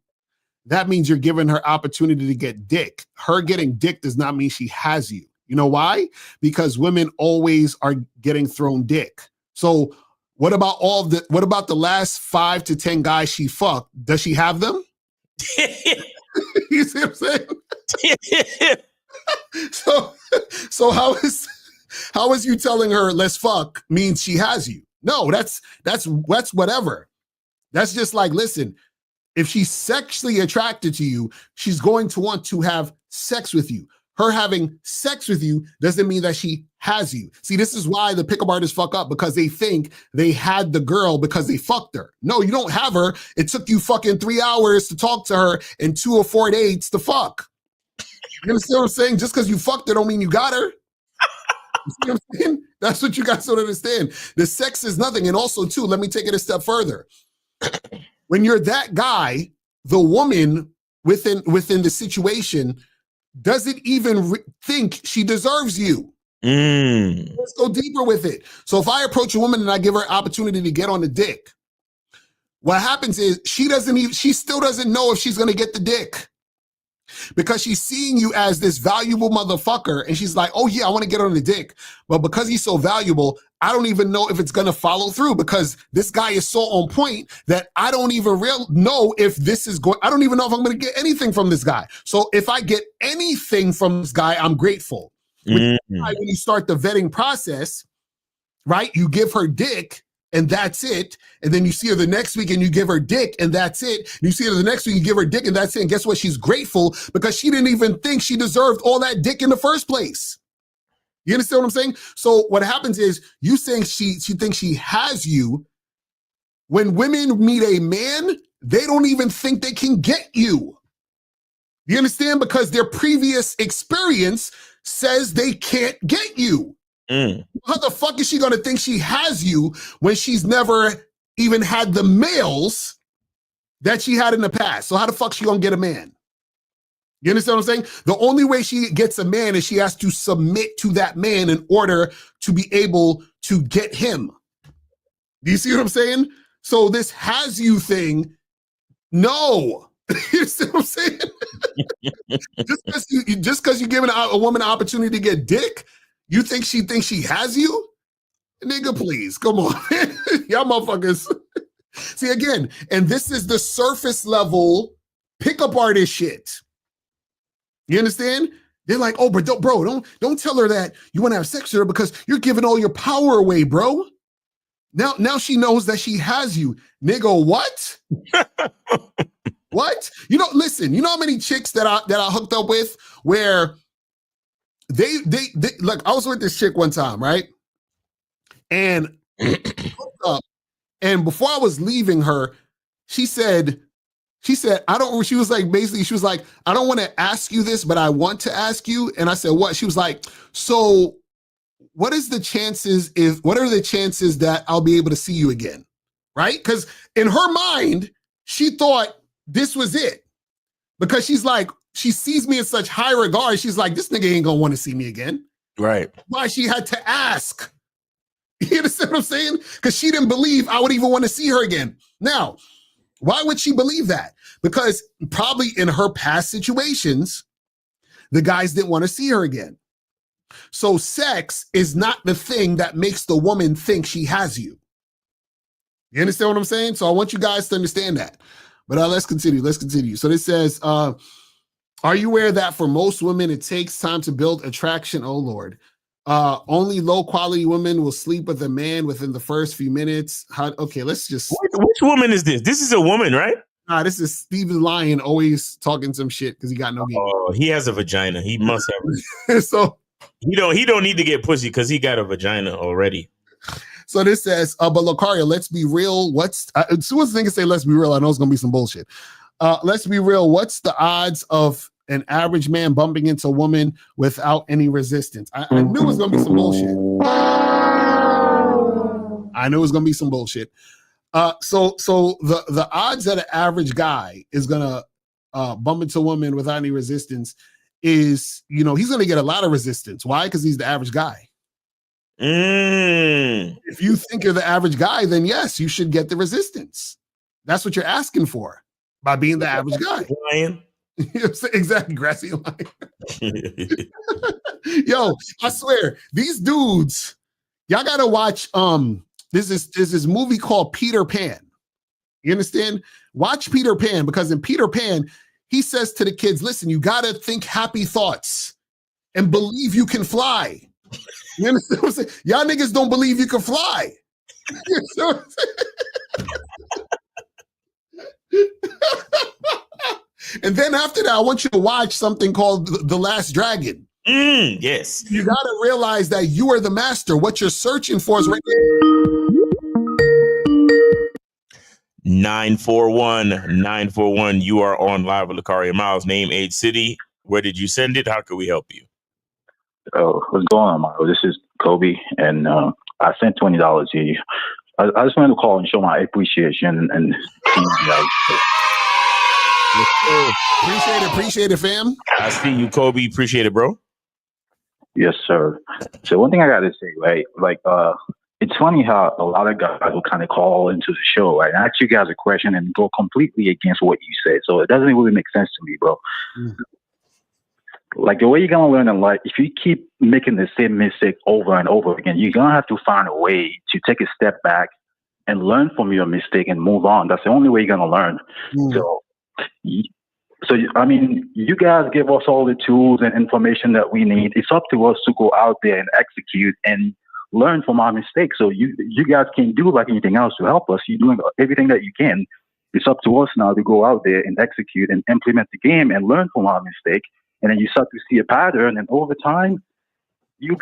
[SPEAKER 9] That means you're giving her opportunity to get dick. Her getting dick does not mean she has you. You know why? Because women always are getting thrown dick. So what about the last 5 to 10 guys she fucked? Does she have them? You see what I'm saying? So how is you telling her let's fuck means she has you? No, that's whatever. That's just like, listen, if she's sexually attracted to you, she's going to want to have sex with you. Her having sex with you doesn't mean that she has you. See, this is why the pickup artists fuck up, because they think they had the girl because they fucked her. No, you don't have her. It took you fucking 3 hours to talk to her and 2 or 4 dates to fuck. You understand what I'm saying? Just because you fucked her don't mean you got her. You see what I'm saying? That's what you guys don't understand. The sex is nothing. And also, too, let me take it a step further. When you're that guy, the woman within the situation doesn't even think she deserves you. Let's go deeper with it. So if I approach a woman and I give her opportunity to get on the dick,
[SPEAKER 16] what happens is she still doesn't know if she's going to get the dick. Because she's seeing you as this valuable motherfucker, and she's like, oh yeah, I want to get on the dick. But because he's so valuable, I don't even know if it's going to follow through, because this guy is so on point that I don't even know if this is going, I don't even know if I'm going to get anything from this guy. So if I get anything from this guy, I'm grateful. When you start the vetting process, right, you give her dick, and that's it. And then you see her the next week and you give her dick, and that's it. And you see her the next week, you give her dick, and that's it. And guess what? She's grateful because she didn't even think she deserved all that dick in the first place. You understand what I'm saying? So what happens is you saying she thinks she has you. When women meet a man, they don't even think they can get you. You understand? Because their previous experience says they can't get you. How the fuck is she gonna think she has you when she's never even had the males that she had in the past? So how the fuck she gonna get a man? You understand what I'm saying? The only way she gets a man is she has to submit to that man in order to be able to get him. Do you see what I'm saying? So this has you thing, no. You see what I'm saying? just because you're giving a woman an opportunity to get dick, you think she thinks she has you? Nigga, please, come on. Y'all motherfuckers. See, again, and this is the surface level pickup artist shit. You understand? They're like, oh, but don't tell her that you want to have sex with her because you're giving all your power away, bro. Now she knows that she has you. Nigga, what? What? You know, listen, you know how many chicks that I hooked up with where they like, I was with this chick one time, right? And hooked up, and before I was leaving her, she said, I was like, I don't want to ask you this, but I want to ask you. And I said, what? She was like, so what are the chances that I'll be able to see you again? Right? Because in her mind, she thought this was it. Because she's like, she sees me in such high regard. She's like, this nigga ain't gonna want to see me again.
[SPEAKER 11] Right.
[SPEAKER 16] Why she had to ask. You understand what I'm saying? Because she didn't believe I would even want to see her again. Now, why would she believe that? Because probably in her past situations, the guys didn't want to see her again. So sex is not the thing that makes the woman think she has you. You understand what I'm saying? So I want you guys to understand that. But let's continue. So this says, are you aware that for most women, it takes time to build attraction? Oh, Lord. Only low quality women will sleep with a man within the first few minutes. Okay, let's just.
[SPEAKER 11] Which woman is this? This is a woman, right?
[SPEAKER 16] Nah, this is Steven Lyon always talking some shit because he got no game.
[SPEAKER 11] Oh, he has a vagina. He must have.
[SPEAKER 16] So
[SPEAKER 11] he don't need to get pussy because he got a vagina already.
[SPEAKER 16] So this says, but Locario, let's be real. As soon as niggas say let's be real, I know it's gonna be some bullshit. Let's be real. What's the odds of an average man bumping into a woman without any resistance? I knew it was gonna be some bullshit. So the odds that an average guy is gonna bump into a woman without any resistance is, he's gonna get a lot of resistance. Why? Because he's the average guy. If you think you're the average guy, then yes, you should get the resistance. That's what you're asking for by being the average guy.
[SPEAKER 11] Lion.
[SPEAKER 16] Exactly, grassy lion. Yo, I swear, these dudes, y'all gotta watch. There's this movie called Peter Pan. You understand? Watch Peter Pan, because in Peter Pan, he says to the kids, listen, you gotta think happy thoughts and believe you can fly. You understand what I'm saying? Y'all niggas don't believe you can fly. You know what I'm saying? And then after that, I want you to watch something called The Last Dragon.
[SPEAKER 11] Yes.
[SPEAKER 16] You got to realize that you are the master. What you're searching for is right there.
[SPEAKER 11] 941. You are on live with Locario Miles. Name, age, city. Where did you send it? How can we help you?
[SPEAKER 21] Oh, what's going on, Mario? This is Kobe, and I sent $20 to you. I just wanted to call and show my appreciation and
[SPEAKER 16] Appreciate it, fam.
[SPEAKER 11] I see you, Kobe. Appreciate it, bro.
[SPEAKER 21] Yes, sir. So one thing I got to say, right? Like, it's funny how a lot of guys will kind of call into the show, right, and ask you guys a question and go completely against what you say. So it doesn't really make sense to me, bro. Like the way you're gonna learn in life, if you keep making the same mistake over and over again, you're gonna have to find a way to take a step back and learn from your mistake and move on. That's the only way you're gonna learn. So I mean, you guys give us all the tools and information that we need. It's up to us to go out there and execute and learn from our mistakes. So you guys can't do like anything else to help us. You're doing everything that you can. It's up to us now to go out there and execute and implement the game and learn from our mistake. And then you start to see a pattern, and over time, you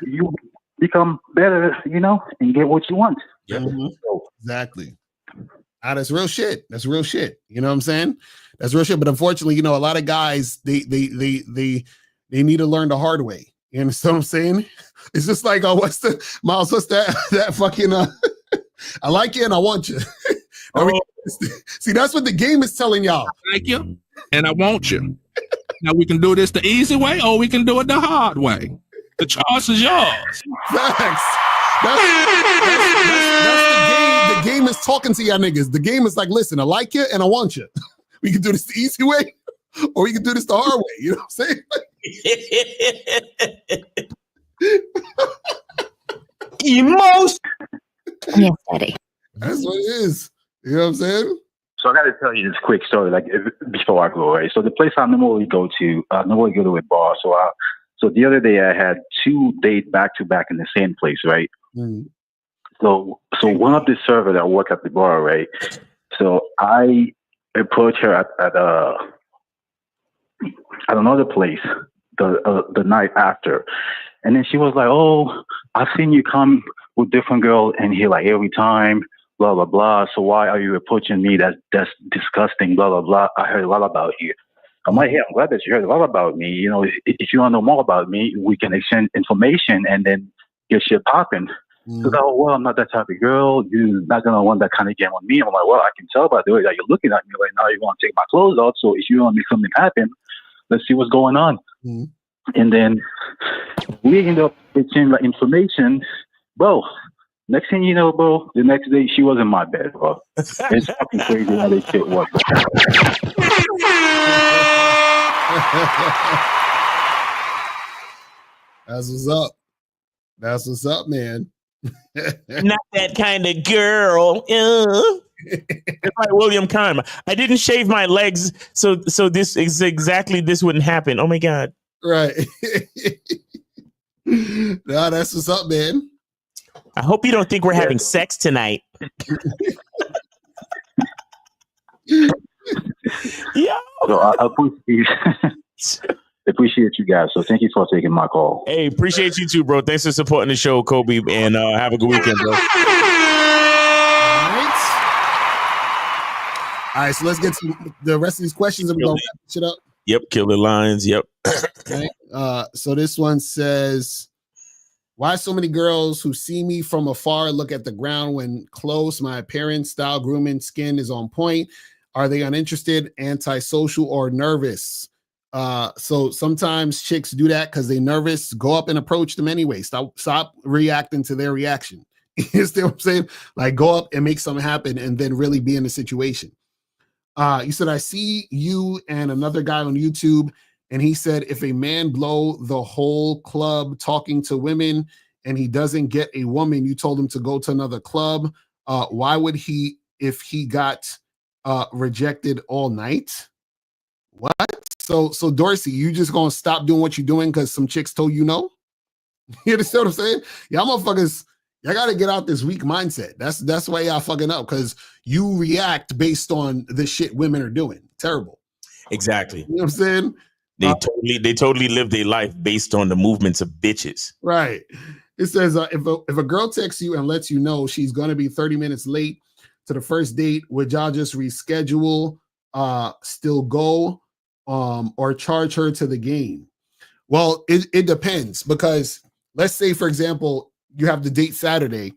[SPEAKER 21] become better, you know, and get what you want.
[SPEAKER 16] Exactly. That's real shit. That's real shit. You know what I'm saying? That's real shit. But unfortunately, you know, a lot of guys they need to learn the hard way. You understand what I'm saying? It's just like, what's that fucking I like you and I want you. See, that's what the game is telling y'all.
[SPEAKER 1] I like you and I want you. Now we can do this the easy way or we can do it the hard way. The choice is yours.
[SPEAKER 16] Facts. That's the game. The game is talking to y'all niggas. The game is like, listen, I like you and I want you. We can do this the easy way or we can do this the hard way. You know what I'm saying?
[SPEAKER 21] Emotion.
[SPEAKER 22] Yes, Daddy.
[SPEAKER 16] That's what it is. You know what I'm saying?
[SPEAKER 21] So I got to tell you this quick story, like before I go away. So the place I normally go to a bar. So the other day I had 2 dates back to back in the same place, right? So one of the server that work at the bar, right? So I approached her at another place the night after, and then she was like, "Oh, I've seen you come with different girls in here like every time. Blah, blah, blah. So why are you approaching me? That's disgusting, blah, blah, blah. I heard a lot about you." I'm like, "Yeah, I'm glad that you heard a lot about me. You know, if you want to know more about me, we can exchange information and then get shit popping." So, "Oh, well, I'm not that type of girl. You're not going to want that kind of game on me." I'm like, "Well, I can tell by the way that you're looking at me right now. You want to take my clothes off. So if you want to make something happen, let's see what's going on." And then we end up exchanging like information. Bro, next thing you know, bro, the next day she was in my bed, bro. It's fucking crazy how this shit works.
[SPEAKER 16] That's what's up. That's what's up, man.
[SPEAKER 11] Not that kind of girl. It's like William Kahn. I didn't shave my legs, so this is exactly this wouldn't happen. Oh my God.
[SPEAKER 16] Right. No, that's what's up, man.
[SPEAKER 11] I hope you don't think we're having sex tonight. Yeah.
[SPEAKER 21] So I appreciate you guys. So thank you for taking my call.
[SPEAKER 11] Hey, appreciate you too, bro. Thanks for supporting the show, Kobe, and have a good weekend, bro.
[SPEAKER 16] All right, so let's get to the rest of these questions and we're going to wrap shit up.
[SPEAKER 11] Yep, killer lines. Yep.
[SPEAKER 16] Okay. So this one says, "Why so many girls who see me from afar look at the ground when close? My appearance, style, grooming, skin is on point. Are they uninterested, antisocial, or nervous?" So sometimes chicks do that because they're nervous. Go up and approach them anyway. Stop reacting to their reaction. You see what I'm saying? Like, go up and make something happen and then really be in the situation. You said, "I see you and another guy on YouTube, and he said if a man blow the whole club talking to women and he doesn't get a woman, you told him to go to another club. Why would he if he got rejected all night?" What? So Dorsey, you just gonna stop doing what you're doing because some chicks told you no? You understand what I'm saying? Y'all motherfuckers, y'all gotta get out this weak mindset. That's why y'all fucking up, because you react based on the shit women are doing. Terrible.
[SPEAKER 11] Exactly.
[SPEAKER 16] You know what I'm saying?
[SPEAKER 11] They totally live their life based on the movements of bitches.
[SPEAKER 16] Right. It says if a girl texts you and lets you know she's gonna be 30 minutes late to the first date, would y'all just reschedule, still go, or charge her to the game? Well, it depends, because let's say, for example, you have the date Saturday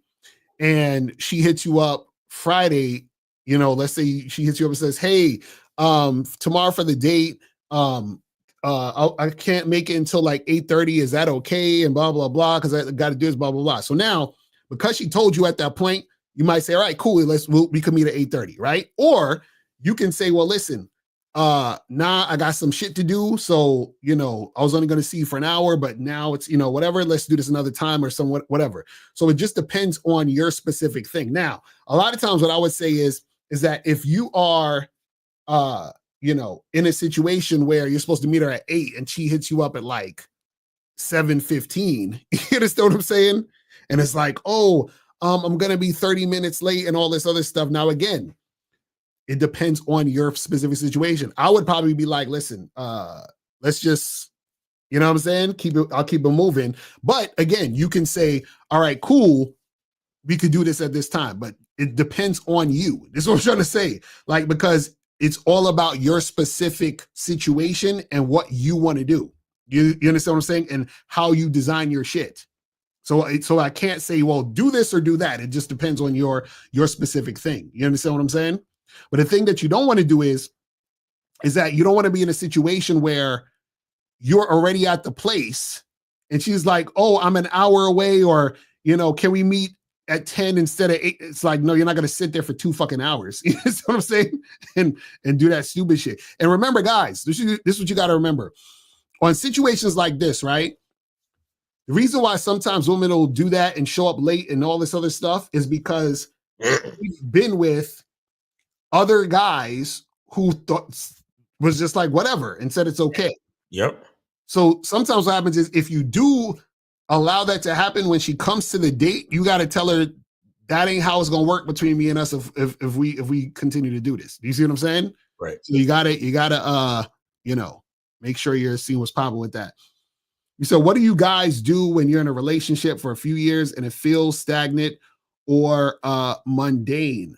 [SPEAKER 16] and she hits you up Friday. You know, let's say she hits you up and says, "Hey, tomorrow for the date, I can't make it until like 8:30. Is that okay?" And blah, blah, blah, because I got to do this, blah, blah, blah. So now because she told you at that point, you might say, all right, cool, we can meet at 8:30, right? Or you can say, well, listen, nah, I got some shit to do. So, I was only going to see you for an hour, but now it's, whatever, let's do this another time or some whatever. So it just depends on your specific thing. Now, a lot of times what I would say is that if you are, in a situation where you're supposed to meet her at 8 and she hits you up at like 7:15, you understand what I'm saying? And it's like, oh, I'm going to be 30 minutes late and all this other stuff. Now, again, it depends on your specific situation. I would probably be like, listen, let's just, you know what I'm saying? I'll keep it moving. But again, you can say, all right, cool, we could do this at this time, but it depends on you. This is what I'm trying to say. Like, because it's all about your specific situation and what you want to do. You understand what I'm saying? And how you design your shit. So I can't say, well, do this or do that. It just depends on your specific thing. You understand what I'm saying? But the thing that you don't want to do is that you don't want to be in a situation where you're already at the place and she's like, oh, I'm an hour away, or, can we meet at 10 instead of 8? It's like, no, you're not going to sit there for 2 fucking hours. You know what I'm saying? And do that stupid shit. And remember, guys, this is what you got to remember. On situations like this, right? The reason why sometimes women will do that and show up late and all this other stuff is because we've been with other guys who was just like whatever and said it's okay.
[SPEAKER 11] Yep.
[SPEAKER 16] So sometimes what happens is if you do allow that to happen when she comes to the date, you got to tell her that ain't how it's gonna work between me and us if we continue to do this. Do you see what I'm saying?
[SPEAKER 11] Right.
[SPEAKER 16] So you gotta make sure you're seeing what's popping with that. So what do you guys do when you're in a relationship for a few years and it feels stagnant or mundane?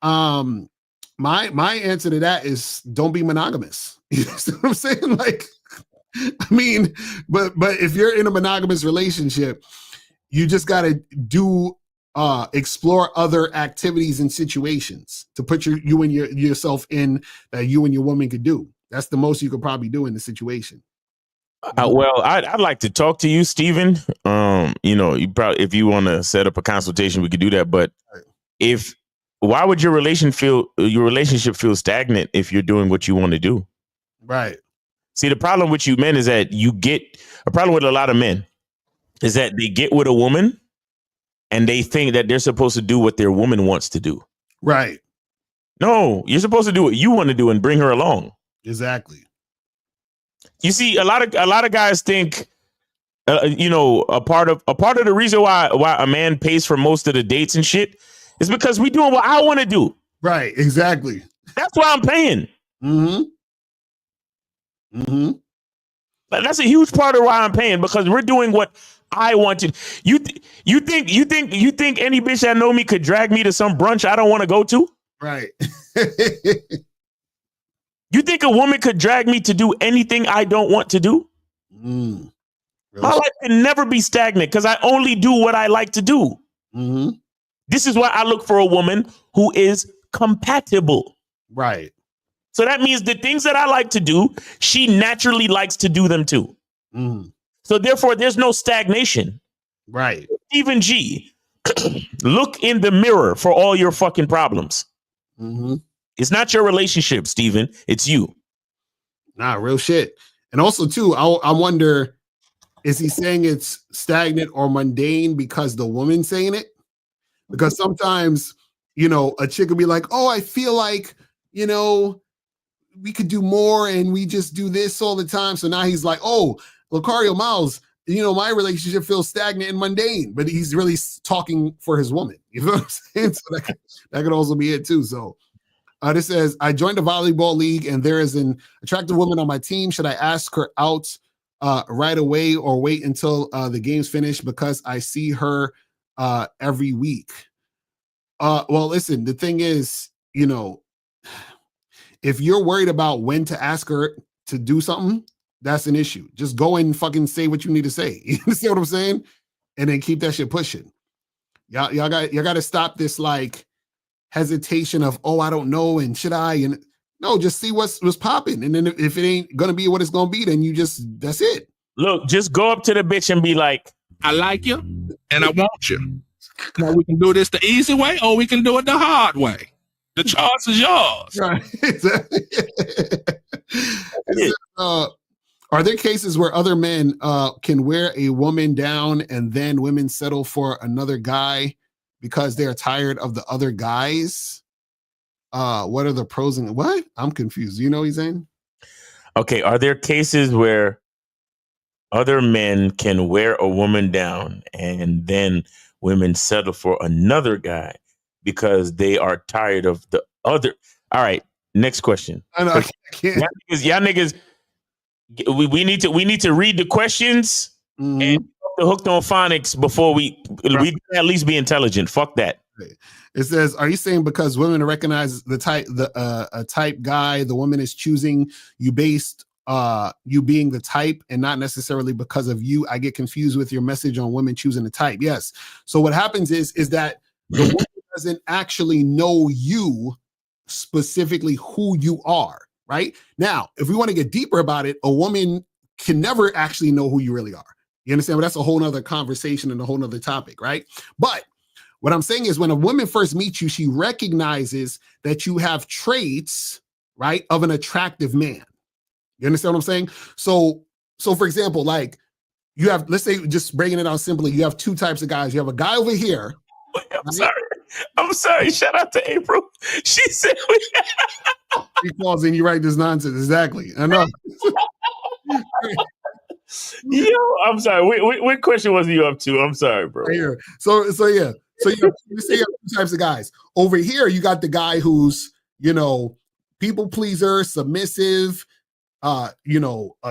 [SPEAKER 16] My answer to that is don't be monogamous. You know what I'm saying? Like, I mean, but if you're in a monogamous relationship, you just got to explore other activities and situations to put you and yourself in that you and your woman could do. That's the most you could probably do in the situation.
[SPEAKER 11] Well, I'd like to talk to you, Steven. You probably, if you want to set up a consultation, we could do that. But why would your relationship feel stagnant if you're doing what you want to do?
[SPEAKER 16] Right.
[SPEAKER 11] See, the problem with you men is that a problem with a lot of men is that they get with a woman and they think that they're supposed to do what their woman wants to do.
[SPEAKER 16] Right.
[SPEAKER 11] No, you're supposed to do what you want to do and bring her along.
[SPEAKER 16] Exactly.
[SPEAKER 11] You see, a lot of guys think, a part of the reason why a man pays for most of the dates and shit is because we doing what I want to do.
[SPEAKER 16] Right. Exactly.
[SPEAKER 11] That's why I'm paying.
[SPEAKER 16] Mm-hmm. Mm-hmm.
[SPEAKER 11] But that's a huge part of why I'm paying, because we're doing what I want to. You think any bitch that know me could drag me to some brunch I don't want to go to?
[SPEAKER 16] Right.
[SPEAKER 11] You think a woman could drag me to do anything I don't want to do? My life can never be stagnant because I only do what I like to do.
[SPEAKER 16] Mm-hmm.
[SPEAKER 11] This is why I look for a woman who is compatible.
[SPEAKER 16] Right.
[SPEAKER 11] So that means the things that I like to do, she naturally likes to do them too.
[SPEAKER 16] Mm.
[SPEAKER 11] So therefore, there's no stagnation.
[SPEAKER 16] Right.
[SPEAKER 11] Stephen G, look in the mirror for all your fucking problems.
[SPEAKER 16] Mm-hmm.
[SPEAKER 11] It's not your relationship, Steven. It's you.
[SPEAKER 16] Nah, real shit. And also, too, I wonder, is he saying it's stagnant or mundane because the woman's saying it? Because sometimes, a chick will be like, oh, I feel like, we could do more and we just do this all the time. So now he's like, oh, Locario Miles, my relationship feels stagnant and mundane, but he's really talking for his woman. You know what I'm saying? So that could also be it too. So this says, I joined a volleyball league and there is an attractive woman on my team. Should I ask her out right away or wait until the game's finished because I see her every week? Well, listen, the thing is, if you're worried about when to ask her to do something, that's an issue. Just go and fucking say what you need to say. You understand what I'm saying? And then keep that shit pushing. Y'all got to stop this like hesitation of, oh, I don't know, and should I? And no, just see what's popping. And then if it ain't gonna be what it's gonna be, then that's it.
[SPEAKER 11] Look, just go up to the bitch and be like,
[SPEAKER 1] I like you and I want you. Now we can do this the easy way, or we can do it the hard way. The choice is yours.
[SPEAKER 16] Right. Are there cases where other men can wear a woman down and then women settle for another guy because they're tired of the other guys? What are the pros and what? I'm confused. You know what he's saying?
[SPEAKER 11] Okay, are there cases where other men can wear a woman down and then women settle for another guy because they are tired of the other? All right, next question.
[SPEAKER 16] I know, I can't.
[SPEAKER 11] Y'all niggas, we need to read the questions and the hooked on phonics before we can at least be intelligent. Fuck that.
[SPEAKER 16] It says, are you saying because women recognize the type, a type guy, the woman is choosing you based you being the type and not necessarily because of you? I get confused with your message on women choosing the type. Yes. So what happens is that the woman doesn't actually know you specifically who you are. Right now, if we want to get deeper about it, a woman can never actually know who you really are. You understand? But that's a whole nother conversation and a whole nother topic. Right. But what I'm saying is when a woman first meets you, she recognizes that you have traits, right, of an attractive man. You understand what I'm saying? So for example, like you have, let's say, just breaking it down simply, you have two types of guys. You have a guy over here.
[SPEAKER 11] I'm sorry. Shout out to April. She said
[SPEAKER 16] he calls in, you write this nonsense. Exactly. I know.
[SPEAKER 11] Yo, I'm sorry. What question was you up to? I'm sorry, bro.
[SPEAKER 16] Right here. So yeah. So you say you have two types of guys. Over here, you got the guy who's, people pleaser, submissive, a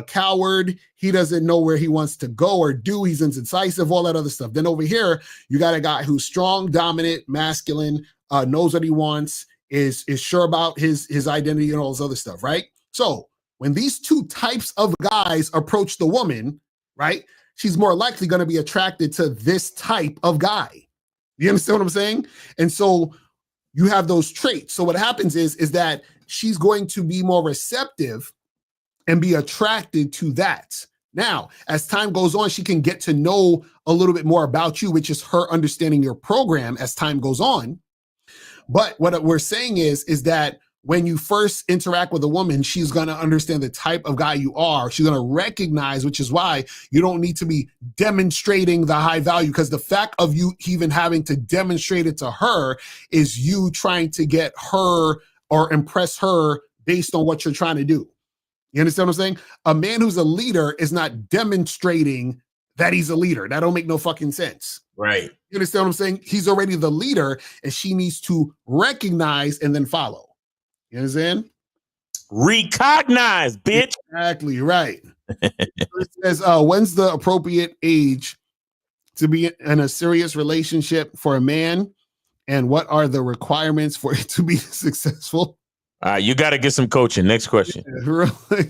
[SPEAKER 16] coward. He doesn't know where he wants to go or do. He's indecisive, all that other stuff. Then over here, you got a guy who's strong, dominant, masculine, knows what he wants, is sure about his identity and all this other stuff, right? So when these two types of guys approach the woman, right, she's more likely going to be attracted to this type of guy. You understand what I'm saying? And so you have those traits. So what happens is that she's going to be more receptive and be attracted to that. Now, as time goes on, she can get to know a little bit more about you, which is her understanding your program as time goes on. But what we're saying is that when you first interact with a woman, she's going to understand the type of guy you are. She's going to recognize, which is why you don't need to be demonstrating the high value, because the fact of you even having to demonstrate it to her is you trying to get her or impress her based on what you're trying to do. You understand what I'm saying? A man who's a leader is not demonstrating that he's a leader. That don't make no fucking sense.
[SPEAKER 11] Right.
[SPEAKER 16] You understand what I'm saying? He's already the leader and she needs to recognize and then follow. You understand?
[SPEAKER 11] Recognize, bitch.
[SPEAKER 16] Exactly, right. It says, when's the appropriate age to be in a serious relationship for a man? And what are the requirements for it to be successful?
[SPEAKER 11] You got to get some coaching. Next question.
[SPEAKER 16] Yeah, really?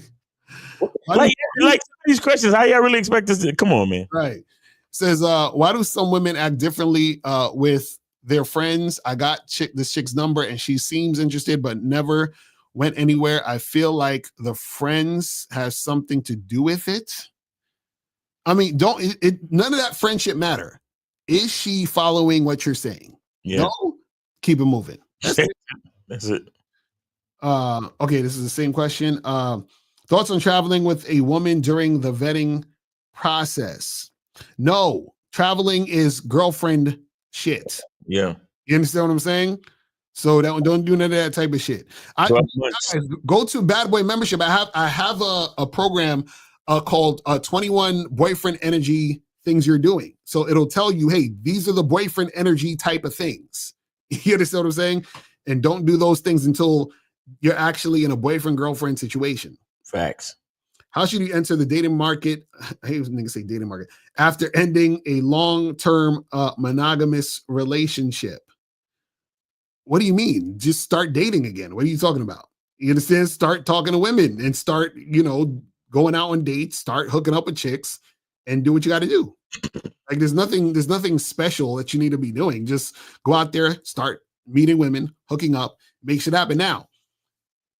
[SPEAKER 11] like these questions, how y'all really expect this to come on, man?
[SPEAKER 16] Right. It says, why do some women act differently with their friends? I got this chick's number and she seems interested, but never went anywhere. I feel like the friends have something to do with it. I mean, none of that friendship matter. Is she following what you're saying?
[SPEAKER 11] Yeah.
[SPEAKER 16] No? Keep it moving. That's it.
[SPEAKER 11] That's it.
[SPEAKER 16] Okay, this is the same question. Thoughts on traveling with a woman during the vetting process? No, traveling is girlfriend shit.
[SPEAKER 11] Yeah.
[SPEAKER 16] You understand what I'm saying? So don't do none of that type of shit. Guys, go to Bad Boy Membership. I have a program called 21 Boyfriend Energy Things You're Doing. So it'll tell you, hey, these are the boyfriend energy type of things. You understand what I'm saying? And don't do those things until you're actually in a boyfriend-girlfriend situation.
[SPEAKER 11] Facts.
[SPEAKER 16] How should you enter the dating market? I hate when niggas say dating market. After ending a long-term monogamous relationship. What do you mean? Just start dating again. What are you talking about? You understand? Start talking to women and start, going out on dates, start hooking up with chicks and do what you got to do. Like there's nothing special that you need to be doing. Just go out there, start meeting women, hooking up, make shit happen. Now,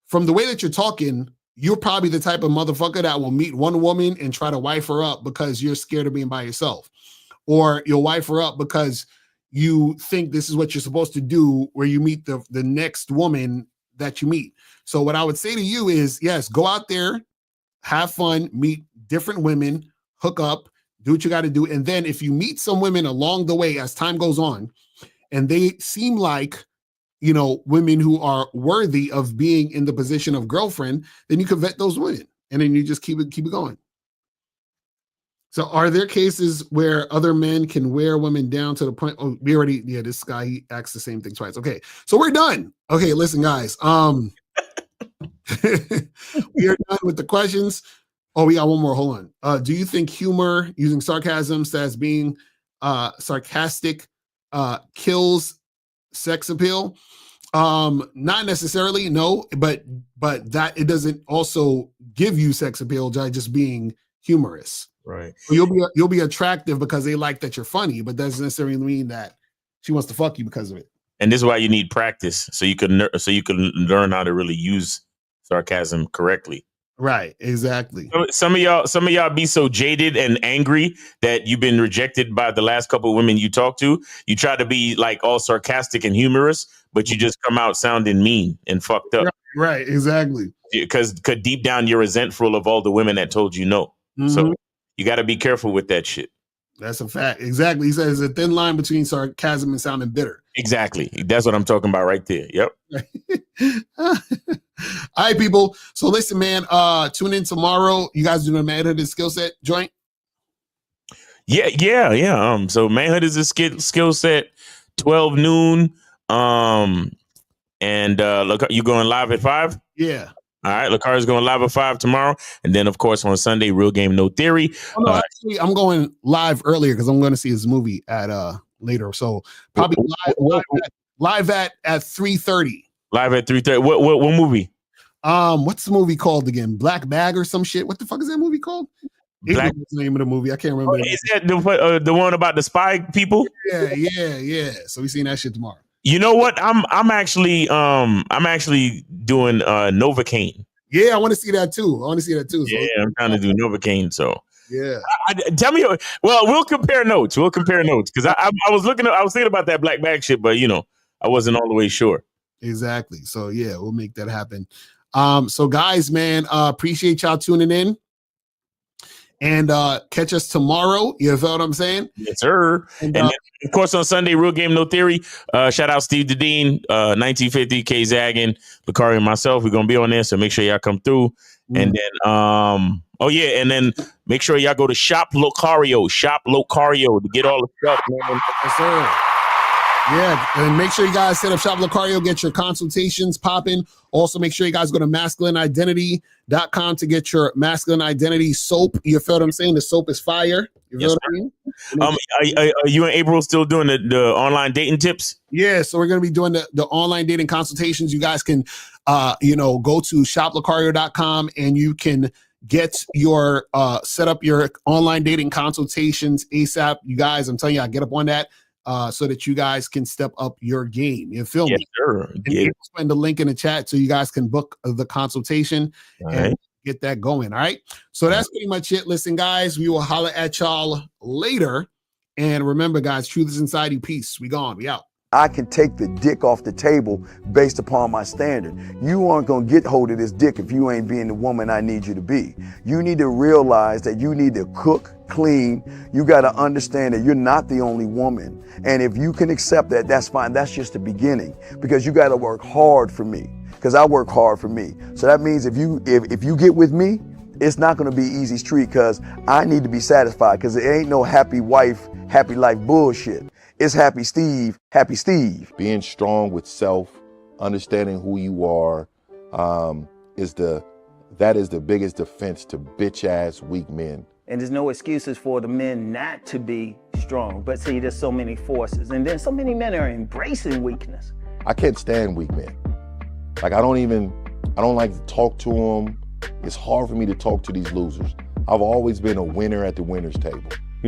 [SPEAKER 16] from the way that you're talking, you're probably the type of motherfucker that will meet one woman and try to wife her up because you're scared of being by yourself. Or you'll wife her up because
[SPEAKER 9] you think this is what you're supposed to do where you meet the next woman that you meet. So what I would say to you is, yes, go out there, have fun, meet different women, hook up, do what you got to do. And then if you meet some women along the way as time goes on, and they seem like, you know, women who are worthy of being in the position of girlfriend, then you can vet those women. And then you just keep it going. So are there cases where other men can wear women down to the point? Oh, this guy, he acts the same thing twice. Okay. So we're done. Okay. Listen, guys, we are done with the questions. Oh, we got one more. Hold on. Do you think humor using sarcasm as being sarcastic kills sex appeal? Not necessarily, no, but that it doesn't also give you sex appeal by just being humorous.
[SPEAKER 11] Right.
[SPEAKER 9] You'll be attractive because they like that you're funny, but that doesn't necessarily mean that she wants to fuck you because of it.
[SPEAKER 11] And this is why you need practice, so you can learn how to really use sarcasm correctly.
[SPEAKER 9] Right, exactly.
[SPEAKER 11] Some of y'all be so jaded and angry that you've been rejected by the last couple of women you talk to. You try to be like all sarcastic and humorous, but you just come out sounding mean and fucked up.
[SPEAKER 9] Right, exactly.
[SPEAKER 11] Because deep down you're resentful of all the women that told you no.
[SPEAKER 9] Mm-hmm.
[SPEAKER 11] So you got to be careful with that shit.
[SPEAKER 9] That's a fact. Exactly. He says a thin line between sarcasm and sounding bitter.
[SPEAKER 11] Exactly. That's what I'm talking about right there. Yep.
[SPEAKER 9] All right, people. So listen, man, tune in tomorrow. You guys doing a manhood and skill set joint?
[SPEAKER 11] Yeah. So manhood is a skill set, 12 noon. And look, you going live at 5?
[SPEAKER 9] Yeah.
[SPEAKER 11] All right, Locario's going live at 5 tomorrow. And then, of course, on Sunday, Real Game, No Theory.
[SPEAKER 9] Oh, no, actually, I'm going live earlier because I'm going to see his movie at later. So probably live at 3:30.
[SPEAKER 11] Live at 3:30. What movie?
[SPEAKER 9] What's the movie called again? Black Bag or some shit? What the fuck is that movie called?
[SPEAKER 11] Black.
[SPEAKER 9] What's the name of the movie? I can't remember.
[SPEAKER 11] Is that the one about the spy people?
[SPEAKER 9] Yeah. So we seen that shit tomorrow.
[SPEAKER 11] You know what? I'm actually doing Novocaine.
[SPEAKER 9] Yeah, I want to see that too. So
[SPEAKER 11] yeah, I'm trying to do Novocaine. So
[SPEAKER 9] yeah,
[SPEAKER 11] tell me. Well, we'll compare notes. Because I was thinking about that black bag shit, but I wasn't all the way sure.
[SPEAKER 9] Exactly. So yeah, we'll make that happen. So guys, man, appreciate y'all tuning in. And catch us tomorrow. You feel what I'm saying?
[SPEAKER 11] Yes, sir. And then, of course, on Sunday, Real Game, No Theory. Shout out Steve Dedeen, 1950, K Zaggin, Locario, and myself. We're gonna be on there, so make sure y'all come through. And then, and then make sure y'all go to Shop Locario to get all the stuff, man.
[SPEAKER 9] Yes, sir. Yeah, and make sure you guys set up Shop Locario, get your consultations popping. Also, make sure you guys go to masculineidentity.com to get your masculine identity soap. You feel what I'm saying? The soap is fire. You feel what I mean?
[SPEAKER 11] Are you and April still doing the online dating tips?
[SPEAKER 9] Yeah, so we're going to be doing the online dating consultations. You guys can, go to shoplocario.com and you can get your set up your online dating consultations ASAP. You guys, I'm telling you, I get up on that. So that you guys can step up your game. You feel me?
[SPEAKER 11] Sure.
[SPEAKER 9] And find the link in the chat so you guys can book the consultation and get that going. All right. So that's pretty much it. Listen, guys, we will holler at y'all later. And remember, guys, truth is inside you. Peace. We gone. We out.
[SPEAKER 2] I can take the dick off the table based upon my standard. You aren't going to get hold of this dick if you ain't being the woman I need you to be. You need to realize that you need to cook, clean. You got to understand that you're not the only woman. And if you can accept that, that's fine. That's just the beginning, because you got to work hard for me, because I work hard for me. So that means if you get with me, it's not going to be easy street, because I need to be satisfied, because it ain't no happy wife, happy life bullshit. It's happy Steve, happy Steve.
[SPEAKER 3] Being strong with self, understanding who you are, is the biggest defense to bitch ass weak men.
[SPEAKER 23] And there's no excuses for the men not to be strong. But see, there's so many forces, and then so many men are embracing weakness.
[SPEAKER 3] I can't stand weak men. Like I don't like to talk to them. It's hard for me to talk to these losers. I've always been a winner at the winner's table.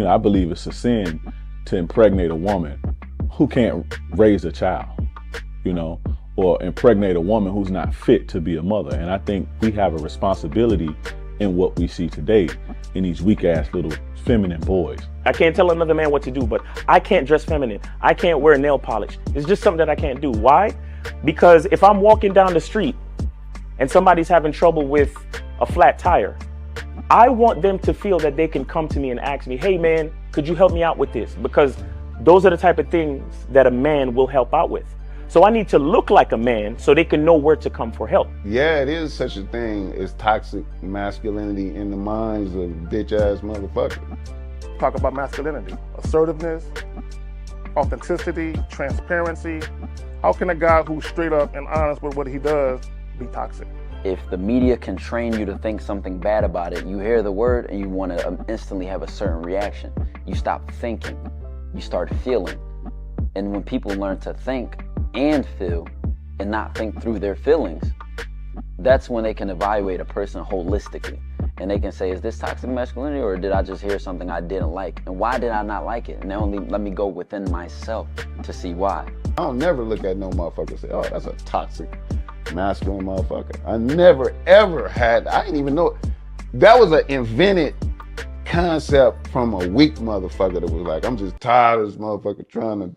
[SPEAKER 4] I believe it's a sin to impregnate a woman who can't raise a child, or impregnate a woman who's not fit to be a mother. And I think we have a responsibility in what we see today in these weak ass little feminine boys.
[SPEAKER 5] I can't tell another man what to do, but I can't dress feminine. I can't wear nail polish. It's just something that I can't do. Why? Because if I'm walking down the street and somebody's having trouble with a flat tire, I want them to feel that they can come to me and ask me, hey man, could you help me out with this? Because those are the type of things that a man will help out with. So I need to look like a man so they can know where to come for help.
[SPEAKER 6] Yeah, it is such a thing as toxic masculinity in the minds of bitch-ass motherfuckers.
[SPEAKER 7] Talk about masculinity, assertiveness, authenticity, transparency. How can a guy who's straight up and honest with what he does be toxic?
[SPEAKER 8] If the media can train you to think something bad about it, you hear the word and you want to instantly have a certain reaction. You stop thinking, you start feeling. And when people learn to think and feel and not think through their feelings, that's when they can evaluate a person holistically. And they can say, is this toxic masculinity, or did I just hear something I didn't like? And why did I not like it? And only let me go within myself to see why.
[SPEAKER 6] I don't never look at no motherfucker and say, oh, that's a toxic masculine motherfucker. I never ever had, I didn't even know, that was an invented concept from a weak motherfucker that was like, I'm just tired of this motherfucker trying to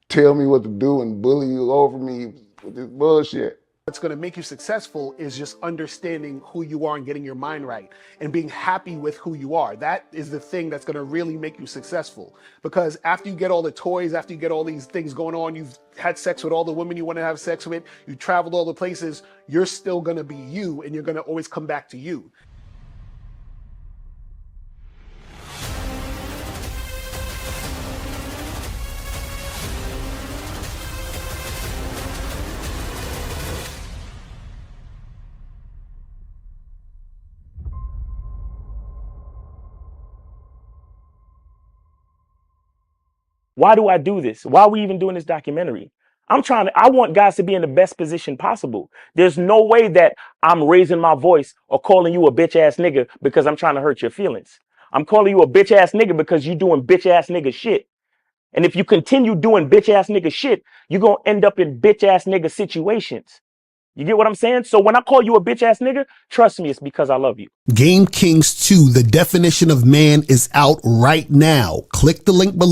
[SPEAKER 6] tell me what to do and bully you over me with this bullshit.
[SPEAKER 9] What's going to make you successful is just understanding who you are and getting your mind right and being happy with who you are. That is the thing that's going to really make you successful. Because after you get all the toys, after you get all these things going on, you've had sex with all the women you want to have sex with, you traveled all the places, you're still going to be you, and you're going to always come back to you.
[SPEAKER 5] Why do I do this? Why are we even doing this documentary? I want guys to be in the best position possible. There's no way that I'm raising my voice or calling you a bitch ass nigga because I'm trying to hurt your feelings. I'm calling you a bitch ass nigga because you're doing bitch ass nigga shit. And if you continue doing bitch ass nigga shit, you're going to end up in bitch ass nigga situations. You get what I'm saying? So when I call you a bitch ass nigga, trust me, it's because I love you.
[SPEAKER 10] Game Kings 2, the definition of man, is out right now. Click the link below.